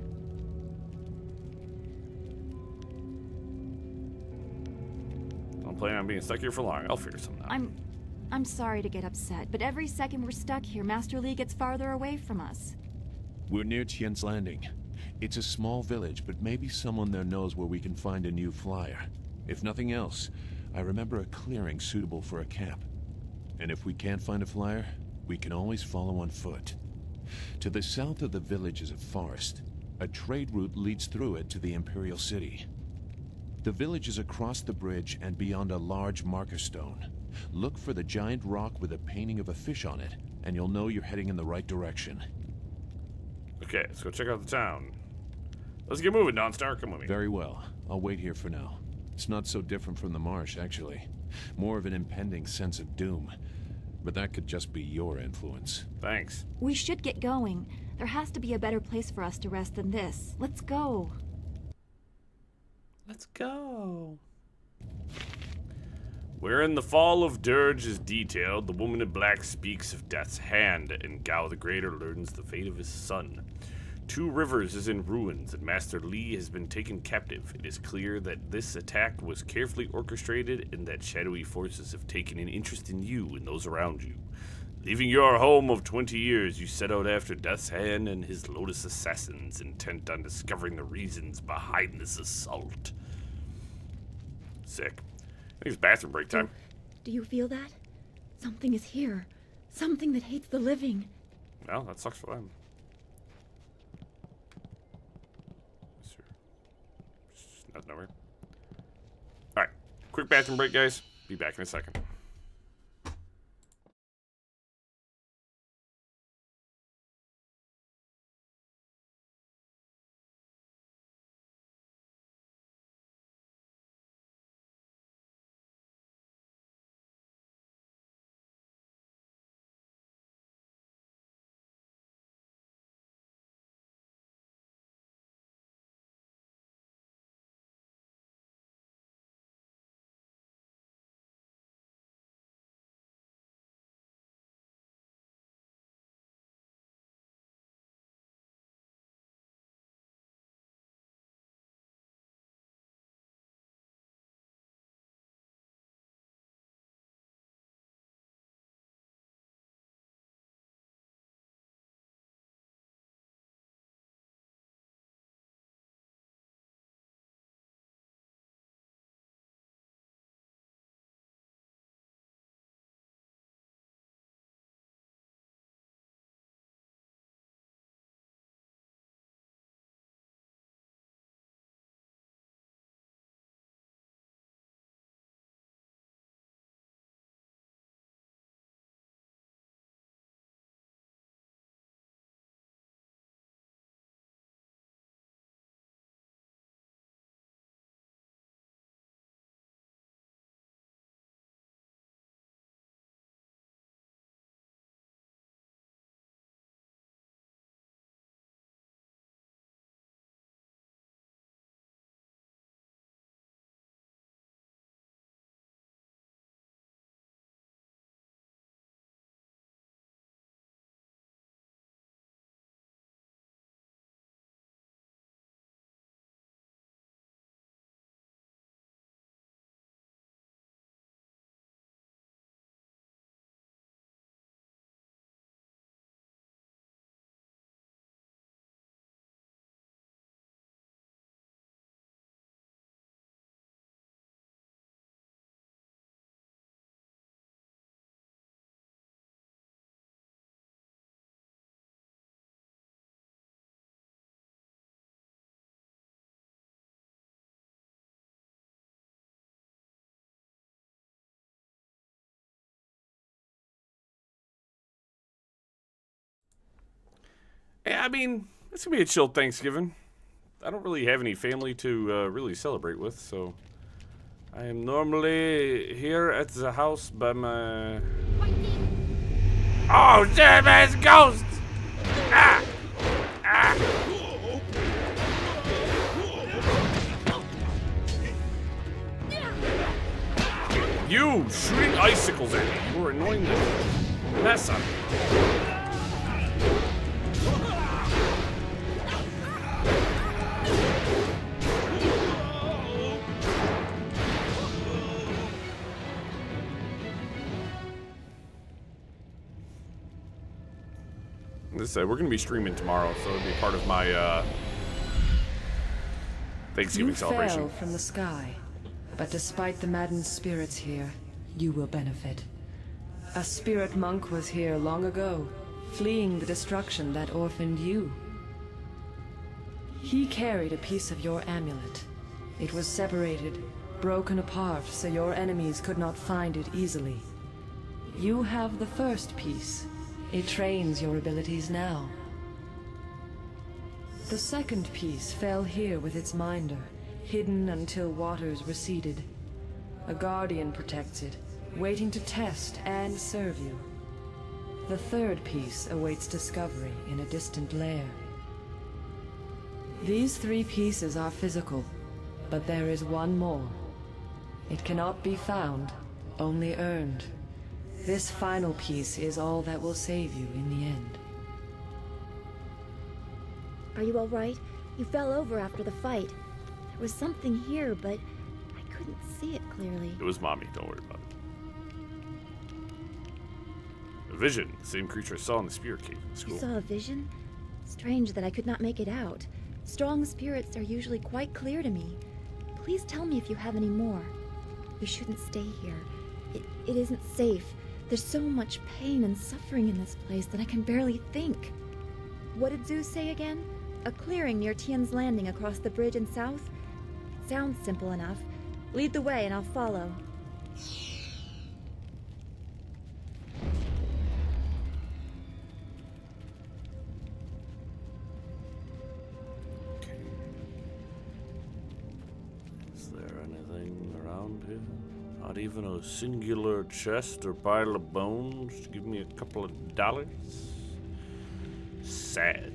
Don't plan on being stuck here for long. I'll figure something out. I'm sorry to get upset, but every second we're stuck here, Master Lee gets farther away from us. We're near Tien's Landing. It's a small village, but maybe someone there knows where we can find a new flyer. If nothing else, I remember a clearing suitable for a camp. And if we can't find a flyer, we can always follow on foot. To the south of the village is a forest. A trade route leads through it to the Imperial City. The village is across the bridge and beyond a large marker stone. Look for the giant rock with a painting of a fish on it, and you'll know you're heading in the right direction. Okay, let's go check out the town. Let's get moving, Dawnstar. Come with me. Very well. I'll wait here for now. It's not so different from the marsh, actually. More of an impending sense of doom. But that could just be your influence. Thanks. We should get going. There has to be a better place for us to rest than this. Let's go. Let's go. Wherein the fall of Dirge is detailed, the woman in black speaks of Death's Hand, and Gao the Greater learns the fate of his son. Two Rivers is in ruins, and Master Lee has been taken captive. It is clear that this attack was carefully orchestrated, and that shadowy forces have taken an interest in you and those around you. Leaving your home of 20 years, you set out after Death's Hand and his Lotus assassins, intent on discovering the reasons behind this assault. Sick. I think it's bathroom break time. Do you feel that? Something is here. Something that hates the living. Well, that sucks for them. Just nothing over. Alright. Quick bathroom break, guys. Be back in a second. Yeah, I mean, it's gonna be a chill Thanksgiving. I don't really have any family to really celebrate with, so I am normally here at the house by my... Oh, damn, it's a ghost! Ah! Ah! You shooting icicles at me. You were annoying the mess out of me. We're going to be streaming tomorrow, so it'll be part of my Thanksgiving celebration. You fell from the sky, but despite the maddened spirits here, you will benefit. A spirit monk was here long ago, fleeing the destruction that orphaned you. He carried a piece of your amulet. It was separated, broken apart, so your enemies could not find it easily. You have the first piece. It trains your abilities now. The second piece fell here with its minder, hidden until waters receded. A guardian protects it, waiting to test and serve you. The third piece awaits discovery in a distant lair. These 3 pieces are physical, but there is one more. It cannot be found, only earned. This final piece is all that will save you in the end. Are you all right? You fell over after the fight. There was something here, but I couldn't see it clearly. It was Mommy, don't worry about it. A vision, the same creature I saw in the spirit cave in school. You saw a vision? Strange that I could not make it out. Strong spirits are usually quite clear to me. Please tell me if you have any more. We shouldn't stay here. It isn't safe. There's so much pain and suffering in this place that I can barely think. What did Zeus say again? A clearing near Tian's Landing across the bridge in south? It sounds simple enough. Lead the way and I'll follow. Is there anything around here? Not even a singular chest or pile of bones to give me a couple of dollars? Sag.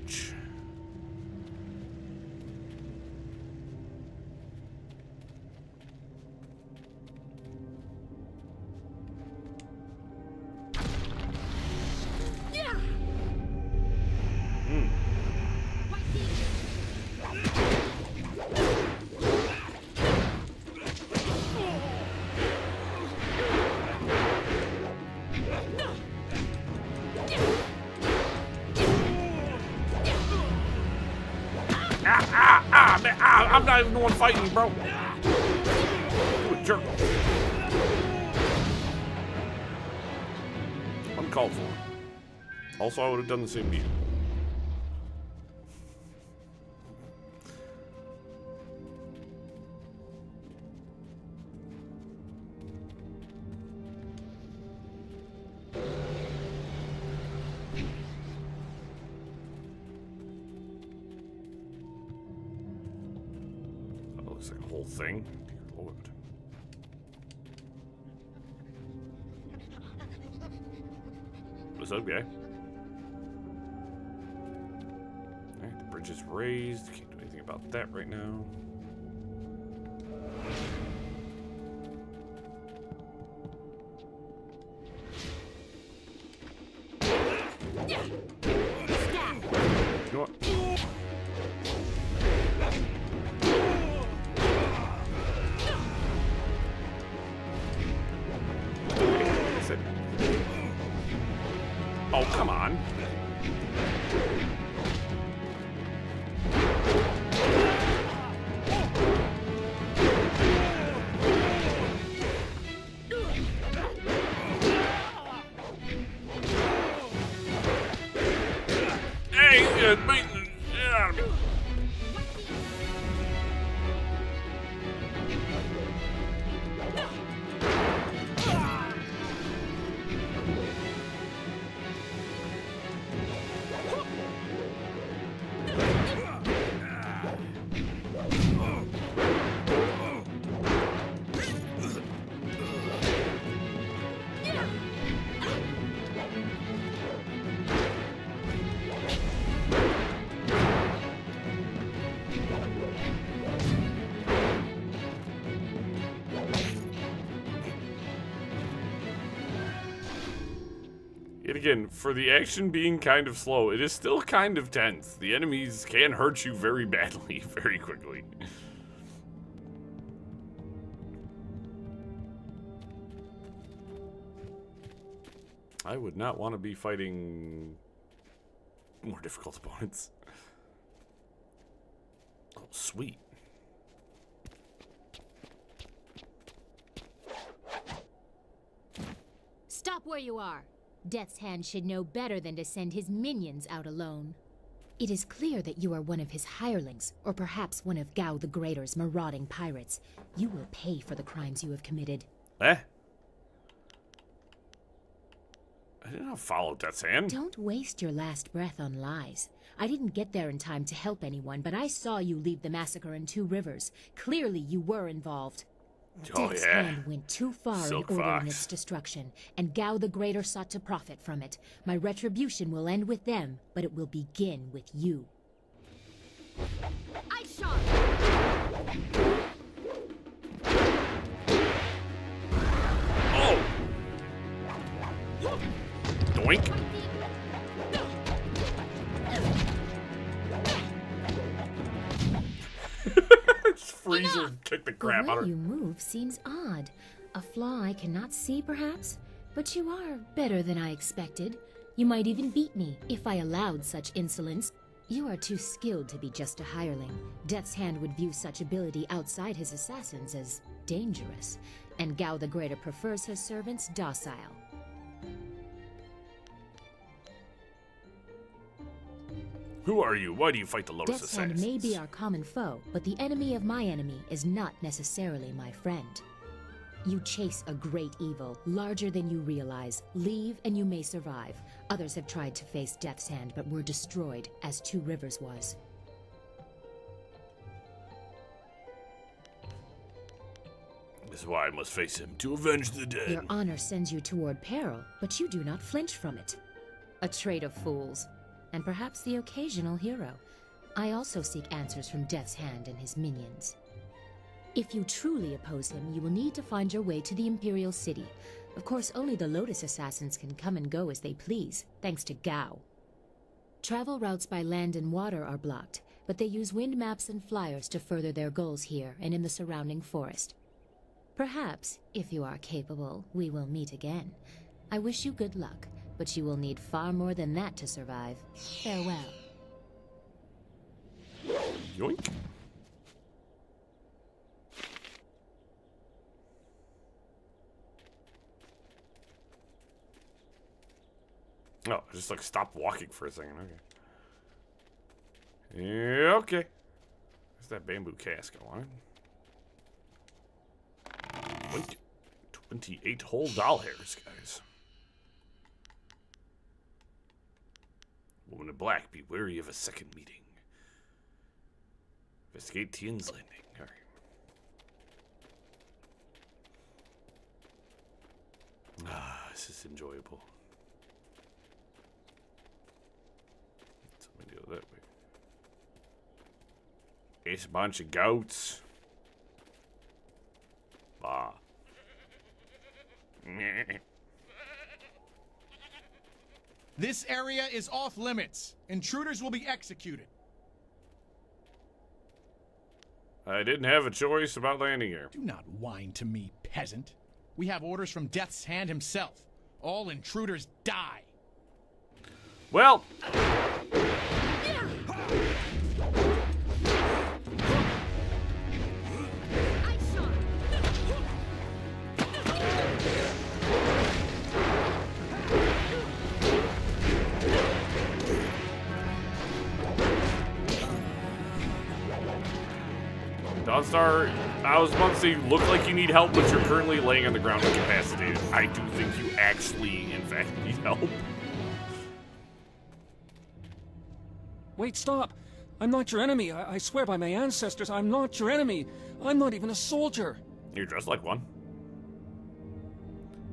I'm not even the one fighting you, bro. You a jerk. Uncalled for. Also, I would have done the same to you. Looks like a whole thing. Dear Lord. What's up, guy? Alright, the bridge is raised. Can't do anything about that right now. You know what? Oh, come on. Hey, beating the shit out of me. And again, for the action being kind of slow, it is still kind of tense. The enemies can hurt you very badly, very quickly. I would not want to be fighting more difficult opponents. Oh, sweet. Stop where you are. Death's Hand should know better than to send his minions out alone. It is clear that you are one of his hirelings, or perhaps one of Gao the Greater's marauding pirates. You will pay for the crimes you have committed. Eh? I did not follow Death's Hand. Don't waste your last breath on lies. I didn't get there in time to help anyone, but I saw you lead the massacre in Two Rivers. Clearly you were involved. Oh, Death's yeah. Hand went too far Silk in ordering Fox. its destruction, and Gao the Greater sought to profit from it. My retribution will end with them, but it will begin with you. I shot! Oh! Doink! Freezer kick the crap the out way of you move seems odd. A flaw I cannot see, perhaps? But you are better than I expected. You might even beat me, if I allowed such insolence. You are too skilled to be just a hireling. Death's Hand would view such ability outside his assassins as dangerous, and Gao the Greater prefers his servants docile. Who are you? Why do you fight the Lotus Death's Hand Assassins? may be our common foe, but the enemy of my enemy is not necessarily my friend. You chase a great evil, larger than you realize. Leave and you may survive. Others have tried to face Death's Hand, but were destroyed, as Two Rivers was. This is why I must face him, to avenge the dead. Your honor sends you toward peril, but you do not flinch from it. A trait of fools, and perhaps the occasional hero. I also seek answers from Death's Hand and his minions. If you truly oppose him, you will need to find your way to the Imperial City. Of course, only the Lotus Assassins can come and go as they please, thanks to Gao. Travel routes by land and water are blocked, but they use wind maps and flyers to further their goals here and in the surrounding forest. Perhaps, if you are capable, we will meet again. I wish you good luck, but you will need far more than that to survive. Farewell. Yoink. Oh, I just like stopped walking for a second. Okay. Yeah, okay. There's that bamboo cask I wanted. 28 whole doll hairs, guys. Woman in black, be wary of a second meeting. Investigate Tian's Landing. All right. Ah, this is enjoyable. So let me go that way. It's a bunch of goats. Ah. This area is off limits. Intruders will be executed. I didn't have a choice about landing here. Do not whine to me, peasant. We have orders from Death's Hand himself. All intruders die. Well. Dawnstar, I was about to say, you look like you need help, but you're currently laying on the ground incapacitated. I do think you actually, in fact, need help. Wait, stop! I'm not your enemy. I swear by my ancestors, I'm not your enemy. I'm not even a soldier. You're dressed like one.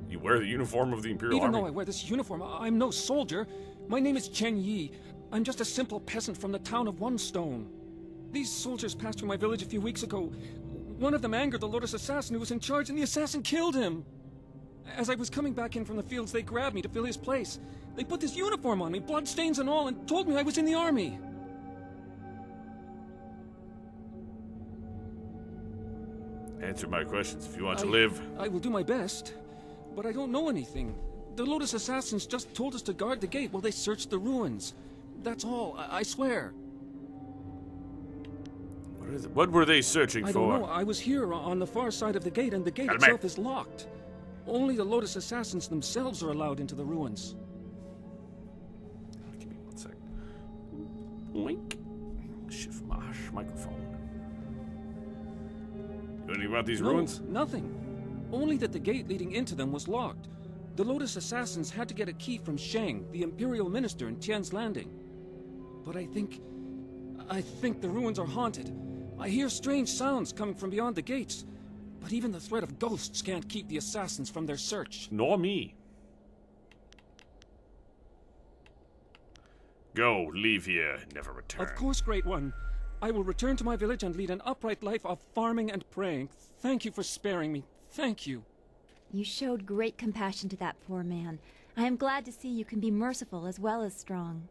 You wear the uniform of the Imperial Even Army. though I wear this uniform, I'm no soldier. My name is Chen Yi. I'm just a simple peasant from the town of One Stone. These soldiers passed through my village a few weeks ago. One of them angered the Lotus assassin who was in charge, and the assassin killed him. As I was coming back in from the fields, they grabbed me to fill his place. They put this uniform on me, bloodstains and all, and told me I was in the army. Answer my questions if you want to live. I will do my best, but I don't know anything. The Lotus Assassins just told us to guard the gate while they searched the ruins. That's all, I swear. What were they searching for? I don't know. I was here on the far side of the gate, and the gate itself is locked. Only the Lotus Assassins themselves are allowed into the ruins. Give me 1 sec. Link. Shift mash microphone. You know anything about these ruins? Nothing. Only that the gate leading into them was locked. The Lotus Assassins had to get a key from Shang, the Imperial Minister in Tian's Landing. But I think the ruins are haunted. I hear strange sounds coming from beyond the gates. But even the threat of ghosts can't keep the assassins from their search. Nor me. Go, leave here, never return. Of course, Great One. I will return to my village and lead an upright life of farming and praying. Thank you for sparing me. Thank you. You showed great compassion to that poor man. I am glad to see you can be merciful as well as strong.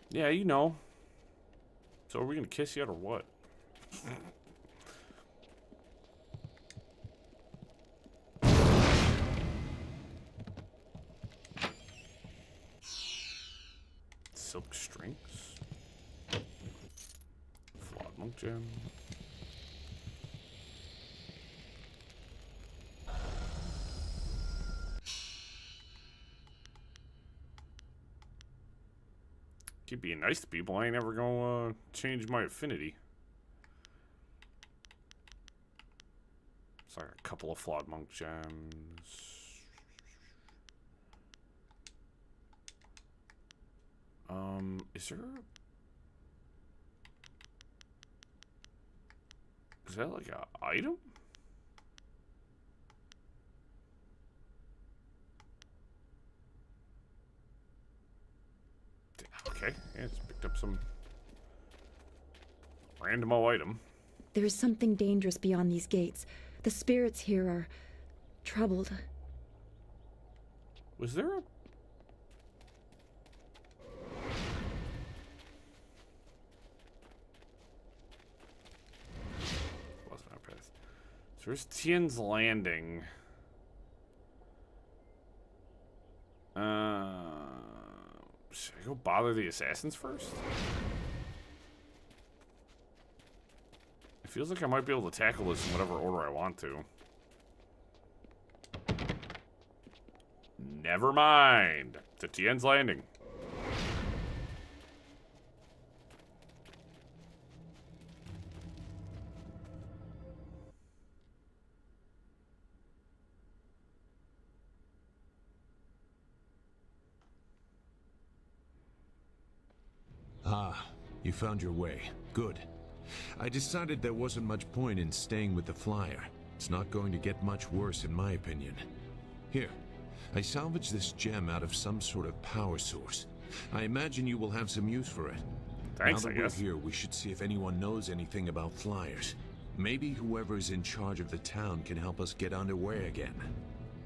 Yeah, you know. So are we gonna kiss yet or what? Silk strings. Flawed monk gem. Keep being nice to people. I ain't ever gonna change my affinity. Sorry, a couple of flawed monk gems. Is there? Is that like a item? Okay, yeah, it's picked up some random-o item. There is something dangerous beyond these gates. The spirits here are troubled. Was there a... Wasn't our path. So there's Tian's Landing. Should I go bother the assassins first? It feels like I might be able to tackle this in whatever order I want to. Never mind. To Tian's Landing. Ah, you found your way. Good. I decided there wasn't much point in staying with the flyer. It's not going to get much worse in my opinion. Here, I salvaged this gem out of some sort of power source. I imagine you will have some use for it. Thanks, now that I guess. we're here, we should see if anyone knows anything about flyers. Maybe whoever's in charge of the town can help us get underway again.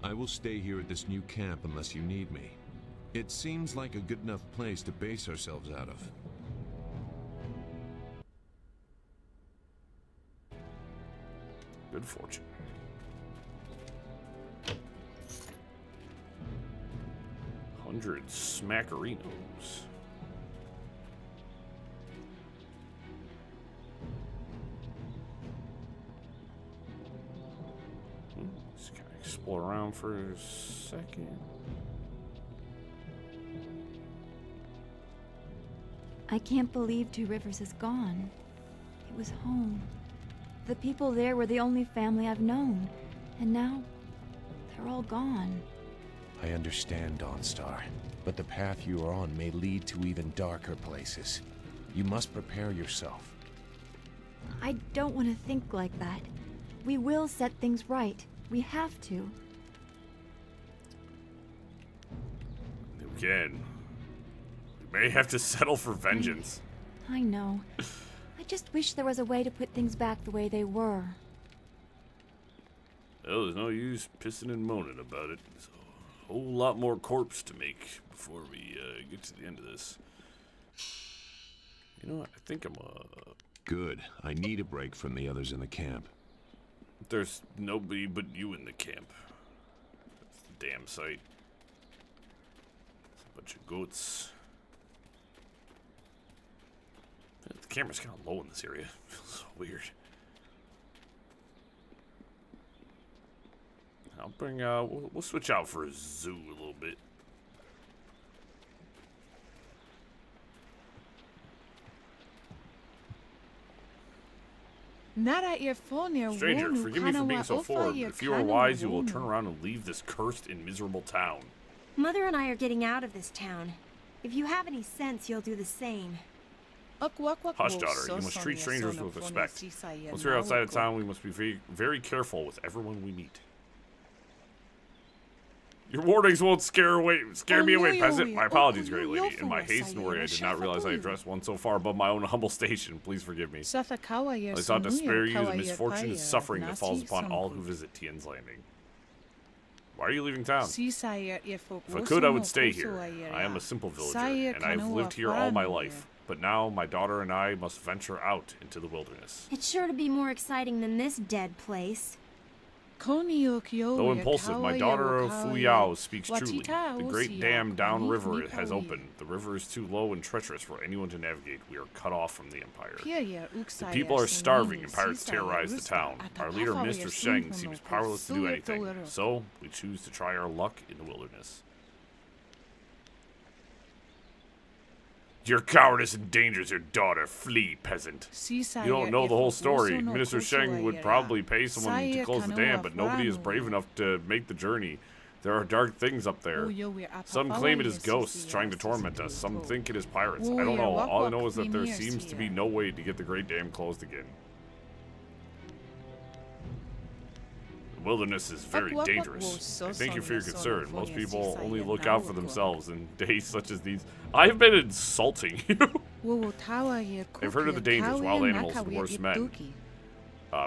I will stay here at this new camp unless you need me. It seems like a good enough place to base ourselves out of. Good fortune. $100 smackerinos. Just kind of explore around for a second. I can't believe Two Rivers is gone. It was home. The people there were the only family I've known. And now, they're all gone. I understand, Dawnstar, but the path you are on may lead to even darker places. You must prepare yourself. I don't want to think like that. We will set things right. We have to. We can. We may have to settle for vengeance. I know. I just wish there was a way to put things back the way they were. Well, there's no use pissing and moaning about it. There's a whole lot more corpse to make before we get to the end of this. You know what? I think I'm Good. I need a break from the others in the camp. There's nobody but you in the camp. That's the damn sight. It's a bunch of goats. The camera's kind of low in this area. Feels so weird. I'll bring, we'll switch out for a zoo a little bit. Stranger, forgive me for being so forward, but if you are wise, you will turn around and leave this cursed and miserable town. Mother and I are getting out of this town. If you have any sense, you'll do the same. Hush, daughter. You must treat strangers with respect. Once we're outside of town, we must be very, very careful with everyone we meet. Your warnings won't scare me away, peasant. My apologies, great lady. In my haste and worry, I did not realize I addressed one so far above my own humble station. Please forgive me. I sought to spare you the misfortune and suffering that falls upon all who visit Tien's Landing. Why are you leaving town? If I could, I would stay here. I am a simple villager, and I have lived here all my life. But now, my daughter and I must venture out into the wilderness. It's sure to be more exciting than this dead place. Though impulsive, my daughter Fuyao speaks truly. The great dam downriver has opened. The river is too low and treacherous for anyone to navigate. We are cut off from the Empire. The people are starving and pirates terrorize the town. Our leader, Mr. Sheng, seems powerless to do anything. So, we choose to try our luck in the wilderness. Your cowardice endangers your daughter. Flee, peasant. You don't know the whole story. Minister Sheng would probably pay someone to close the dam, but nobody is brave enough to make the journey. There are dark things up there. Some claim it is ghosts trying to torment us. Some think it is pirates. I don't know. All I know is that there seems to be no way to get the Great Dam closed again. The wilderness is very dangerous. I thank you for your concern. Most people only look out for themselves in days such as these. I've been insulting you. I've heard of the dangers, wild animals, and worse men.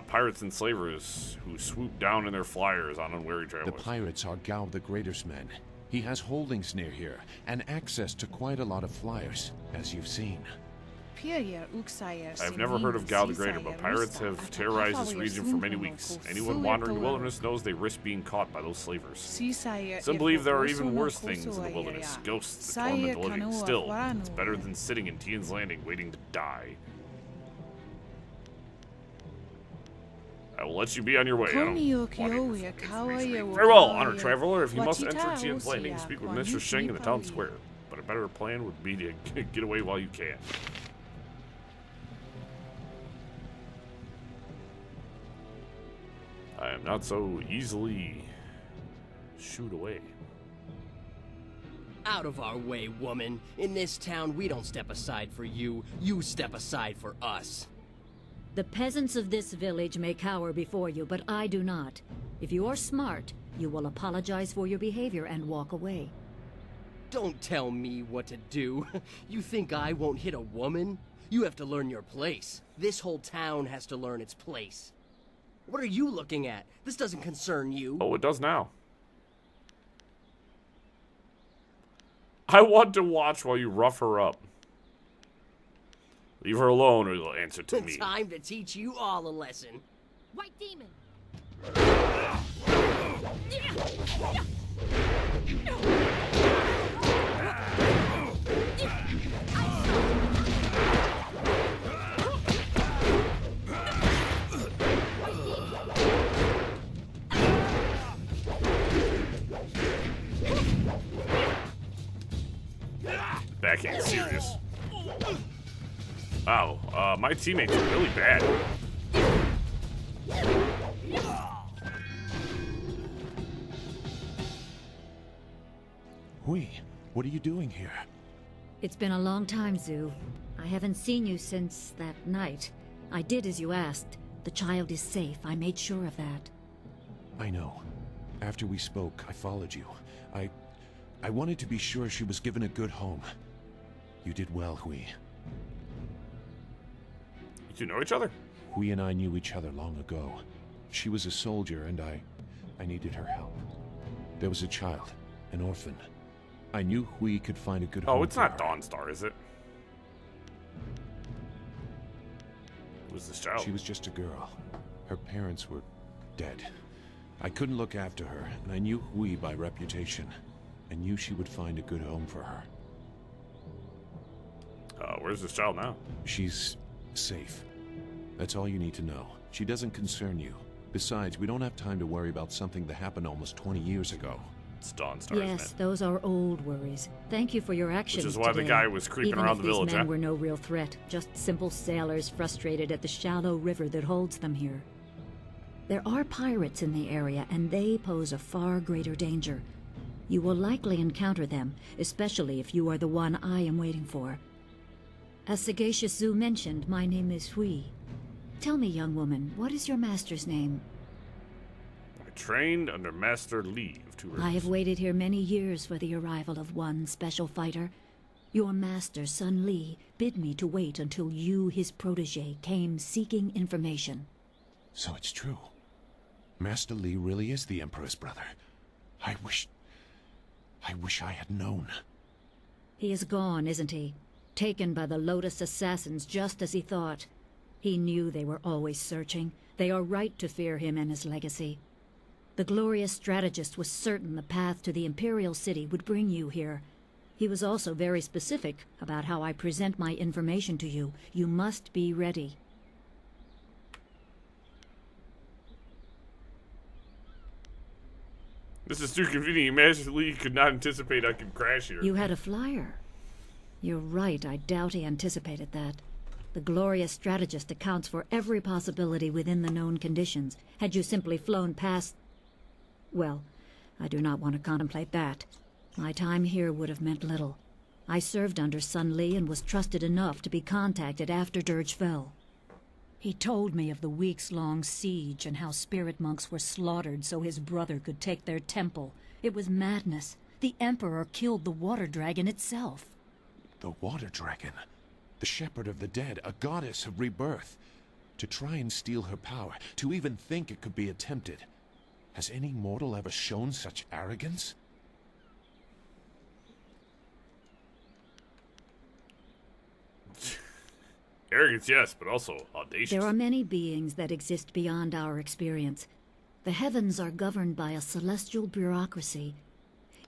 Pirates and slavers who swoop down in their flyers on unwary travelers. The pirates are Gao the Greater's men. He has holdings near here, and access to quite a lot of flyers, as you've seen. I've never heard of Gao the Greater, but pirates have terrorized this region for many weeks. Anyone wandering the wilderness knows they risk being caught by those slavers. Some believe there are even worse things in the wilderness, ghosts that torment the living. Still, it's better than sitting in Tien's Landing waiting to die. I will let you be on your way. I don't want it. Farewell, honored traveler. If you must enter Tien's Landing, speak with Mr. Sheng in the town square. But a better plan would be to get away while you can. I am not so easily shooed away. Out of our way, woman. In this town, we don't step aside for you. You step aside for us. The peasants of this village may cower before you, but I do not. If you are smart, you will apologize for your behavior and walk away. Don't tell me what to do. You think I won't hit a woman? You have to learn your place. This whole town has to learn its place. What are you looking at? This doesn't concern you. Oh, it does now. I want to watch while you rough her up. Leave her alone or you'll answer to me. Time to teach you all a lesson. White demon! Backhand serious. Wow, my teammates are really bad. Hui, what are you doing here? It's been a long time, Zhu. I haven't seen you since that night. I did as you asked. The child is safe. I made sure of that. I know. After we spoke, I followed you. I wanted to be sure she was given a good home. You did well, Hui. You two know each other? Hui and I knew each other long ago. She was a soldier, and I needed her help. There was a child, an orphan. I knew Hui could find a good home. Oh, it's not Dawnstar, is it? Who's this child? She was just a girl. Her parents were dead. I couldn't look after her, and I knew Hui by reputation. I knew she would find a good home for her. Where's this child now? She's safe. That's all you need to know. She doesn't concern you. Besides, we don't have time to worry about something that happened almost 20 years ago. It's Dawnstar, Yes, isn't it? those are old worries. Thank you for your actions Which is why today. the guy was creeping Even around if the village, these men huh? were no real threat, just simple sailors frustrated at the shallow river that holds them here. There are pirates in the area, and they pose a far greater danger. You will likely encounter them, especially if you are the one I am waiting for. As Sagacious Zhu mentioned, my name is Hui. Tell me, young woman, what is your master's name? I trained under Master Li of Two Rivers. I have waited here many years for the arrival of one special fighter. Your master, Sun Li, bid me to wait until you, his protege, came seeking information. So it's true. Master Li really is the Emperor's brother. I wish I had known. He is gone, isn't he? Taken by the Lotus assassins just as he thought. He knew they were always searching. They are right to fear him and his legacy. The glorious strategist was certain the path to the Imperial City would bring you here. He was also very specific about how I present my information to you. You must be ready. This is too convenient. Master Li could not anticipate I could crash here. You had a flyer. You're right, I doubt he anticipated that. The glorious strategist accounts for every possibility within the known conditions. Had you simply flown past... Well, I do not want to contemplate that. My time here would have meant little. I served under Sun Li and was trusted enough to be contacted after Dirge fell. He told me of the weeks-long siege and how spirit monks were slaughtered so his brother could take their temple. It was madness. The Emperor killed the water dragon itself. The water dragon. The shepherd of the dead, a goddess of rebirth. To try and steal her power, to even think it could be attempted. Has any mortal ever shown such arrogance? Arrogance, yes, but also audacious. There are many beings that exist beyond our experience. The heavens are governed by a celestial bureaucracy.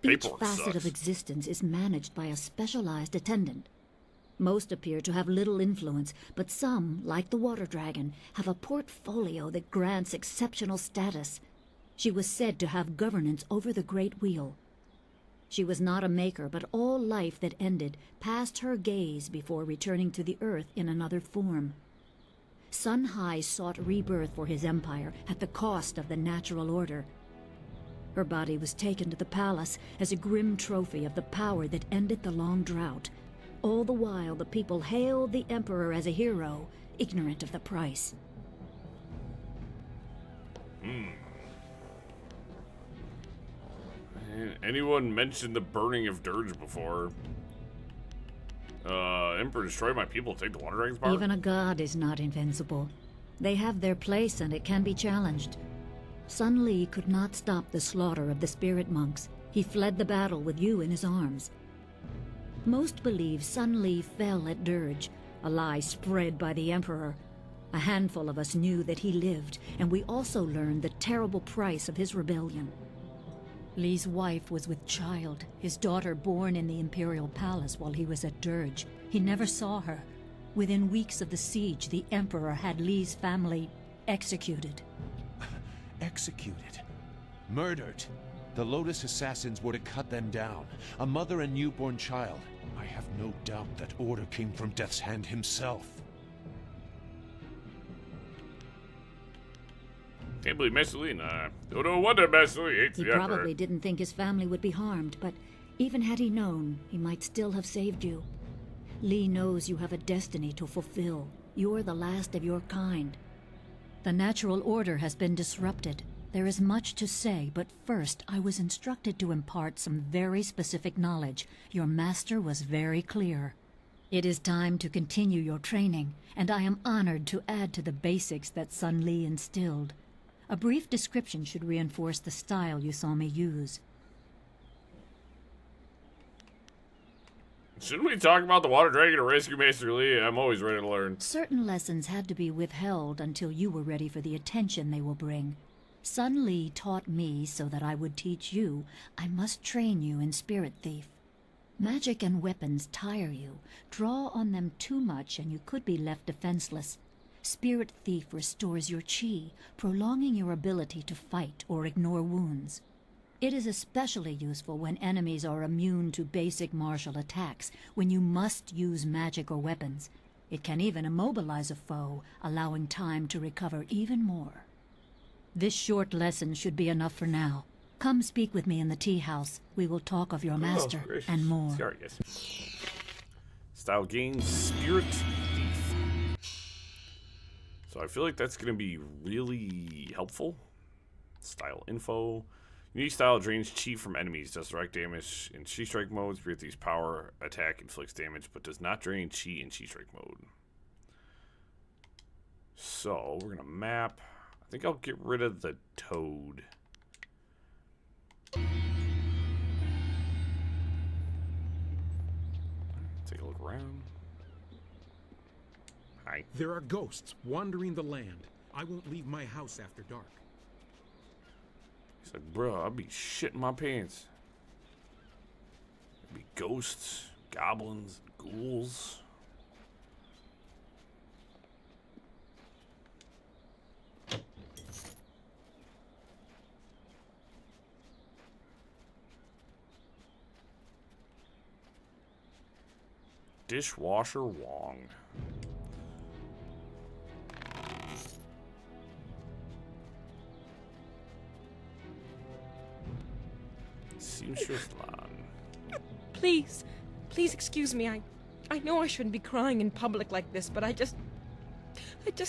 Each Paperwork facet sucks. of existence is managed by a specialized attendant. Most appear to have little influence, but some, like the water dragon, have a portfolio that grants exceptional status. She was said to have governance over the Great Wheel. She was not a maker, but all life that ended passed her gaze before returning to the earth in another form. Sun Hai sought rebirth for his empire at the cost of the natural order. Her body was taken to the palace as a grim trophy of the power that ended the long drought. All the while, the people hailed the Emperor as a hero, ignorant of the price. Anyone mentioned the burning of Dirge before? Emperor destroyed my people to take the water dragon's power? Even a god is not invincible. They have their place and it can be challenged. Sun Li could not stop the slaughter of the spirit monks. He fled the battle with you in his arms. Most believe Sun Li fell at Dirge, a lie spread by the Emperor. A handful of us knew that he lived, and we also learned the terrible price of his rebellion. Li's wife was with child, his daughter born in the Imperial Palace while he was at Dirge. He never saw her. Within weeks of the siege, the Emperor had Li's family executed. Executed. Murdered. The Lotus assassins were to cut them down. A mother and newborn child. I have no doubt that order came from Death's Hand himself. Can't believe Master Li. No wonder Master Li hates He the Emperor. probably didn't think his family would be harmed, but even had he known, he might still have saved you. Li knows you have a destiny to fulfill. You're the last of your kind. The natural order has been disrupted. There is much to say, but first I was instructed to impart some very specific knowledge. Your master was very clear. It is time to continue your training, and I am honored to add to the basics that Sun Li instilled. A brief description should reinforce the style you saw me use. Shouldn't we talk about the water dragon or rescue Master Lee? I'm always ready to learn. Certain lessons had to be withheld until you were ready for the attention they will bring. Sun Li taught me so that I would teach you. I must train you in Spirit Thief. Magic and weapons tire you. Draw on them too much and you could be left defenseless. Spirit Thief restores your chi, prolonging your ability to fight or ignore wounds. It is especially useful when enemies are immune to basic martial attacks, when you must use magic or weapons. It can even immobilize a foe, allowing time to recover even more. This short lesson should be enough for now. Come speak with me in the tea house. We will talk of your master and more. Sorry, yes. Style gains Spirit Thief. So I feel like that's going to be really helpful. Style info. Unique style drains chi from enemies, does direct damage in chi strike mode. Spirit Thief's power attack inflicts damage, but does not drain chi in chi strike mode. So we're gonna map. I think I'll get rid of the toad. Take a look around. Hi. There are ghosts wandering the land. I won't leave my house after dark. He's like, bro, I'll be shitting my pants. There'll be ghosts, goblins, ghouls. Dishwasher Wong. Seamstress Lan. Please, please excuse me. I know I shouldn't be crying in public like this, but I just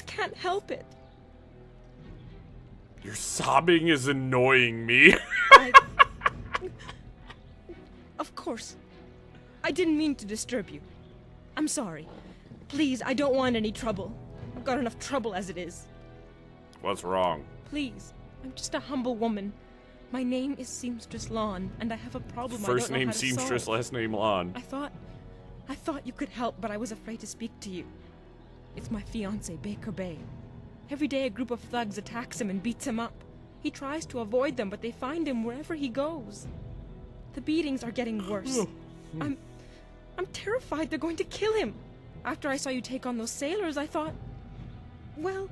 can't help it. Your sobbing is annoying me. Of course. I didn't mean to disturb you. I'm sorry. Please, I don't want any trouble. I've got enough trouble as it is. What's wrong? Please, I'm just a humble woman. My name is Seamstress Lan, and I have a problem First I don't know name how to Seamstress, solve. last name Lan. I thought you could help, but I was afraid to speak to you. It's my fiancé, Baker Bay. Every day a group of thugs attacks him and beats him up. He tries to avoid them, but they find him wherever he goes. The beatings are getting worse. I'm terrified they're going to kill him. After I saw you take on those sailors, I thought, well,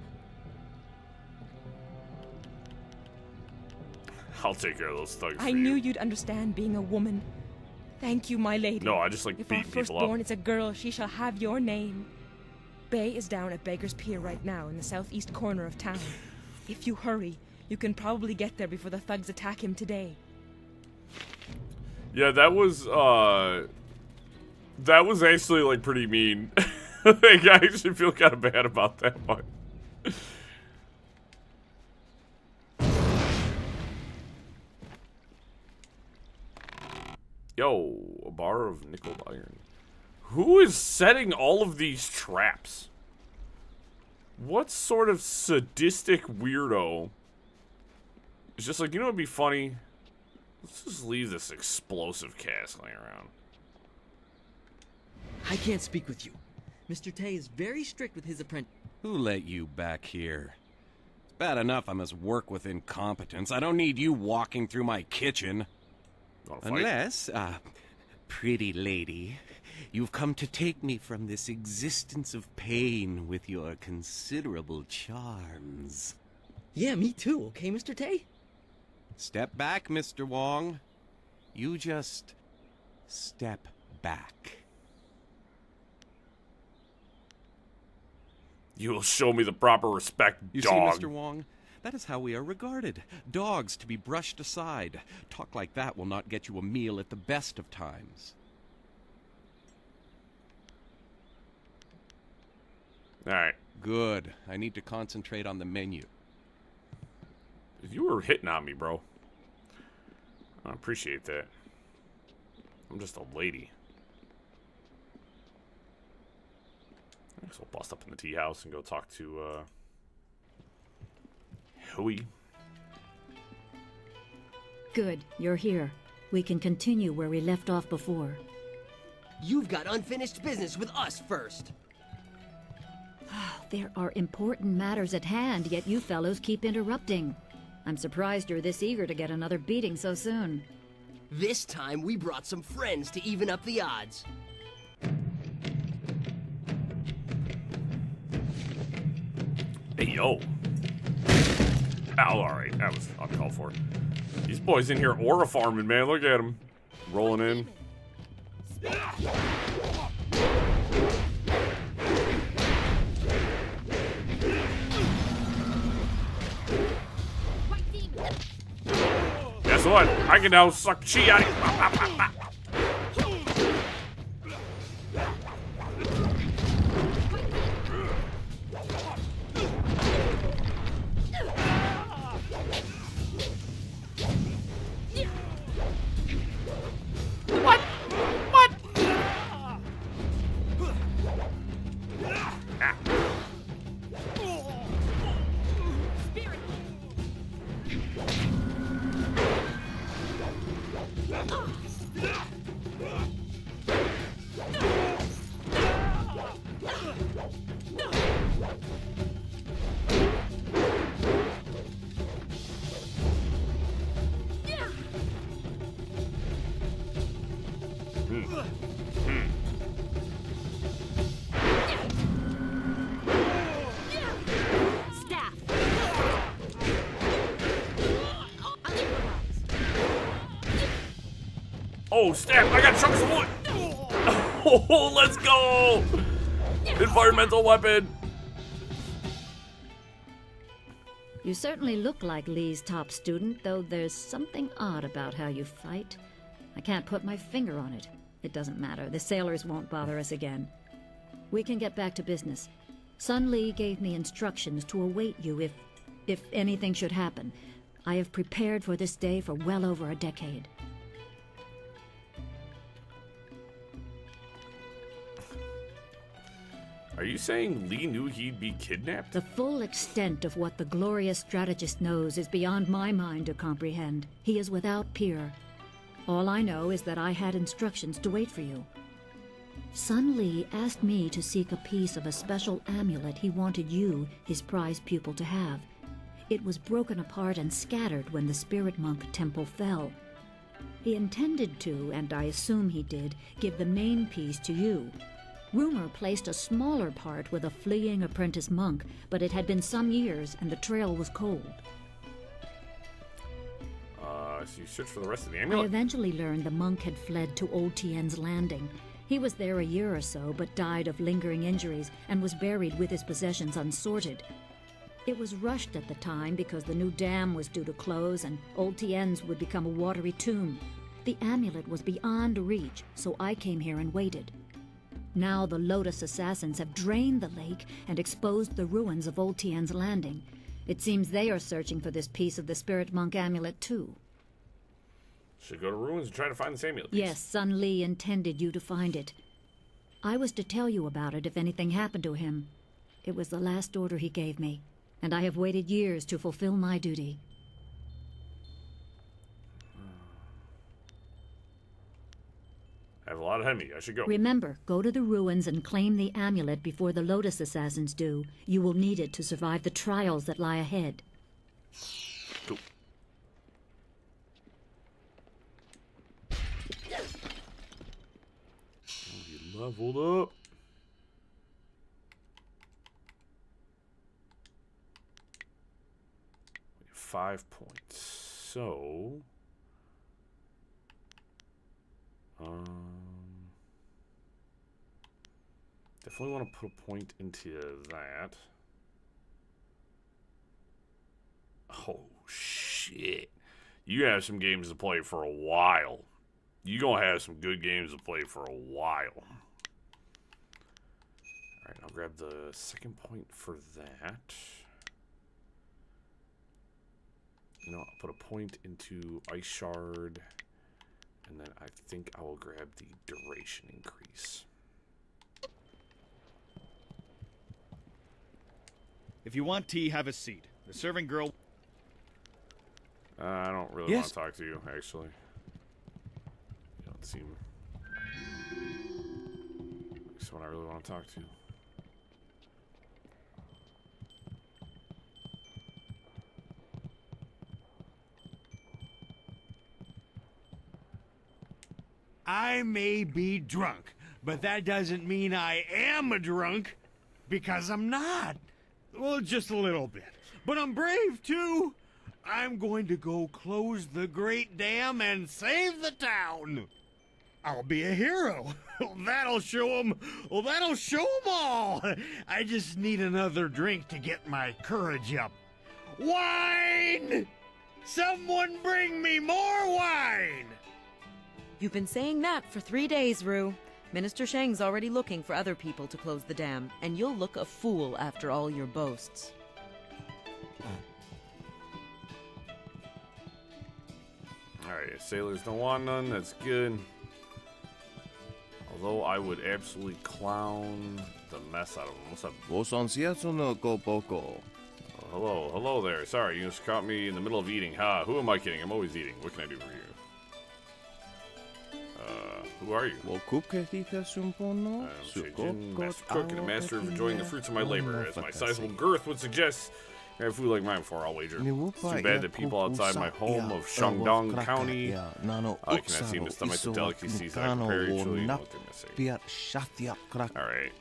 I'll take care of those thugs I knew you'd understand being a woman. Thank you, my lady. No, I just like If our beating people firstborn up. is a girl, she shall have your name. Bay is down at Beggar's Pier right now in the southeast corner of town. If you hurry, you can probably get there before the thugs attack him today. Yeah, that was actually like pretty mean. Like, I actually feel kind of bad about that one. Yo, a bar of nickel iron. Who is setting all of these traps? What sort of sadistic weirdo is just like, you know what'd be funny? Let's just leave this explosive cask laying around. I can't speak with you. Mr. Tay is very strict with his apprentice. Who let you back here? It's bad enough I must work with incompetence. I don't need you walking through my kitchen. Unless, pretty lady, you've come to take me from this existence of pain with your considerable charms. Yeah, me too, okay, Mr. Tay? Step back, Mr. Wong. You just step back. You will show me the proper respect, You dog. see, Mr. Wong, that is how we are regarded. Dogs to be brushed aside. Talk like that will not get you a meal at the best of times. Alright. Good. I need to concentrate on the menu. You were hitting on me, bro. I appreciate that. I'm just a lady. I guess we'll bust up in the tea house and go talk to, Hui. Good, you're here. We can continue where we left off before. You've got unfinished business with us first. There are important matters at hand, yet you fellows keep interrupting. I'm surprised you're this eager to get another beating so soon. This time we brought some friends to even up the odds. Hey, yo. Oh, alright. That was uncalled for. These boys in here aura farming, man. Look at them. Rolling in. Guess what? I can now suck chi out of you. Oh, snap! I got chunks of wood! Oh, let's go! Environmental weapon! You certainly look like Lee's top student, though there's something odd about how you fight. I can't put my finger on it. It doesn't matter. The sailors won't bother us again. We can get back to business. Sun Lee gave me instructions to await you if anything should happen. I have prepared for this day for well over a decade. Are you saying Lee knew he'd be kidnapped? The full extent of what the glorious strategist knows is beyond my mind to comprehend. He is without peer. All I know is that I had instructions to wait for you. Sun Lee asked me to seek a piece of a special amulet he wanted you, his prized pupil, to have. It was broken apart and scattered when the Spirit Monk Temple fell. He intended to, and I assume he did, give the main piece to you. Rumor placed a smaller part with a fleeing apprentice monk, but it had been some years and the trail was cold. So you search for the rest of the I amulet? eventually learned the monk had fled to Old Tien's Landing. He was there a year or so, but died of lingering injuries and was buried with his possessions unsorted. It was rushed at the time because the new dam was due to close and Old Tien's would become a watery tomb. The amulet was beyond reach, so I came here and waited. Now the Lotus assassins have drained the lake and exposed the ruins of Old Tien's Landing. It seems they are searching for this piece of the Spirit Monk amulet too. Should go to ruins and try to find this amulet piece. Yes, Sun Lee intended you to find it. I was to tell you about it if anything happened to him. It was the last order he gave me, and I have waited years to fulfill my duty. I have a lot ahead of me. I should go. Remember, go to the ruins and claim the amulet before the Lotus assassins do. You will need it to survive the trials that lie ahead. Cool. You leveled up. We have 5 points. So... definitely want to put a point into that. Oh, shit. You have some games to play for a while. You're going to have some good games to play for a while. Alright, I'll grab the second point for that. You know, I'll put a point into Ice Shard. And then I think I will grab the duration increase. If you want tea, have a seat. The serving girl... I don't really want to talk to you, actually. You don't seem... someone I really want to talk to. I may be drunk, but that doesn't mean I am a drunk, because I'm not. Well, just a little bit. But I'm brave, too. I'm going to go close the Great Dam and save the town. I'll be a hero. That'll show 'em. Well, that'll show 'em all. I just need another drink to get my courage up. Wine! Someone bring me more wine! You've been saying that for 3 days, Rue. Minister Shang's already looking for other people to close the dam, and you'll look a fool after all your boasts. Alright, sailors don't want none, that's good. Although I would absolutely clown the mess out of them. What's up? Hello there. Sorry, you just caught me in the middle of eating. Ha, who am I kidding? I'm always eating. What can I do for you? Who are you? I'm Shade, master cook and a master of enjoying the fruits of my labor. As my sizable girth would suggest, I have food like mine before, I'll wager. It's too bad that people outside my home of Shandong County I cannot seem to stomach the delicacies that I prepare each week. What they're missing. Alright.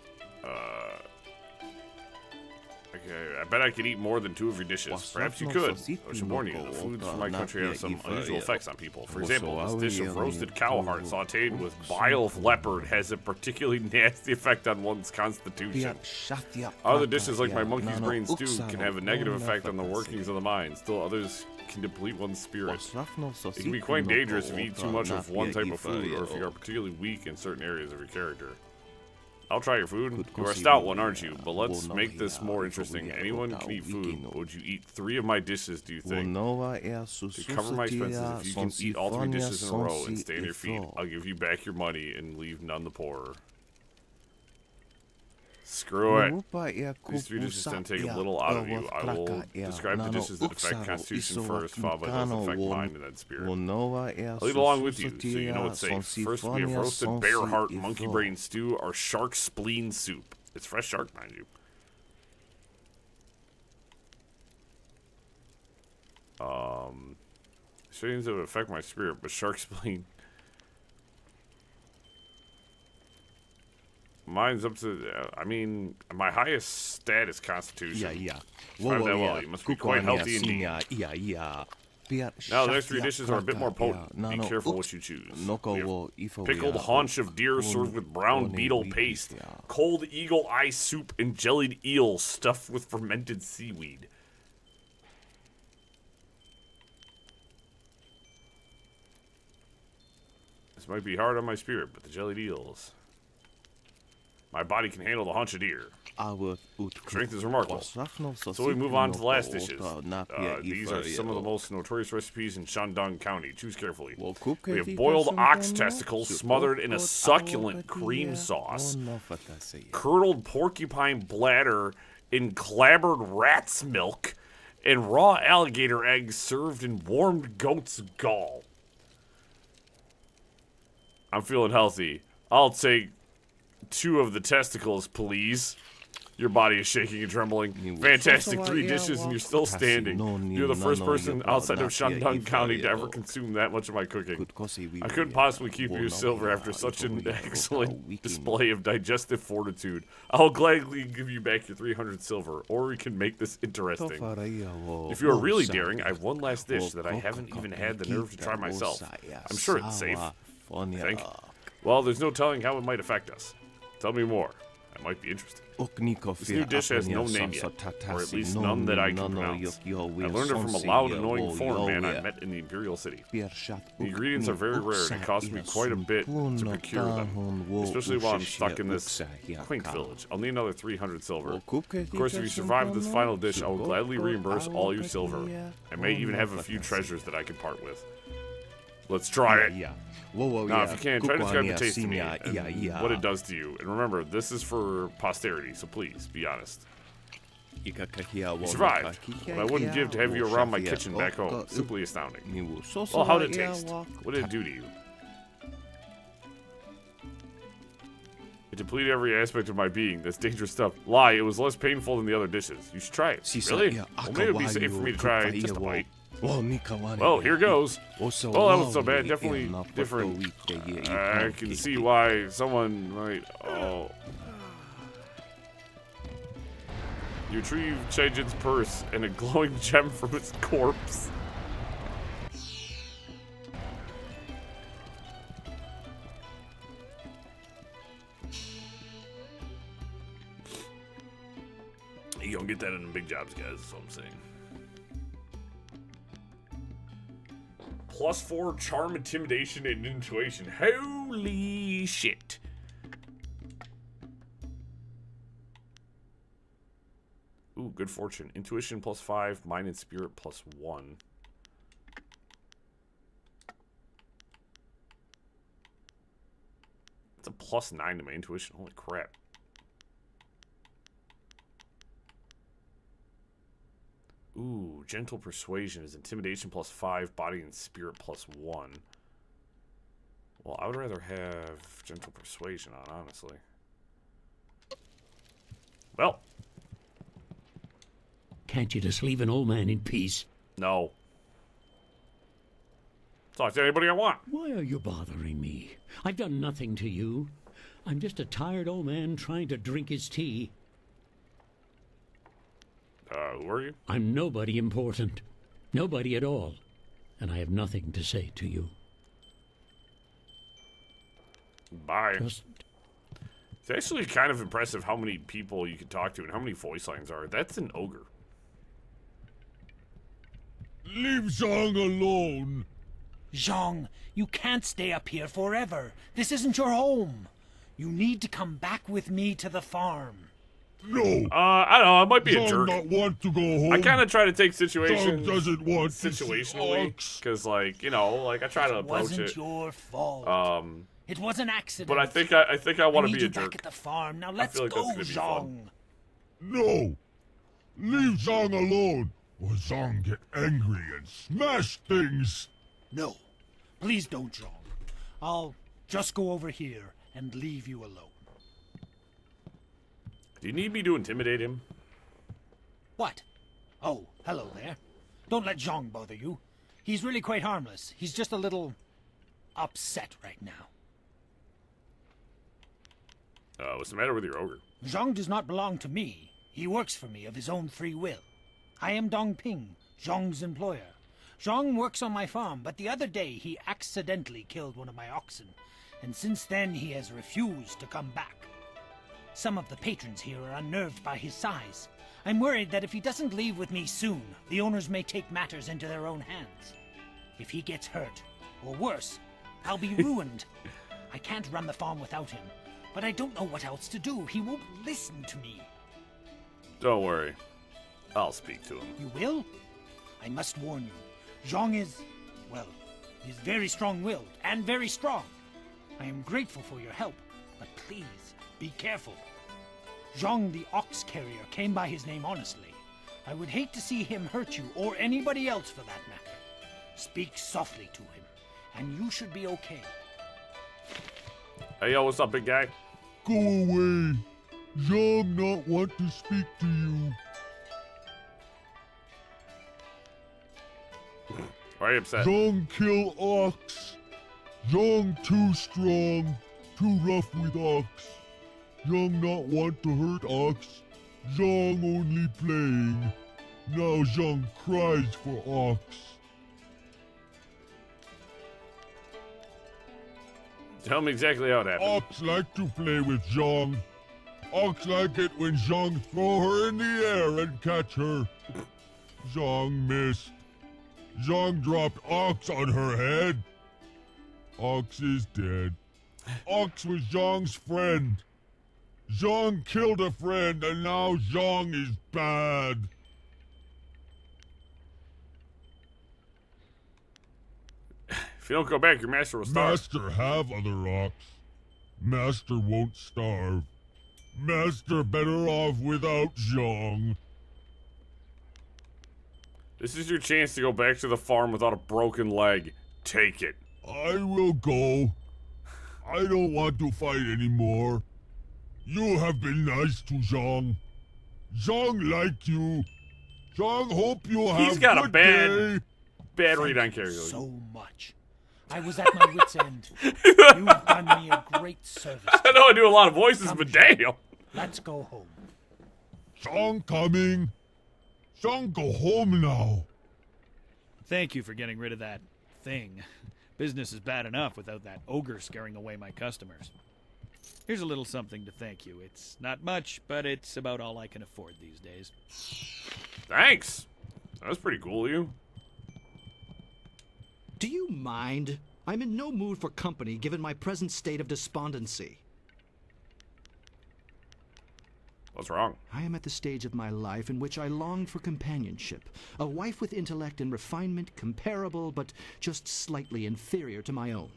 Okay, I bet I could eat more than 2 of your dishes. Perhaps you could. I should warn you, the foods from my country have some unusual effects on people. For example, this dish of roasted cow heart sauteed with bile of leopard has a particularly nasty effect on one's constitution. Other dishes like my monkey's brain stew can have a negative effect on the workings of the mind. Still others can deplete one's spirit. It can be quite dangerous if you eat too much of one type of food or if you are particularly weak in certain areas of your character. I'll try your food. You're a stout one, aren't you? But let's make this more interesting. Anyone can eat food, but would you eat 3 of my dishes, do you think? To cover my expenses, if you can eat all 3 dishes in a row and stay on your feet, I'll give you back your money and leave none the poorer. Screw it. These 3 dishes then take a little out of you. I will describe the dishes that affect Constitution first, followed by those that affect mind and then spirit. I'll eat along with you, so you know it's safe. First, we have roasted bear heart monkey brain stew or shark spleen soup. It's fresh shark, mind you. Things that would affect my spirit, but shark spleen. Mine's up to, I mean, my highest stat is Constitution. Well, you must be quite healthy indeed. Now, the next 3 dishes are a bit more potent. Be careful what you choose. We have pickled haunch of deer served with brown beetle paste, cold eagle eye soup, and jellied eel stuffed with fermented seaweed. This might be hard on my spirit, but the jellied eels... My body can handle the haunch of deer. Strength is remarkable. So we move on to the last dishes. These are some of the most notorious recipes in Shandong County. Choose carefully. We have boiled ox testicles smothered in a succulent cream sauce, curdled porcupine bladder in clabbered rat's milk, and raw alligator eggs served in warmed goat's gall. I'm feeling healthy. I'll take 2 of the testicles, please. Your body is shaking and trembling. Fantastic 3 dishes and you're still standing. You're the first person outside of Shandong County to ever consume that much of my cooking. I couldn't possibly keep your silver after such an excellent display of digestive fortitude. I'll gladly give you back your 300 silver, or we can make this interesting. If you are really daring, I have one last dish that I haven't even had the nerve to try myself. I'm sure it's safe. I think. Well, there's no telling how it might affect us. Tell me more. I might be interested. This new dish has no name yet, or at least none that I can pronounce. I learned it from a loud, annoying foreign man I met in the Imperial City. The ingredients are very rare, and it costs me quite a bit to procure them, especially while I'm stuck in this quaint village. I'll need another 300 silver. Of course, if you survive this final dish, I will gladly reimburse all your silver. I may even have a few treasures that I can part with. Let's try it. Now, if you can, try to describe the taste to me and what it does to you. And remember, this is for posterity, so please, be honest. You survived. What I wouldn't give to have you around my kitchen back home. Simply astounding. Well, how did it taste? What did it do to you? It depleted every aspect of my being. That's dangerous stuff. Lie, it was less painful than the other dishes. You should try it. Really? Well, maybe it'd be safe for me to try just a bite. Well, here goes. Well, that wasn't so bad. Definitely different. I can see why someone might... Oh... You retrieve Jade's purse and a glowing gem from its corpse. You don't get that in the big jobs, guys, that's what I'm saying. +4 charm, intimidation, and intuition. Holy shit. Ooh, good fortune. Intuition +5, mind and spirit +1. It's a +9 to my intuition. Holy crap. Ooh, gentle persuasion is intimidation +5, body and spirit +1. Well, I would rather have gentle persuasion on, honestly. Well. Can't you just leave an old man in peace? No. Talk to anybody I want. Why are you bothering me? I've done nothing to you. I'm just a tired old man trying to drink his tea. Who are you? I'm nobody important. Nobody at all. And I have nothing to say to you. Bye. It's actually kind of impressive how many people you can talk to and how many voice lines are. That's an ogre. Leave Zhang alone. Zhang, you can't stay up here forever. This isn't your home. You need to come back with me to the farm. No. I don't know. I might be a jerk. Not want to go home. I kind of try to take situations doesn't want situationally, because, like, you know, like I try to approach it. It wasn't your fault. It was an accident. But I think I want to be a jerk. Back at the farm. Now let's like go, Zhang. No. Leave Zhang alone, or Zhang get angry and smash things. No. Please don't, Zhang. I'll just go over here and leave you alone. Do you need me to intimidate him? What? Oh, hello there. Don't let Zhang bother you. He's really quite harmless. He's just a little upset right now. What's the matter with your ogre? Zhang does not belong to me. He works for me of his own free will. I am Dong Ping, Zhang's employer. Zhang works on my farm, but the other day he accidentally killed one of my oxen, and since then he has refused to come back. Some of the patrons here are unnerved by his size. I'm worried that if he doesn't leave with me soon, the owners may take matters into their own hands. If he gets hurt, or worse, I'll be ruined. I can't run the farm without him, but I don't know what else to do. He won't listen to me. Don't worry. I'll speak to him. You will? I must warn you. Zhang is, well, he's very strong-willed and very strong. I am grateful for your help, but please, be careful. Zhang the ox carrier came by his name honestly. I would hate to see him hurt you, or anybody else for that matter. Speak softly to him, and you should be okay. Hey, yo, what's up, big guy? Go away. Zhang not want to speak to you. Why are you upset? Zhang kill ox. Zhang too strong, too rough with ox. Zhang not want to hurt ox. Zhang only playing. Now Zhang cries for ox. Tell me exactly how it happened. Ox like to play with Zhang. Ox like it when Zhang throw her in the air and catch her. Zhang missed. Zhang dropped Ox on her head. Ox is dead. Ox was Zhang's friend. Zhang killed a friend, and now Zhang is bad. If you don't go back, your master will starve. Master have other ox. Master won't starve. Master better off without Zhang. This is your chance to go back to the farm without a broken leg. Take it. I will go. I don't want to fight anymore. You have been nice to Zhang. Zhang like you. Zhang hope you have He's got a good bad day. read on character. So much. I was at my wit's end. You've done me a great service. I know I do a lot of voices, but damn. Let's go home. Zhang coming. Zhang go home now. Thank you for getting rid of that thing. Business is bad enough without that ogre scaring away my customers. Here's a little something to thank you. It's not much, but it's about all I can afford these days. Thanks. That was pretty cool of you. Do you mind? I'm in no mood for company given my present state of despondency. What's wrong? I am at the stage of my life in which I long for companionship. A wife with intellect and refinement comparable but just slightly inferior to my own.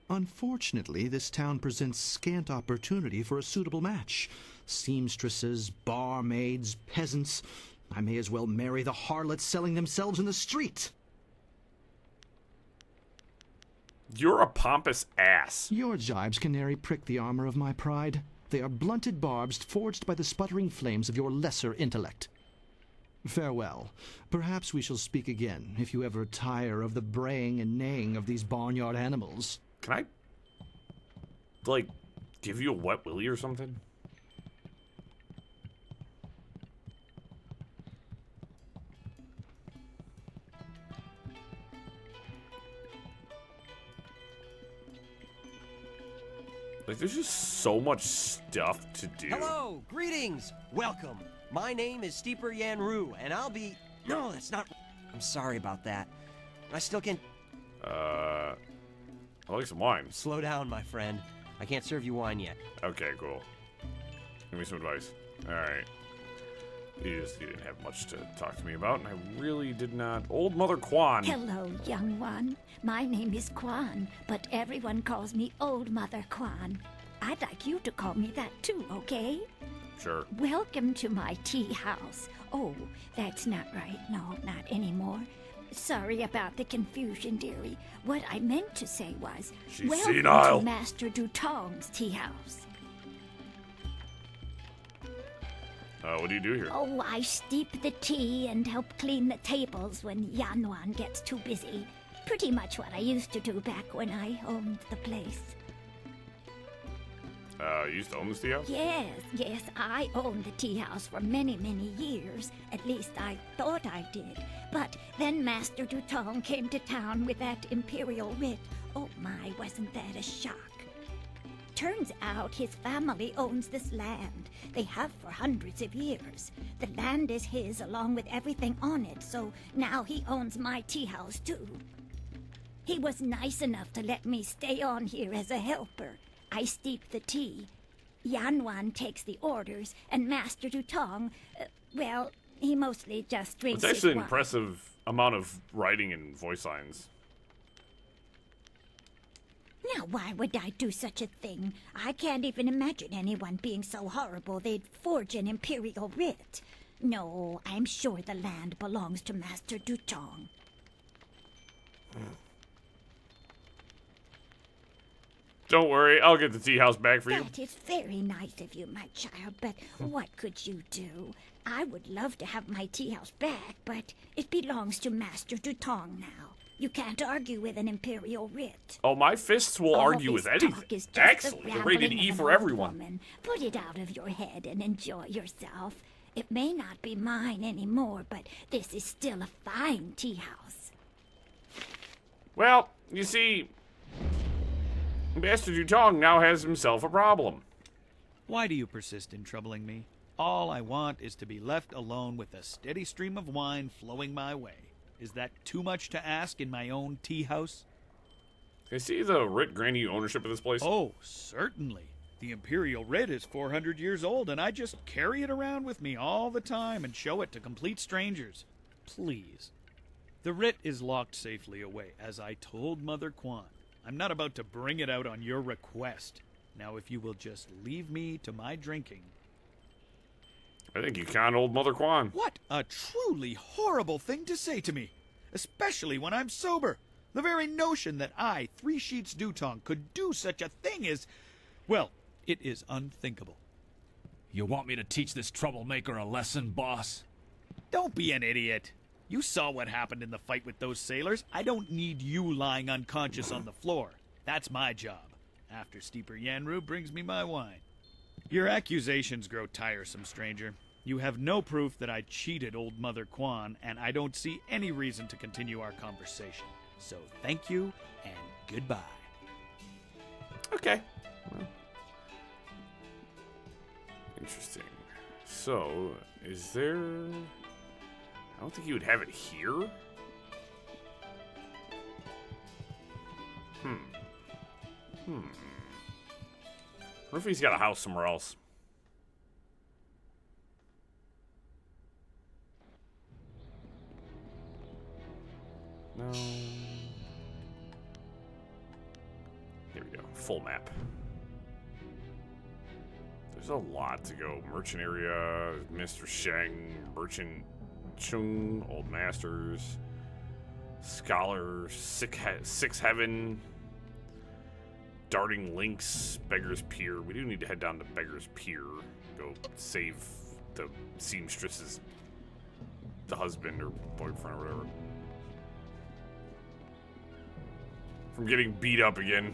Unfortunately, this town presents scant opportunity for a suitable match. Seamstresses, barmaids, peasants. I may as well marry the harlots selling themselves in the street. You're a pompous ass. Your jibes, canary, prick the armor of my pride. They are blunted barbs forged by the sputtering flames of your lesser intellect. Farewell. Perhaps we shall speak again, if you ever tire of the braying and neighing of these barnyard animals. Can I, like, give you a wet willy or something? Like, there's just so much stuff to do. Hello, greetings, welcome. My name is Steeper Yanru, and I'll be... No, that's not... I'm sorry about that. I still can... I like some wine. Slow down, my friend. I can't serve you wine yet. Okay, cool. Give me some advice. Alright. You didn't have much to talk to me about, and I really did not. Old Mother Quan. Hello, young one. My name is Quan, but everyone calls me Old Mother Quan. I'd like you to call me that too, okay? Sure. Welcome to my tea house. Oh, that's not right. No, not anymore. Sorry about the confusion, dearie. What I meant to say was, She's welcome senile. to Master Dutong's tea house. What do you do here? Oh, I steep the tea and help clean the tables when Yanwan gets too busy. Pretty much what I used to do back when I owned the place. You used to own this tea house? Yes, I owned the tea house for many, many years. At least I thought I did. But then Master Dutong came to town with that imperial writ. Oh my, wasn't that a shock? Turns out his family owns this land. They have for hundreds of years. The land is his along with everything on it, so now he owns my tea house too. He was nice enough to let me stay on here as a helper. I steep the tea. Yanwan takes the orders, and Master Dutong, well, he mostly just drinks It's actually his an wine. impressive amount of writing and voice lines. Now, why would I do such a thing? I can't even imagine anyone being so horrible they'd forge an imperial writ. No, I'm sure the land belongs to Master Dutong. Don't worry, I'll get the tea house back for you. That is very nice of you, my child, but what could you do? I would love to have my tea house back, but it belongs to Master Dutong now. You can't argue with an imperial writ. Oh, my fists will All argue this with anything. talk is just the Excellent. They're rated rambling E of for an old everyone. woman. Put it out of your head and enjoy yourself. It may not be mine anymore, but this is still a fine tea house. Well, you see, Master Dutong now has himself a problem. Why do you persist in troubling me? All I want is to be left alone with a steady stream of wine flowing my way. Is that too much to ask in my own tea house? Can I see the writ granting you ownership of this place? Oh, certainly. The imperial writ is 400 years old, and I just carry it around with me all the time and show it to complete strangers. Please. The writ is locked safely away, as I told Mother Quan. I'm not about to bring it out on your request. Now, if you will just leave me to my drinking. I think you conned old Mother Kwan. What a truly horrible thing to say to me, especially when I'm sober. The very notion that I, Three Sheets Dutong, could do such a thing is, well, it is unthinkable. You want me to teach this troublemaker a lesson, boss? Don't be an idiot. You saw what happened in the fight with those sailors. I don't need you lying unconscious on the floor. That's my job. After Steeper Yanru brings me my wine. Your accusations grow tiresome, stranger. You have no proof that I cheated old Mother Kwan, and I don't see any reason to continue our conversation. So thank you, and goodbye. Okay. Well, interesting. So, is there... I don't think you would have it here. What if he's got a house somewhere else? No. Here we go. Full map. There's a lot to go. Merchant area, Mr. Sheng, Merchant Chung, Old Masters, Scholar, Six Heaven, Darting Links, Beggar's Pier. We do need to head down to Beggar's Pier. Go save the seamstress's the husband or boyfriend or whatever from getting beat up again.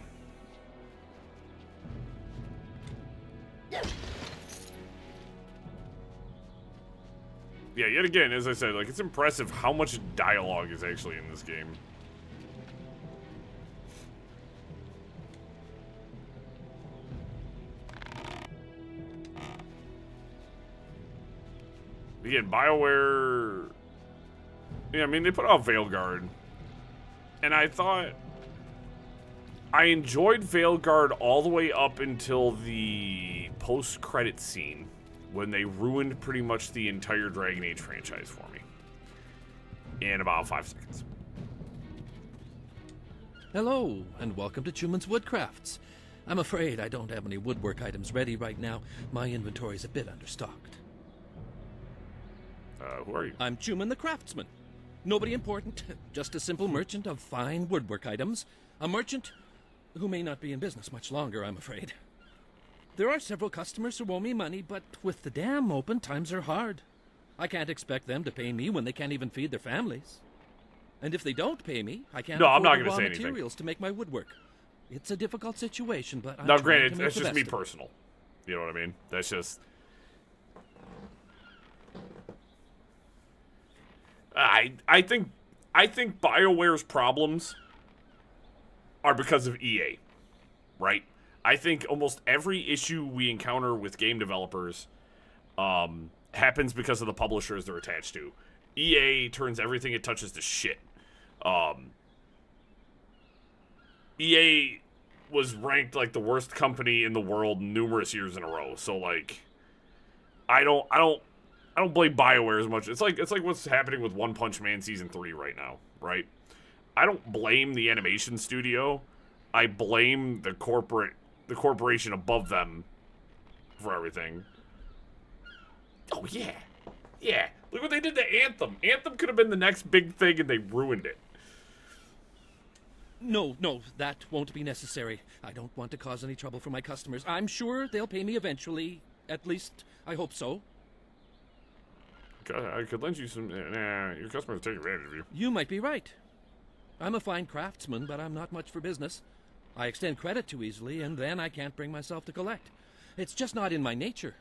Yeah, yet again, as I said, like, it's impressive how much dialogue is actually in this game. Again, BioWare... Yeah, I mean, they put out Veilguard. And I thought... I enjoyed Veilguard all the way up until the post-credit scene, when they ruined pretty much the entire Dragon Age franchise for me. In about 5 seconds. Hello, and welcome to Chuman's Woodcrafts. I'm afraid I don't have any woodwork items ready right now. My inventory's a bit understocked. Who are you? I'm Chuman the Craftsman. Nobody important, just a simple merchant of fine woodwork items. A merchant who may not be in business much longer, I'm afraid. There are several customers who owe me money, but with the dam open, times are hard. I can't expect them to pay me when they can't even feed their families. And if they don't pay me, I can't I'm not afford the gonna raw say anything. materials to make my woodwork. It's a difficult situation, but I'm Now, trying granted, to make that's the just best me of it. personal. You know what I mean? That's just... I think BioWare's problems are because of EA, right? I think almost every issue we encounter with game developers happens because of the publishers they're attached to. EA turns everything it touches to shit. EA was ranked like the worst company in the world numerous years in a row. So like, I don't blame BioWare as much. It's like what's happening with One Punch Man Season 3 right now, right? I don't blame the animation studio. I blame the corporation above them for everything. Oh yeah. Yeah. Look what they did to Anthem. Anthem could have been the next big thing and they ruined it. No, that won't be necessary. I don't want to cause any trouble for my customers. I'm sure they'll pay me eventually. At least, I hope so. I could lend you some... Nah, your customers take advantage of you. You might be right. I'm a fine craftsman, but I'm not much for business. I extend credit too easily, and then I can't bring myself to collect. It's just not in my nature.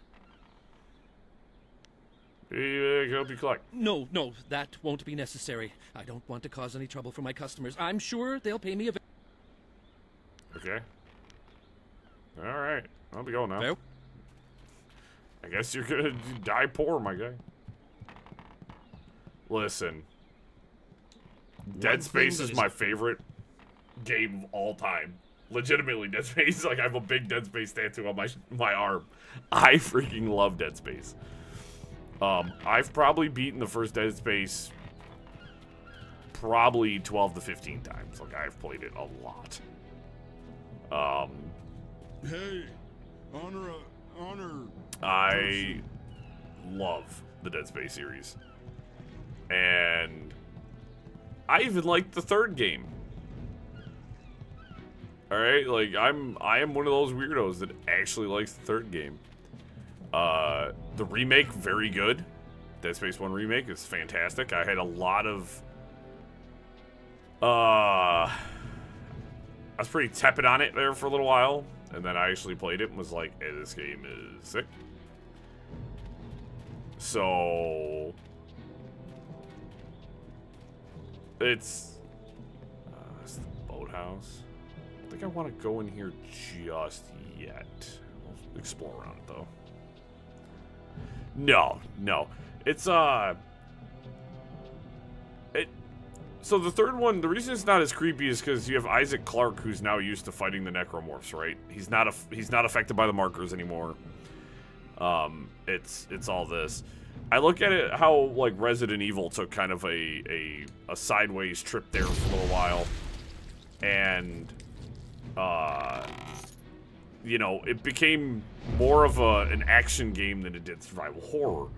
Help you collect. No, that won't be necessary. I don't want to cause any trouble for my customers. I'm sure they'll pay me eventually. Okay. Alright. I'll be going now. Fair. I guess you're gonna die poor, my guy. Listen. Dead Space is my favorite game of all time. Legitimately, Dead Space. Like, I have a big Dead Space tattoo on my arm. I freaking love Dead Space. I've probably beaten the first Dead Space probably 12 to 15 times. Like, I've played it a lot. Hey, honor. love the Dead Space series. And I even liked the third game. Alright, like, I am one of those weirdos that actually likes the third game. The remake, very good. Dead Space 1 remake is fantastic. I had a lot of... I was pretty tepid on it there for a little while. And then I actually played it and was like, hey, this game is sick. So... It's the boathouse. I don't think I want to go in here just yet. We'll explore around it, though. No. It's, So the third one, the reason it's not as creepy is because you have Isaac Clarke, who's now used to fighting the necromorphs, right? He's not affected by the markers anymore. It's all this. I look at it how like Resident Evil took kind of a sideways trip there for a little while, and you know, it became more of an action game than it did survival horror.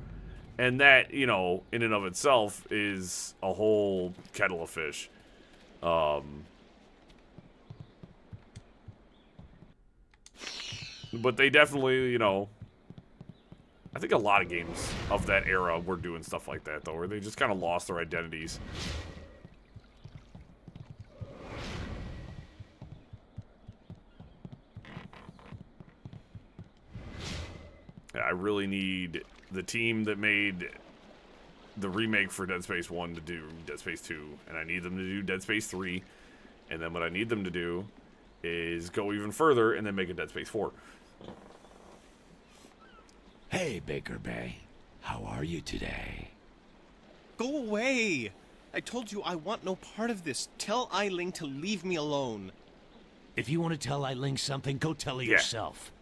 And that, you know, in and of itself is a whole kettle of fish. But they definitely, you know... I think a lot of games of that era were doing stuff like that, though, where they just kind of lost their identities. Yeah, I really need... the team that made the remake for Dead Space 1 to do Dead Space 2, and I need them to do Dead Space 3, and then what I need them to do is go even further and then make a Dead Space 4. Hey, Baker Bay. How are you today? Go away! I told you I want no part of this. Tell Eiling to leave me alone. If you want to tell Eiling something, go tell her yourself.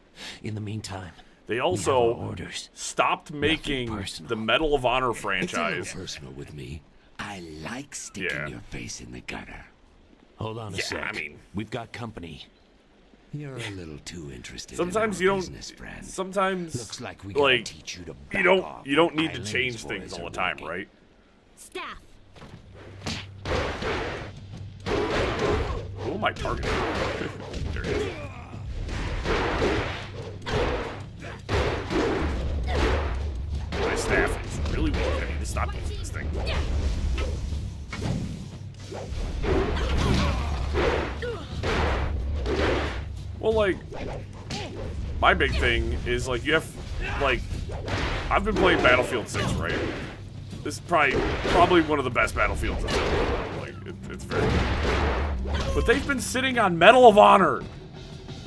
In the meantime... They also stopped making the Medal of Honor franchise. It's a little personal with me. I like sticking your face in the gutter. Hold on a sec. I mean, we've got company. You're a little too interested. Sometimes in you our don't. Business, friend. Sometimes looks like we gotta teach you to you don't need to change things all the time, right? Staff. Who am I targeting? There it is. My staff is really weak. I need to stop using this thing. Well, like, my big thing is, like, you have, like, I've been playing Battlefield 6, right? This is probably one of the best Battlefields I've ever played. Like, it's very good. But they've been sitting on Medal of Honor.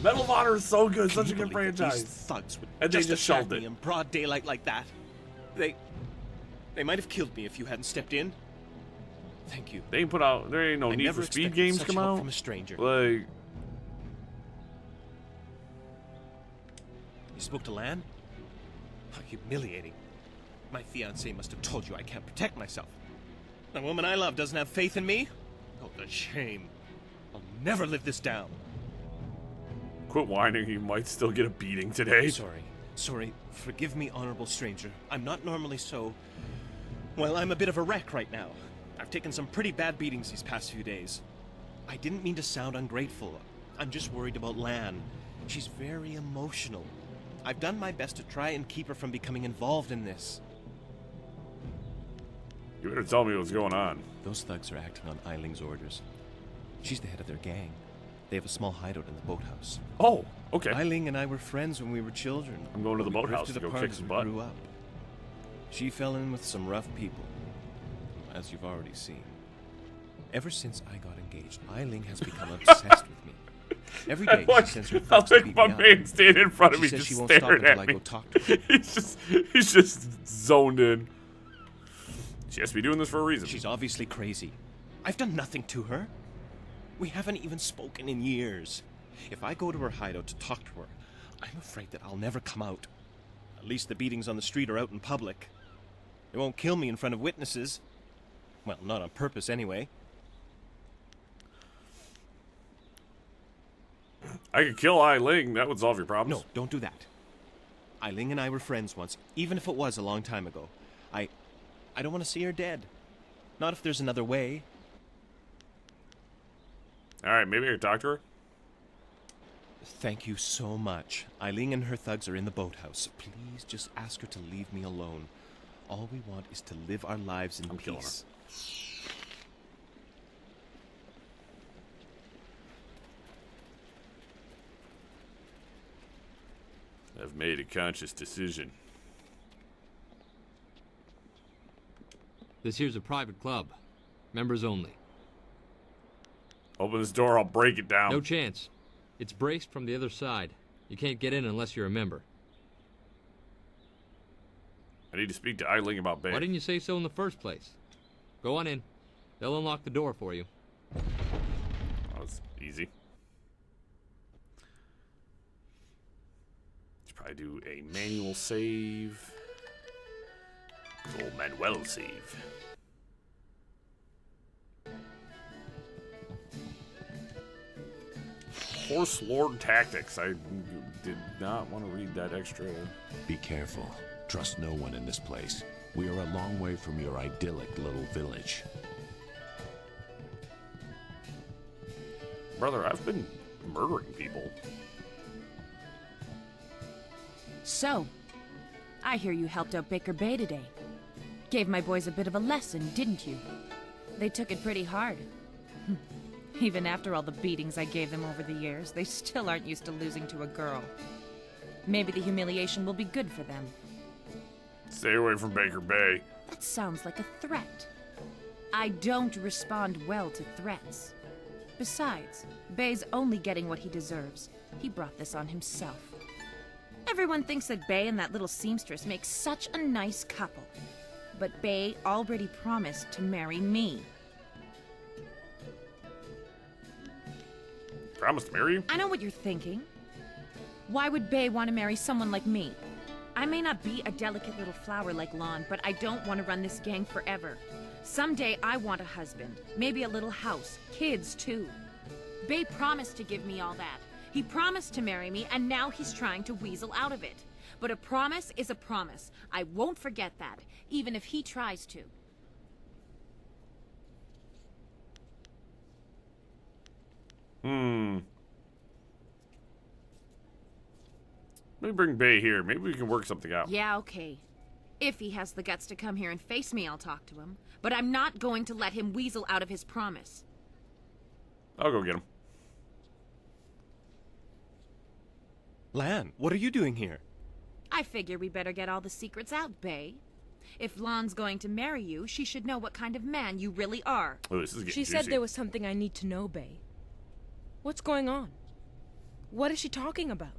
Medal of Honor is so good, such a good franchise. Thugs would and they just shelved it in broad daylight like that. They might have killed me if you hadn't stepped in. Thank you. They ain't put out. There ain't no Need for Speed games come out from a stranger. Like, you spoke to Lan? How humiliating. My fiancé must have told you I can't protect myself. The woman I love doesn't have faith in me? Oh, the shame. I'll never live this down. Quit whining, you might still get a beating today. Sorry. Forgive me, honorable stranger. I'm not normally so... Well, I'm a bit of a wreck right now. I've taken some pretty bad beatings these past few days. I didn't mean to sound ungrateful. I'm just worried about Lan. She's very emotional. I've done my best to try and keep her from becoming involved in this. You better tell me what's going on. Those thugs are acting on Eiling's orders. She's the head of their gang. They have a small hideout in the boathouse. Oh, okay. Eiling and I were friends when we were children. I'm going to the boathouse to go kick some butt. Grew up. She fell in with some rough people, as you've already seen. Ever since I got engaged, Eiling has become obsessed with me. Every day she sends her thugs to beat my me up. man standing in front of me She says just she won't stop staring until at I me. go talk to her. He's just zoned in. She has to be doing this for a reason. She's obviously crazy. I've done nothing to her. We haven't even spoken in years. If I go to her hideout to talk to her, I'm afraid that I'll never come out. At least the beatings on the street are out in public. They won't kill me in front of witnesses. Well, not on purpose anyway. I could kill Eiling. That would solve your problems. No, don't do that. Eileen and I were friends once, even if it was a long time ago. I don't want to see her dead. Not if there's another way. Alright, maybe I could talk to her? Thank you so much. Eileen and her thugs are in the boathouse. Please just ask her to leave me alone. All we want is to live our lives in peace. I've made a conscious decision. This here's a private club. Members only. Open this door, I'll break it down. No chance. It's braced from the other side. You can't get in unless you're a member. I need to speak to Eileen about Bay. Why didn't you say so in the first place? Go on in. They'll unlock the door for you. Oh, that's easy. Should probably do a manual save. Good old Manuel save. Horse Lord Tactics. I did not want to read that extra. Be careful. Trust no one in this place. We are a long way from your idyllic little village. Brother, I've been murdering people. So, I hear you helped out Baker Bay today. Gave my boys a bit of a lesson, didn't you? They took it pretty hard. Even after all the beatings I gave them over the years, they still aren't used to losing to a girl. Maybe the humiliation will be good for them. Stay away from Baker Bay. That sounds like a threat. I don't respond well to threats. Besides, Bay's only getting what he deserves. He brought this on himself. Everyone thinks that Bay and that little seamstress make such a nice couple. But Bay already promised to marry me. Promised to marry you? I know what you're thinking. Why would Bay want to marry someone like me? I may not be a delicate little flower like Lon, but I don't want to run this gang forever. Someday I want a husband, maybe a little house, kids too. Bay promised to give me all that. He promised to marry me, and now he's trying to weasel out of it. But a promise is a promise. I won't forget that, even if he tries to. Let me bring Bay here. Maybe we can work something out. Yeah, okay. If he has the guts to come here and face me, I'll talk to him. But I'm not going to let him weasel out of his promise. I'll go get him. Lan, what are you doing here? I figure we better get all the secrets out, Bay. If Lon's going to marry you, she should know what kind of man you really are. Oh, this is getting She juicy. said there was something I need to know, Bay. What's going on? What is she talking about?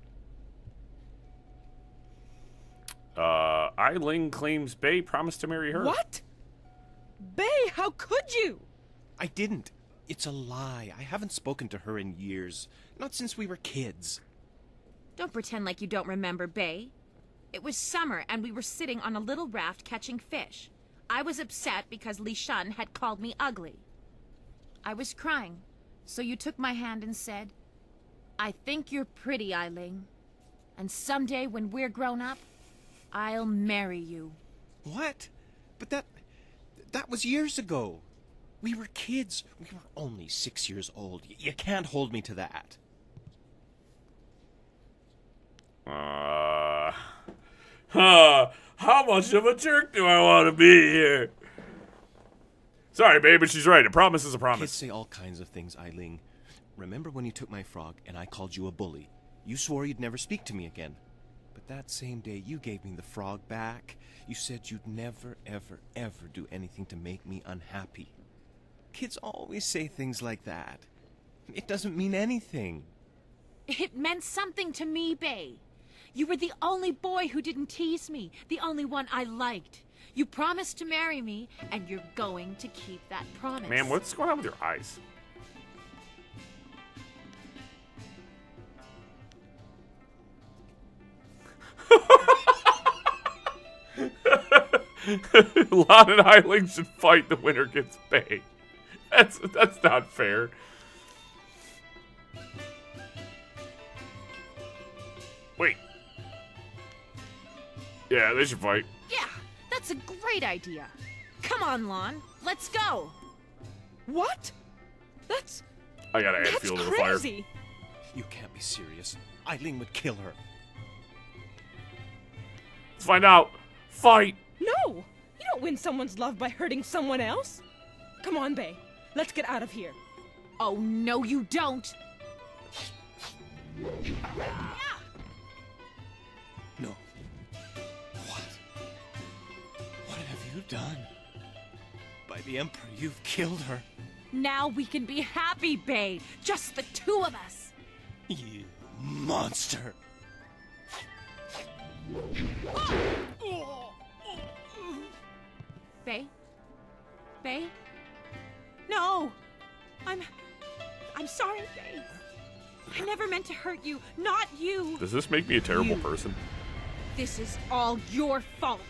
Eileen claims Bay promised to marry her. What? Bay, how could you? I didn't. It's a lie. I haven't spoken to her in years. Not since we were kids. Don't pretend like you don't remember, Bay. It was summer, and we were sitting on a little raft catching fish. I was upset because Li Shun had called me ugly. I was crying, so you took my hand and said, "I think you're pretty, Eileen. And someday when we're grown up, I'll marry you." What? But that was years ago. We were kids. We were only 6 years old. You can't hold me to that. How much of a jerk do I want to be here? Sorry, babe, but she's right. A promise is a promise. Kids say all kinds of things, Eileen. Remember when you took my frog and I called you a bully? You swore you'd never speak to me again. But that same day, you gave me the frog back. You said you'd never, ever, ever do anything to make me unhappy. Kids always say things like that. It doesn't mean anything. It meant something to me, Bay. You were the only boy who didn't tease me, the only one I liked. You promised to marry me, and you're going to keep that promise. Man, what's going on with your eyes? Lon and Eileen should fight. The winner gets paid. That's not fair. Wait. Yeah, they should fight. Yeah, that's a great idea. Come on, Lon. Let's go. What? That's I gotta add fuel to the fire. crazy. You can't be serious. Eileen would kill her. Let's find out. Fight. No! You don't win someone's love by hurting someone else. Come on, Bay. Let's get out of here. Oh, no, you don't. No. What? What have you done? By the Emperor, you've killed her. Now we can be happy, Bay. Just the two of us. You monster. Bay? Bay? No! I'm sorry, Bay. I never meant to hurt you. Not you. Does this make me a terrible person? This is all your fault.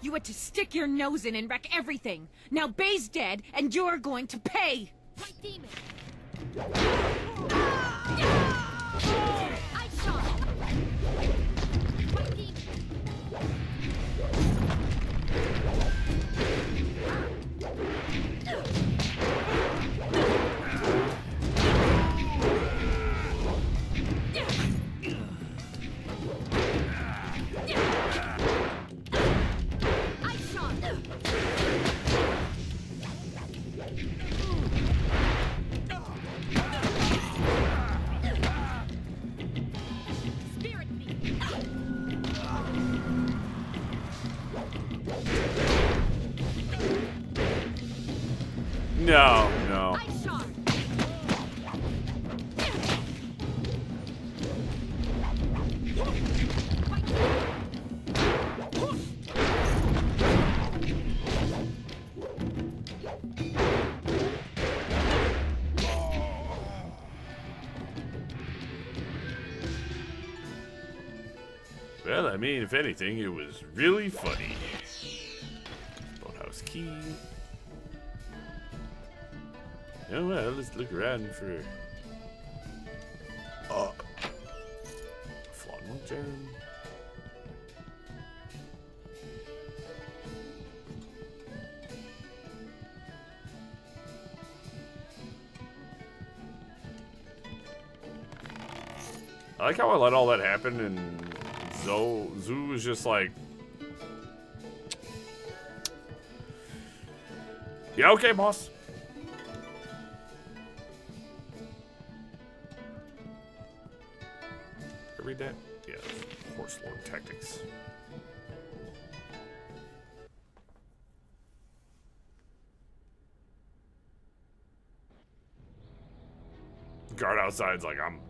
You had to stick your nose in and wreck everything. Now Bay's dead, and you're going to pay. My demon. I saw it. My demon. I saw it. Spirit me. No, no. I saw it. Well, I mean, if anything, it was really funny. Boathouse key. Oh well, let's look around for Flawn Lantern. I like how I let all that happen, and Zoo was just like, yeah, okay, boss. Read that? Yeah, Horse Lord Tactics. Guard outside's like, I'm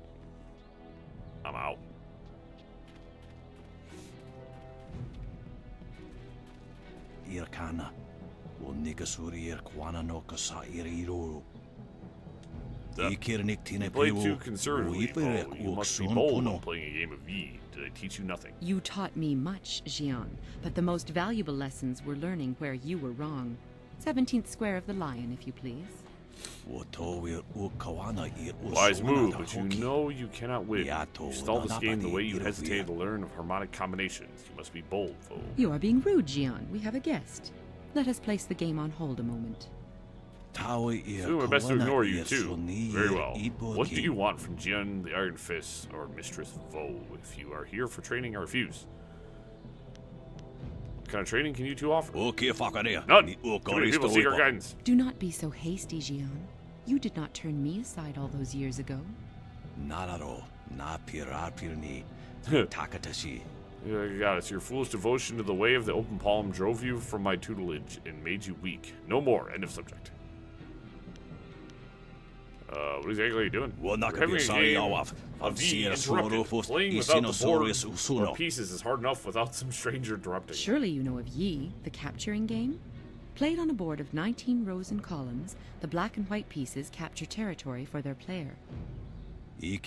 out. Irkana, will Nigasuri Irkwana no Kasa Iriru. You play too conservatively, Bo. You must be bold when playing a game of Yi. Did I teach you nothing? You taught me much, Jian, but the most valuable lessons were learning where you were wrong. 17th square of the Lion, if you please. Wise move, but you know you cannot win. You stall this game the way you hesitated to learn of harmonic combinations. You must be bold, Bo. You are being rude, Jian. We have a guest. Let us place the game on hold a moment. Do my best to ignore you, too. Very well. What do you want from Jian the Iron Fist or Mistress Vo? If you are here for training, I refuse. What kind of training can you two offer? None. Too many people seek our guidance. Do not be so hasty, Jian. You did not turn me aside all those years ago. You got it. Your foolish devotion to the way of the open palm drove you from my tutelage and made you weak. No more. End of subject. What exactly are you doing? We're having a game of Yi interrupted. Playing without the board or pieces is hard enough without some stranger interrupting. Surely you know of Yi, the capturing game? Played on a board of 19 rows and columns, the black and white pieces capture territory for their player. We've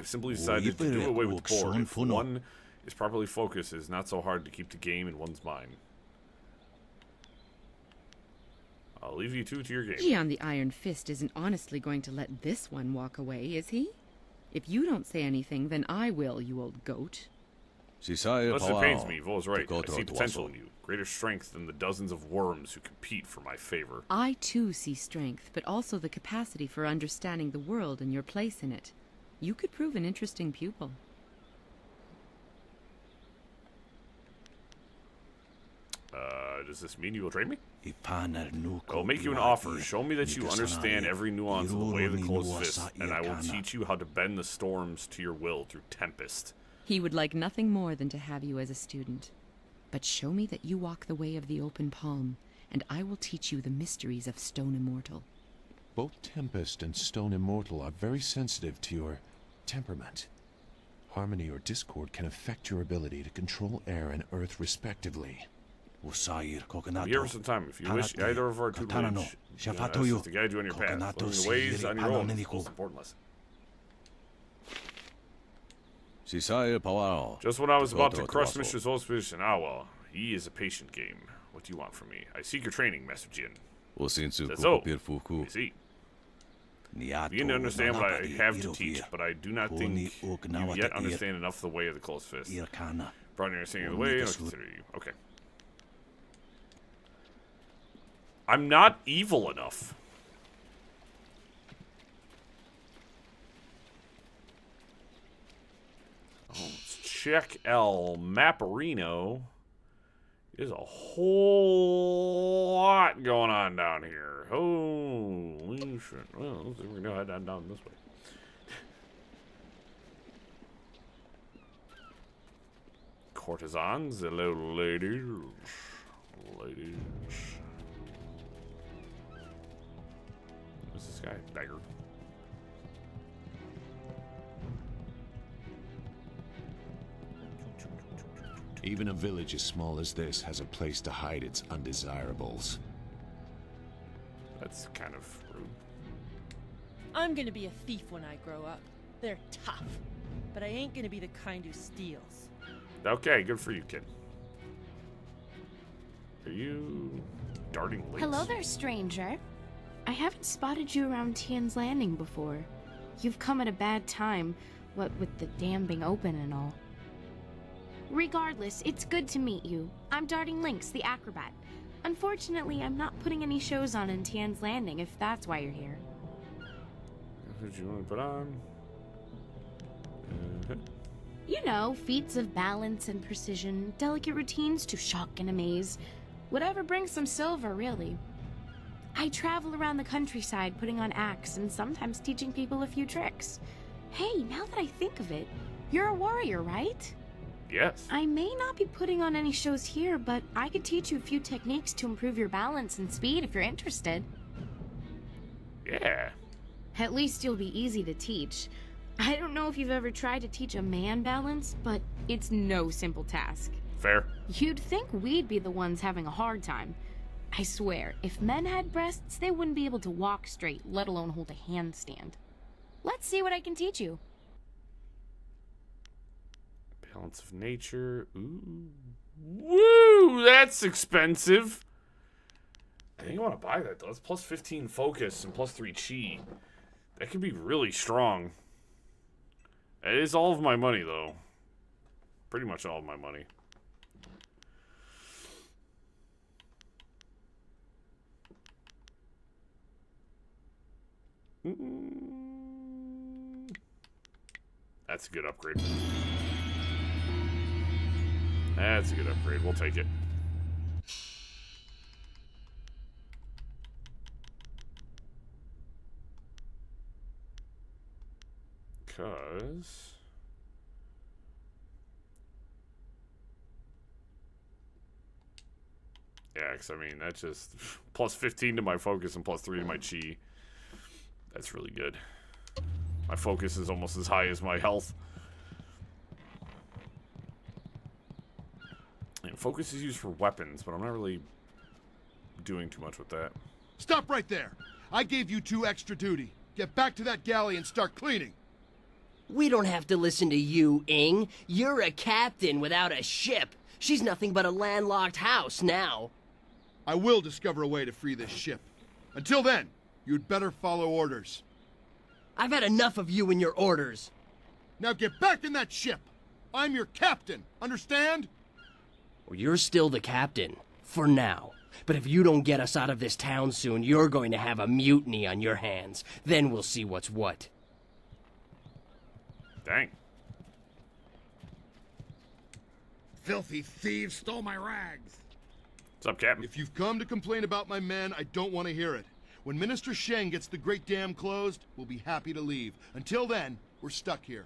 simply decided to do away with the board. If one is properly focused, it is not so hard to keep the game in one's mind. I'll leave you two to your game. Jian the Iron Fist isn't honestly going to let this one walk away, is he? If you don't say anything, then I will, you old goat. Unless it pains me, Vol's right. I see potential in you. Greater strength than the dozens of worms who compete for my favor. I too see strength, but also the capacity for understanding the world and your place in it. You could prove an interesting pupil. Does this mean you will trade me? I'll make you an offer. Show me that you understand every nuance of the way of the closed fist, and I will teach you how to bend the storms to your will through Tempest. He would like nothing more than to have you as a student. But show me that you walk the way of the open palm, and I will teach you the mysteries of Stone Immortal. Both Tempest and Stone Immortal are very sensitive to your temperament. Harmony or discord can affect your ability to control air and earth respectively. Here for some time. If you wish, either of our tutelage. This is to guide you on your path. Learning the ways on your own is the most important lesson. Just when I was about to crush Mr. Zolspish and Awa, he is a patient game. What do you want from me? I seek your training, Master Jin. That's all. I see. Begin to understand what I have to teach, but I do not think you yet understand enough the way of the closed fist. Broaden your understanding of the way, and I'll consider you. Okay. I'm not evil enough. Oh, let's check El Mapparino. There's a whole lot going on down here. Holy shit. Well, we're going to head down this way. Courtesans. Hello, ladies. Ladies. Who's this guy? Beggar. Even a village as small as this has a place to hide its undesirables. That's kind of rude. I'm gonna be a thief when I grow up. They're tough, but I ain't gonna be the kind who steals. Okay, good for you, kid. Are you darting links? Hello there, stranger. I haven't spotted you around Tian's Landing before. You've come at a bad time, what with the dam being open and all. Regardless, it's good to meet you. I'm Darting Lynx, the acrobat. Unfortunately, I'm not putting any shows on in Tian's Landing, if that's why you're here. What do you want to put on? You know, feats of balance and precision, delicate routines to shock and amaze. Whatever brings some silver, really. I travel around the countryside putting on acts and sometimes teaching people a few tricks. Hey, now that I think of it, you're a warrior, right? Yes. I may not be putting on any shows here, but I could teach you a few techniques to improve your balance and speed if you're interested. Yeah. At least you'll be easy to teach. I don't know if you've ever tried to teach a man balance, but it's no simple task. Fair. You'd think we'd be the ones having a hard time. I swear, if men had breasts, they wouldn't be able to walk straight, let alone hold a handstand. Let's see what I can teach you. Balance of nature. Ooh. Woo! That's expensive. I think I want to buy that, though. It's plus 15 focus and plus 3 chi. That could be really strong. It is all of my money, though. Pretty much all of my money. That's a good upgrade. That's a good upgrade. We'll take it. Because... yeah, because I mean, that's just plus 15 to my focus and plus 3 to my chi. That's really good. My focus is almost as high as my health. And focus is used for weapons, but I'm not really doing too much with that. Stop right there! I gave you 2 extra duty. Get back to that galley and start cleaning. We don't have to listen to you, Ing. You're a captain without a ship. She's nothing but a landlocked house now. I will discover a way to free this ship. Until then, you'd better follow orders. I've had enough of you and your orders. Now get back in that ship! I'm your captain, understand? Well, you're still the captain, for now. But if you don't get us out of this town soon, you're going to have a mutiny on your hands. Then we'll see what's what. Dang. Filthy thieves stole my rags. What's up, Captain? If you've come to complain about my men, I don't want to hear it. When Minister Sheng gets the Great Dam closed, we'll be happy to leave. Until then, we're stuck here.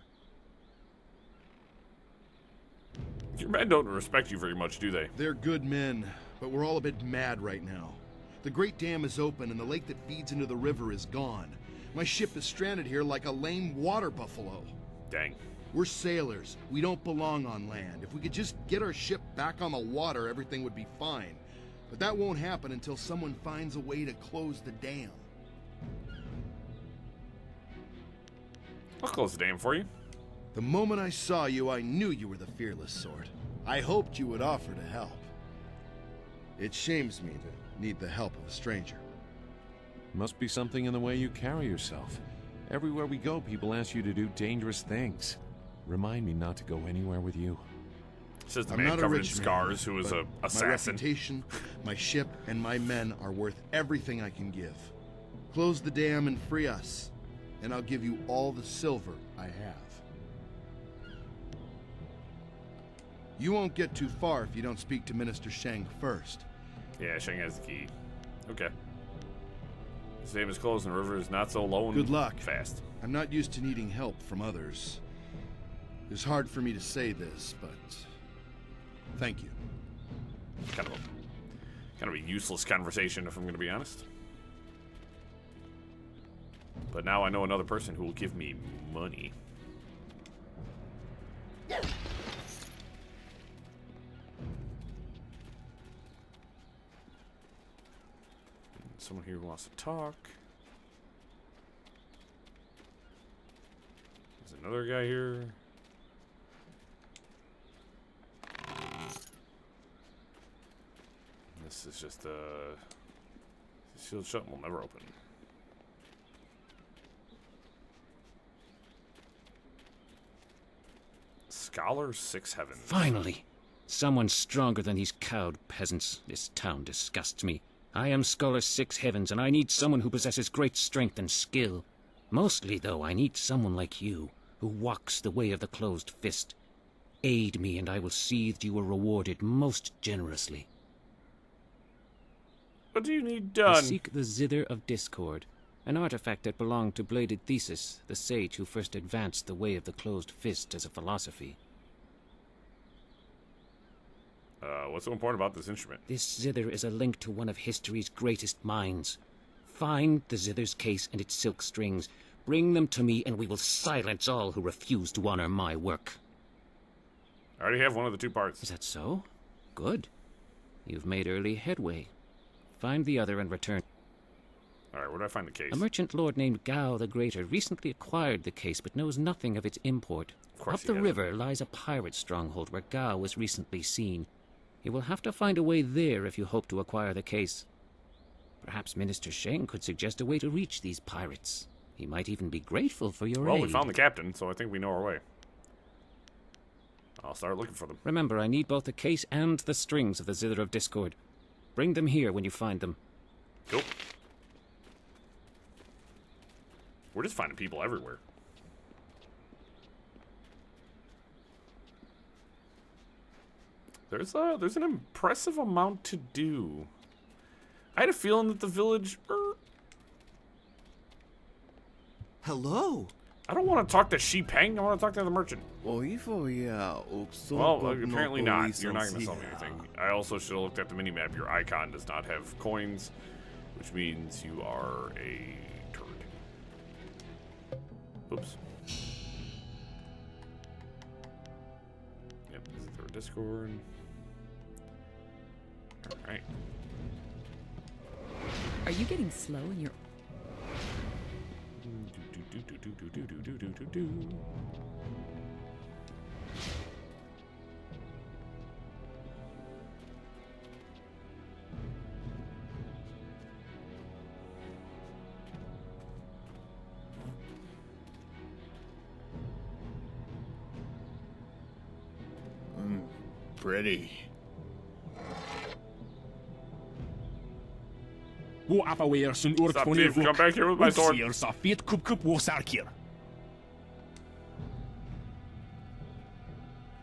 Your men don't respect you very much, do they? They're good men, but we're all a bit mad right now. The Great Dam is open and the lake that feeds into the river is gone. My ship is stranded here like a lame water buffalo. Dang. We're sailors. We don't belong on land. If we could just get our ship back on the water, everything would be fine. But that won't happen until someone finds a way to close the dam. I'll close the dam for you. The moment I saw you, I knew you were the fearless sort. I hoped you would offer to help. It shames me to need the help of a stranger. Must be something in the way you carry yourself. Everywhere we go, people ask you to do dangerous things. Remind me not to go anywhere with you. Says the I'm man not a covered in rich scars man, who is but a assassin. My reputation, my ship, and my men are worth everything I can give. Close the dam and free us, and I'll give you all the silver I have. You won't get too far if you don't speak to Minister Sheng first. Yeah, Sheng has the key. Okay. This dam is closed and the river is not so low and Good luck. fast. I'm not used to needing help from others. It's hard for me to say this, but thank you. Kind of a useless conversation, if I'm going to be honest. But now I know another person who will give me money. Someone here who wants to talk. There's another guy here. This is just a sealed shut and will never open. Scholar 6 Heavens. Finally! Someone stronger than these cowed peasants. This town disgusts me. I am Scholar 6 Heavens, and I need someone who possesses great strength and skill. Mostly, though, I need someone like you, who walks the way of the closed fist. Aid me, and I will see that you are rewarded most generously. What do you need I done? seek the Zither of Discord, an artifact that belonged to Bladed Thesis, the sage who first advanced the way of the closed fist as a philosophy. What's so important about this instrument? This zither is a link to one of history's greatest minds. Find the zither's case and its silk strings. Bring them to me, and we will silence all who refuse to honor my work. I already have one of the two parts. Is that so? Good. You've made early headway. Find the other and return. Alright, where do I find the case? A merchant lord named Gao the Greater recently acquired the case, but knows nothing of its import. Of course Up he the hasn't. river lies a pirate stronghold where Gao was recently seen. You will have to find a way there if you hope to acquire the case. Perhaps Minister Sheng could suggest a way to reach these pirates. He might even be grateful for your Well, aid. we found the captain, so I think we know our way. I'll start looking for them. Remember, I need both the case and the strings of the Zither of Discord. Bring them here when you find them. Cool. We're just finding people everywhere. There's an impressive amount to do. I had a feeling that the village... Hello. I don't want to talk to Shi Peng. I want to talk to the merchant. Well, apparently not. You're not going to sell me anything. I also should have looked at the minimap. Your icon does not have coins, which means you are a turd. Oops. Yep, is there a Discord? Alright. Are you getting slow in your... pretty. Stop, thief. Come back here with my sword.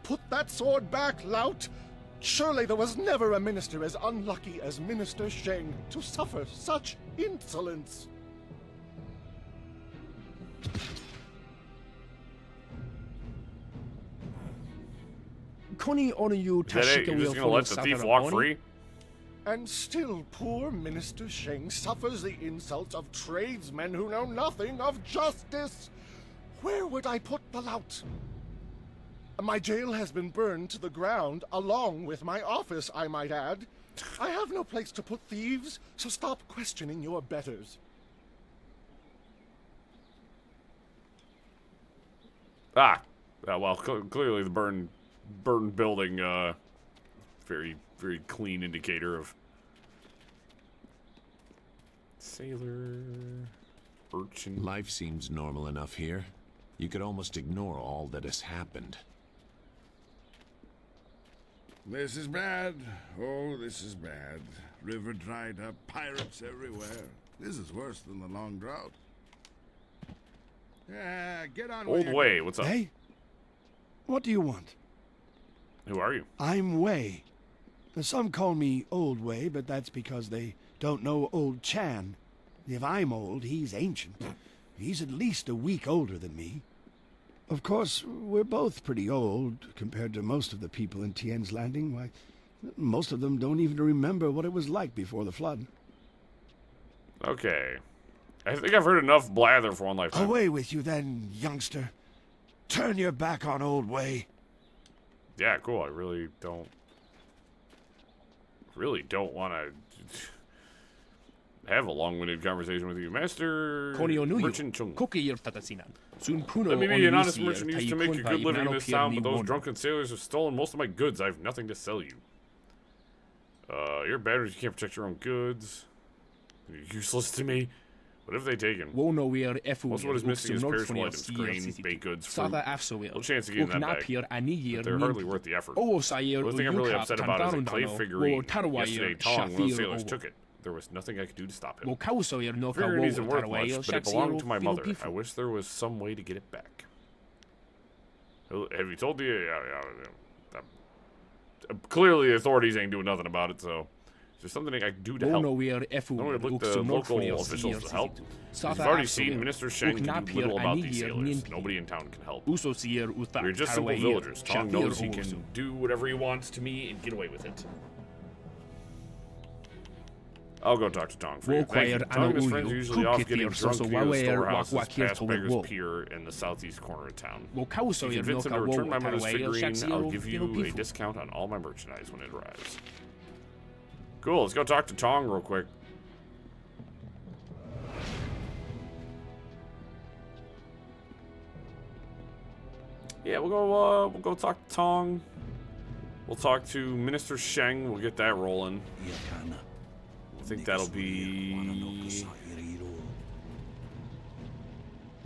Put that sword back, lout! Surely there was never a minister as unlucky as Minister Sheng to suffer such insolence. Is that it? You're just gonna let the thief walk free? And still poor Minister Sheng suffers the insults of tradesmen who know nothing of justice. Where would I put the lout? My jail has been burned to the ground, along with my office, I might add. I have no place to put thieves, so stop questioning your betters. Well, clearly the burned building, very, very clean indicator of sailor, urchin. Life seems normal enough here. You could almost ignore all that has happened. This is bad. Oh, this is bad. River dried up, pirates everywhere. This is worse than the long drought. Yeah, get on. Old Way, what's up? Hey, what do you want? Who are you? I'm Way. Some call me Old Way, but that's because they don't know Old Chan. If I'm old, he's ancient. He's at least a week older than me. Of course, we're both pretty old compared to most of the people in Tien's Landing. Why, most of them don't even remember what it was like before the flood. Okay. I think I've heard enough blather for one lifetime. Away with you then, youngster. Turn your back on Old Way. Yeah, cool. I really don't want to have a long-winded conversation with you, Master Merchant Chung. Let me be an honest merchant used to make a good living in this town, but those drunken sailors have stolen most of my goods. I have nothing to sell you. You're bad, you can't protect your own goods. You're useless to me. What have they taken? Most of what is missing is perishable items, grain, baked goods, fruit. Little chance of getting that back, but they're hardly worth the effort. The only thing I'm really upset about is a clay figurine. Yesterday, Tong, one of the sailors, took it. There was nothing I could do to stop him. Figurine isn't worth much, but it belonged to my mother. I wish there was some way to get it back. Have you told the... clearly the authorities ain't doing nothing about it, so... Is there something I can do to help? I would look the local officials to help. As you've already seen, Minister Sheng can do little about these sailors. Nobody in town can help. We're just simple villagers. Tong knows he can do whatever he wants to me and get away with it. I'll go talk to Tong for you. Thank you. Tong and his friends are usually off getting drunk near the storehouses past Beggar's Pier in the southeast corner of town. If you convince him to return my mother's figurine, I'll give you a discount on all my merchandise when it arrives. Cool, let's go talk to Tong real quick. Yeah, we'll go talk to Tong. We'll talk to Minister Sheng. We'll get that rolling. I think that'll be...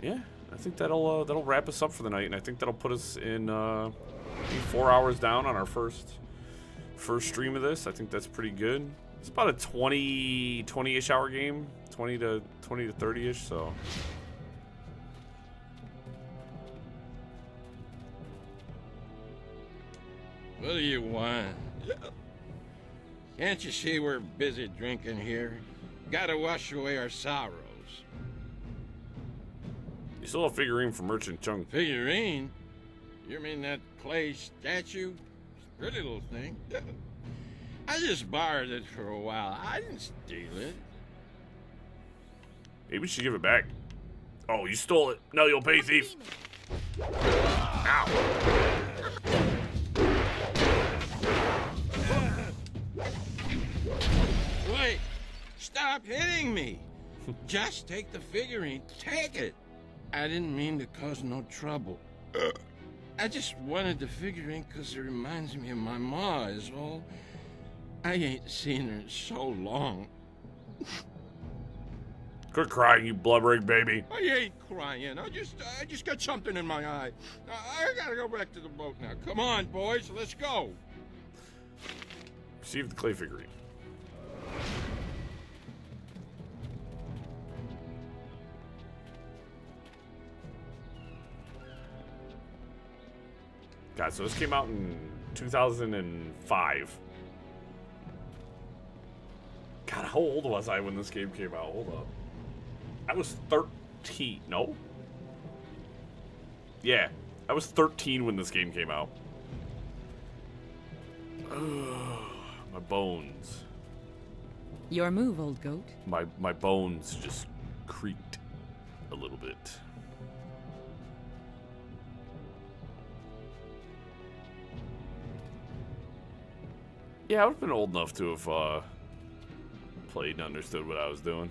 Yeah, I think that'll wrap us up for the night, and I think that'll put us in 4 hours down on our first stream of this. I think that's pretty good. It's about a 20-ish hour game, 20 to 30-ish, so. What do you want? Can't you see we're busy drinking here? Gotta wash away our sorrows. You still have a figurine from Merchant Chung. Figurine? You mean that clay statue? Pretty little thing. I just borrowed it for a while. I didn't steal it. Maybe we should give it back. Oh, you stole it. No, you'll pay, thief. Ow. Wait! Stop hitting me! Just take the figurine. Take it! I didn't mean to cause no trouble. I just wanted the figurine because it reminds me of my ma, is all. I ain't seen her in so long. Quit crying, you blubbering baby. I ain't crying. I just got something in my eye. I gotta go back to the boat now. Come on, boys, let's go. Receive the clay figurine. God, so this came out in 2005. God, how old was I when this game came out? Hold up. I was 13. No? Yeah, I was 13 when this game came out. My bones. Your move, old goat. My bones just creaked a little bit. Yeah, I would have been old enough to have played and understood what I was doing.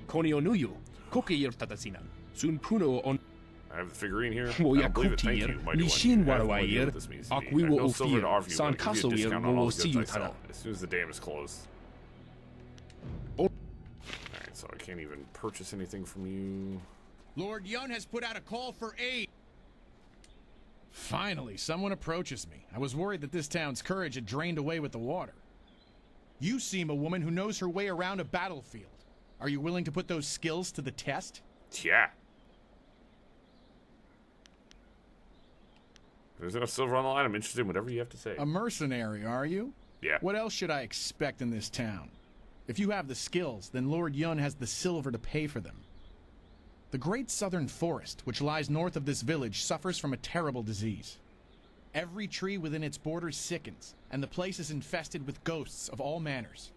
Konionuyu, kokir tatasinan. Sun puno on. I have the figurine here. I Woya don't believe it. Thank you, kotir, mighty one. nishin I have no idea warawair, what this means to me. I have akwiwo no silver to ofir, offer you, san but I'll give you a kasowir, discount on all wo the goods see you I sell tara. as soon as the dam is closed. Oh. Alright, so I can't even purchase anything from you. Lord Yun has put out a call for aid. Finally, someone approaches me. I was worried that this town's courage had drained away with the water. You seem a woman who knows her way around a battlefield. Are you willing to put those skills to the test? Yeah. There's enough silver on the line. I'm interested in whatever you have to say. A mercenary, are you? Yeah. What else should I expect in this town? If you have the skills, then Lord Yun has the silver to pay for them. The great southern forest, which lies north of this village, suffers from a terrible disease. Every tree within its borders sickens, and the place is infested with ghosts of all manners.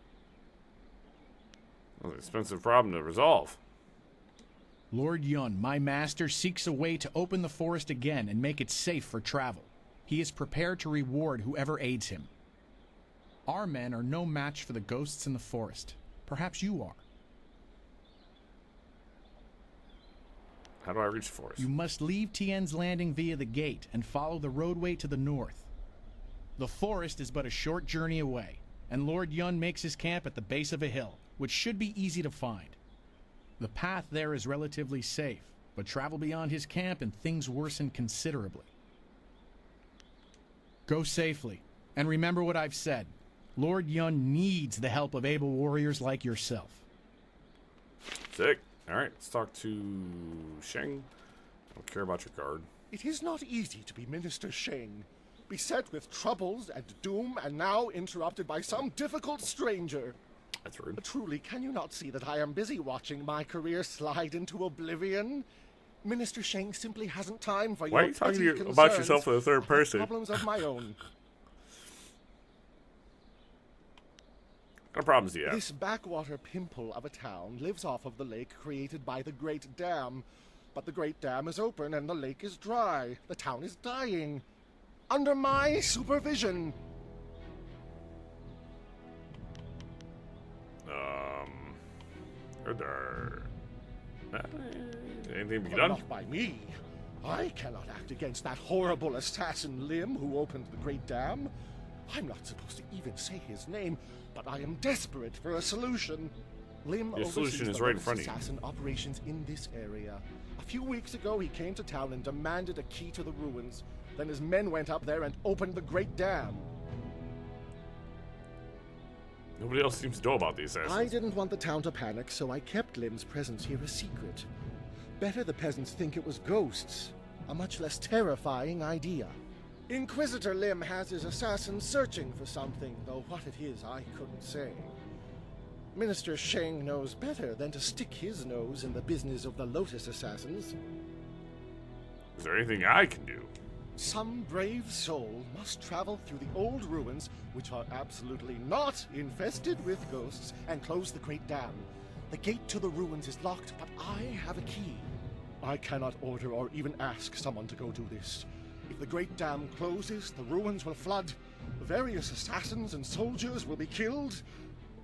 That's an expensive problem to resolve. Lord Yun, my master, seeks a way to open the forest again and make it safe for travel. He is prepared to reward whoever aids him. Our men are no match for the ghosts in the forest. Perhaps you are. How do I reach the forest? You must leave Tien's Landing via the gate and follow the roadway to the north. The forest is but a short journey away, and Lord Yun makes his camp at the base of a hill, which should be easy to find. The path there is relatively safe, but travel beyond his camp and things worsen considerably. Go safely, and remember what I've said. Lord Yun needs the help of able warriors like yourself. Sick. Alright, let's talk to Sheng. I don't care about your guard. It is not easy to be Minister Sheng, beset with troubles and doom, and now interrupted by some difficult stranger. That's rude. Truly, can you not see that I am busy watching my career slide into oblivion? Minister Sheng simply hasn't time for Why are you talking about yourself in the third person? Problems of my own. What problems do you have? This backwater pimple of a town lives off of the lake created by the Great Dam. But the Great Dam is open and the lake is dry. The town is dying. Under my supervision. Are there... anything to be done? Not by me. I cannot act against that horrible assassin Lim who opened the Great Dam. I'm not supposed to even say his name, but I am desperate for a solution. Lim Your solution is right in front of you. assassin operations in this area. A few weeks ago, he came to town and demanded a key to the ruins. Then his men went up there and opened the Great Dam. Nobody else seems to know about the assassins. I didn't want the town to panic, so I kept Lim's presence here a secret. Better the peasants think it was ghosts. A much less terrifying idea. Inquisitor Lim has his assassins searching for something, though what it is I couldn't say. Minister Sheng knows better than to stick his nose in the business of the Lotus Assassins. Is there anything I can do? Some brave soul must travel through the old ruins, which are absolutely not infested with ghosts, and close the Great Dam. The gate to the ruins is locked, but I have a key. I cannot order or even ask someone to go do this. If the Great Dam closes, the ruins will flood. Various assassins and soldiers will be killed.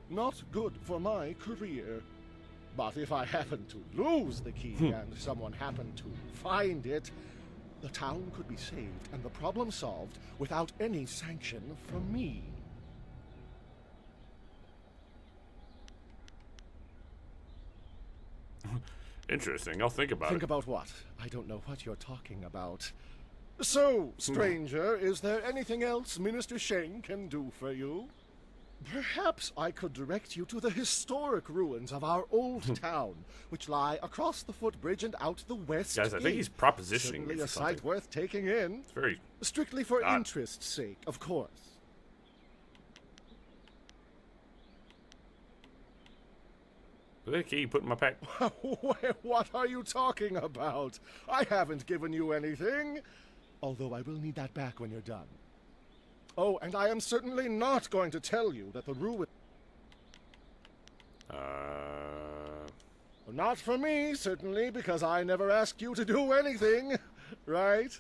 Not good for my career. But if I happen to lose the key and someone happened to find it, the town could be saved and the problem solved without any sanction from me. Interesting. I'll think about it. Think about what? I don't know what you're talking about. So, stranger, is there anything else Minister Sheng can do for you? Perhaps I could direct you to the historic ruins of our old town, which lie across the footbridge and out the west Guys, I think he's gate. propositioning Certainly me a for sight something. worth taking in. It's very strictly for odd. interest's sake, of course. Is that a key you put in my pack? What are you talking about? I haven't given you anything. Although I will need that back when you're done. Oh, and I am certainly not going to tell you that the ruin... Not for me, certainly, because I never asked you to do anything, right?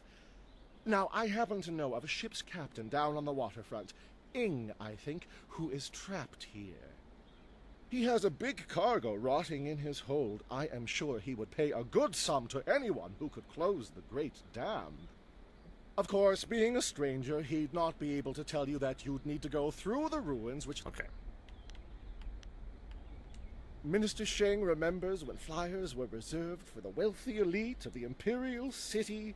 Now, I happen to know of a ship's captain down on the waterfront, Ing, I think, who is trapped here. He has a big cargo rotting in his hold. I am sure he would pay a good sum to anyone who could close the great dam. Of course, being a stranger, he'd not be able to tell you that you'd need to go through the ruins, which... Okay. Minister Sheng remembers when flyers were reserved for the wealthy elite of the Imperial City.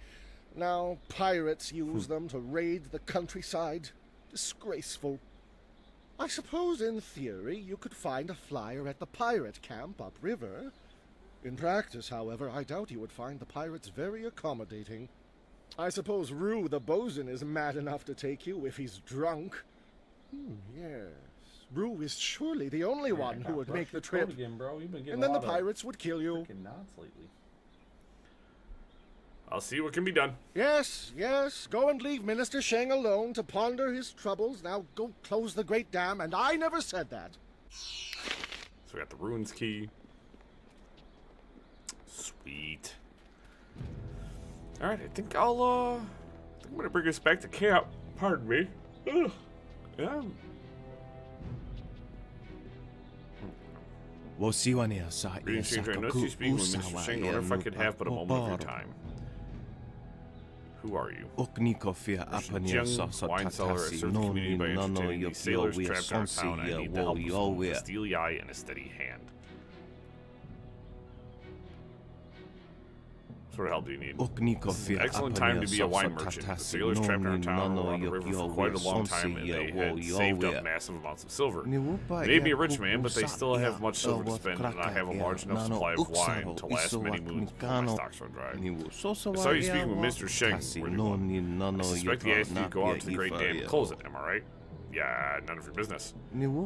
Now pirates use them to raid the countryside. Disgraceful. I suppose in theory you could find a flyer at the pirate camp upriver. In practice, however, I doubt you would find the pirates very accommodating. I suppose Rue the bosun is mad enough to take you if he's drunk. Yes. Rue is surely the only one who would make the trip. Again, bro. You've been getting And then a the lot of pirates would kill you. freaking nods lately. I'll see what can be done. Yes, yes. Go and leave Minister Sheng alone to ponder his troubles. Now go close the great dam, and I never said that. So we got the ruins key. Sweet. All right, I think I'm gonna bring us back to camp. Pardon me. Ugh. Yeah. Greetings, stranger. I noticed you speaking with Mr. Sheng. I wonder if I could have but a moment of your time. Who are you? Jiang, wine cellar. I serve the community by entertaining these sailors trapped in our town. I need the help of someone with a steely eye and a steady hand. What sort of help do you need? This is an excellent time to be a wine merchant. The sailors trapped in our town were on the river for quite a long time, and they had saved up massive amounts of silver. They made me a rich man, but they still have much silver to spend, and I have a large enough supply of wine to last many moons before my stocks run dry. I saw you speaking with Mr. Sheng. Where did you go? I suspect he asked you to go out to the Great Dam and close it, am I right? Yeah, none of your business.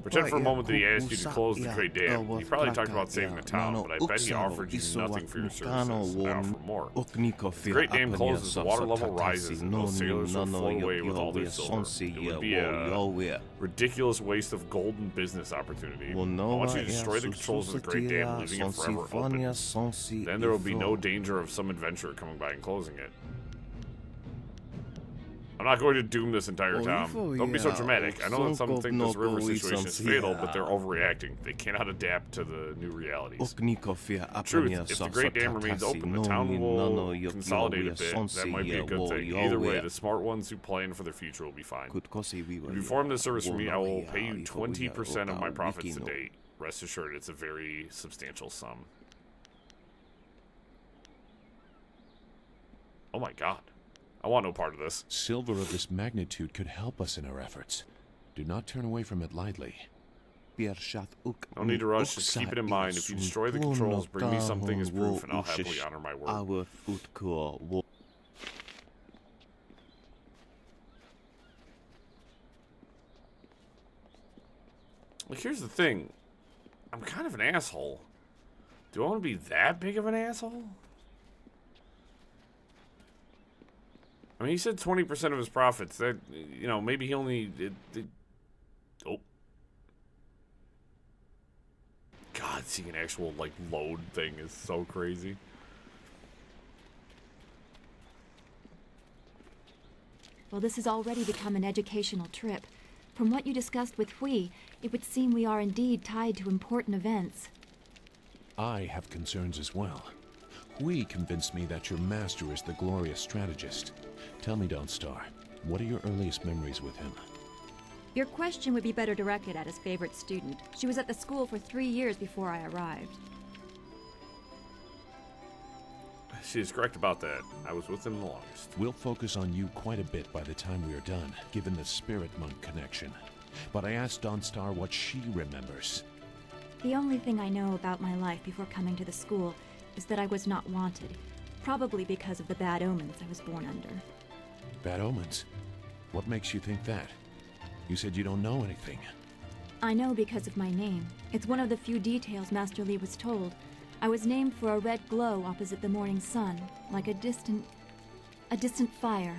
Pretend for a moment that he asked you to close the Great Dam. He probably talked about saving the town, but I bet he offered you nothing for your services. Now for more. If the Great Dam closes, the water level rises, and those sailors will float away with all their silver. It would be a ridiculous waste of golden business opportunity. I want you to destroy the controls of the Great Dam, leaving it forever open. Then there will be no danger of some adventurer coming by and closing it. I'm not going to doom this entire town. Don't be so dramatic. I know that some think this river situation is fatal, but they're overreacting. They cannot adapt to the new realities. Truth, if the Great Dam remains open, the town will consolidate a bit. That might be a good thing. Either way, the smart ones who plan for their future will be fine. If you perform this service for me, I will pay you 20% of my profits to date. Rest assured, it's a very substantial sum. Oh my god. I want no part of this. Silver of this magnitude could help us in our efforts. Do not turn away from it lightly. No need to rush, just keep it in mind. If you destroy the controls, bring me something as proof, and I'll happily honor my word. Like, here's the thing. I'm kind of an asshole. Do I want to be that big of an asshole? I mean, he said 20% of his profits. That, you know, maybe he only... oh. God, seeing an actual, like, load thing is so crazy. Well, this has already become an educational trip. From what you discussed with Hui, it would seem we are indeed tied to important events. I have concerns as well. Hui convinced me that your master is the glorious strategist. Tell me, Dawnstar, what are your earliest memories with him? Your question would be better directed at his favorite student. She was at the school for 3 years before I arrived. She is correct about that. I was with him the longest. We'll focus on you quite a bit by the time we are done, given the spirit monk connection. But I asked Dawnstar what she remembers. The only thing I know about my life before coming to the school is that I was not wanted. Probably because of the bad omens I was born under. Bad omens? What makes you think that? You said you don't know anything. I know because of my name. It's one of the few details Master Li was told. I was named for a red glow opposite the morning sun, like a distant fire.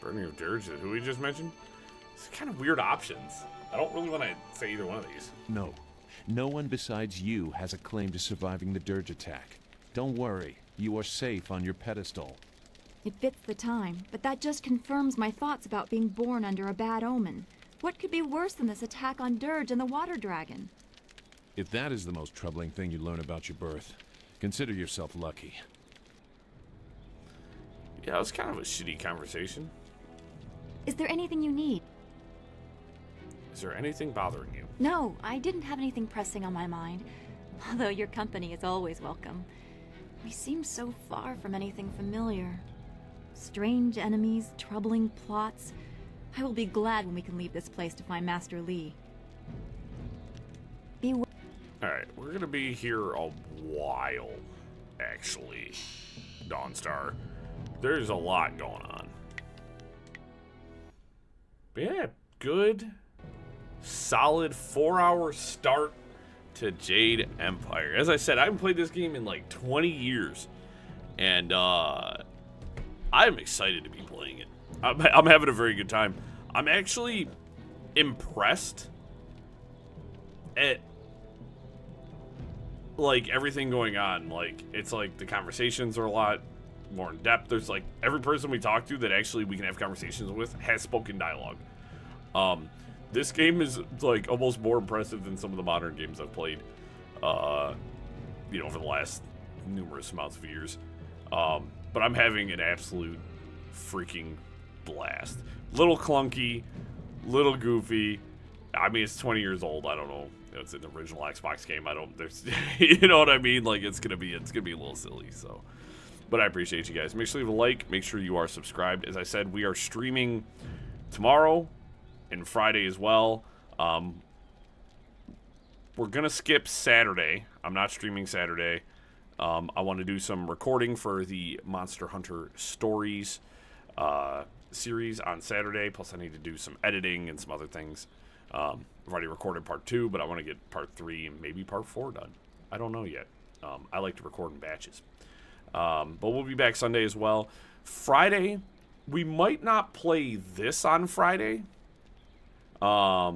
Burning of Dirge, who we just mentioned? It's kind of weird options. I don't really want to say either one of these. No. No one besides you has a claim to surviving the Dirge attack. Don't worry. You are safe on your pedestal. It fits the time, but that just confirms my thoughts about being born under a bad omen. What could be worse than this attack on Dirge and the Water Dragon? If that is the most troubling thing you learn about your birth, consider yourself lucky. Yeah, it was kind of a shitty conversation. Is there anything you need? Is there anything bothering you? No, I didn't have anything pressing on my mind. Although your company is always welcome. We seem so far from anything familiar. Strange enemies, troubling plots. I will be glad when we can leave this place to find Master Li. Alright, we're gonna be here a while, actually, Dawnstar. There's a lot going on. But yeah, good, solid 4-hour start to Jade Empire. As I said, I haven't played this game in like 20 years. And I'm excited to be playing it. I'm having a very good time. I'm actually impressed at like everything going on. Like, it's like the conversations are a lot more in depth. There's like every person we talk to that actually we can have conversations with has spoken dialogue. This game is like almost more impressive than some of the modern games I've played, you know, over the last numerous amounts of years. But I'm having an absolute freaking blast. Little clunky, little goofy. I mean, it's 20 years old. I don't know. It's an original Xbox game. There's, you know what I mean? Like, it's gonna be a little silly. So, but I appreciate you guys. Make sure you leave a like. Make sure you are subscribed. As I said, we are streaming tomorrow and Friday as well. We're gonna skip Saturday. I'm not streaming Saturday. I want to do some recording for the Monster Hunter Stories series on Saturday. Plus, I need to do some editing and some other things. I've already recorded part 2, but I want to get part 3 and maybe part 4 done. I don't know yet. I like to record in batches. But we'll be back Sunday as well. Friday, we might not play this on Friday. But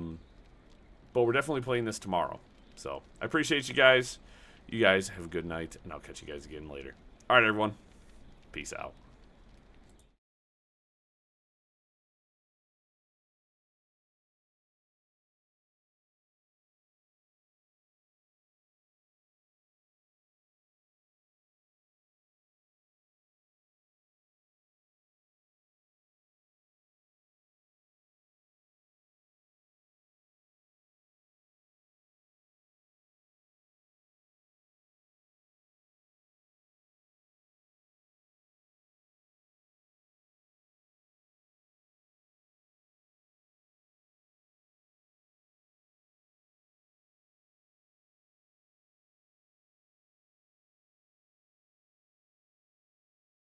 we're definitely playing this tomorrow. So, I appreciate you guys. You guys have a good night, and I'll catch you guys again later. All right, everyone. Peace out.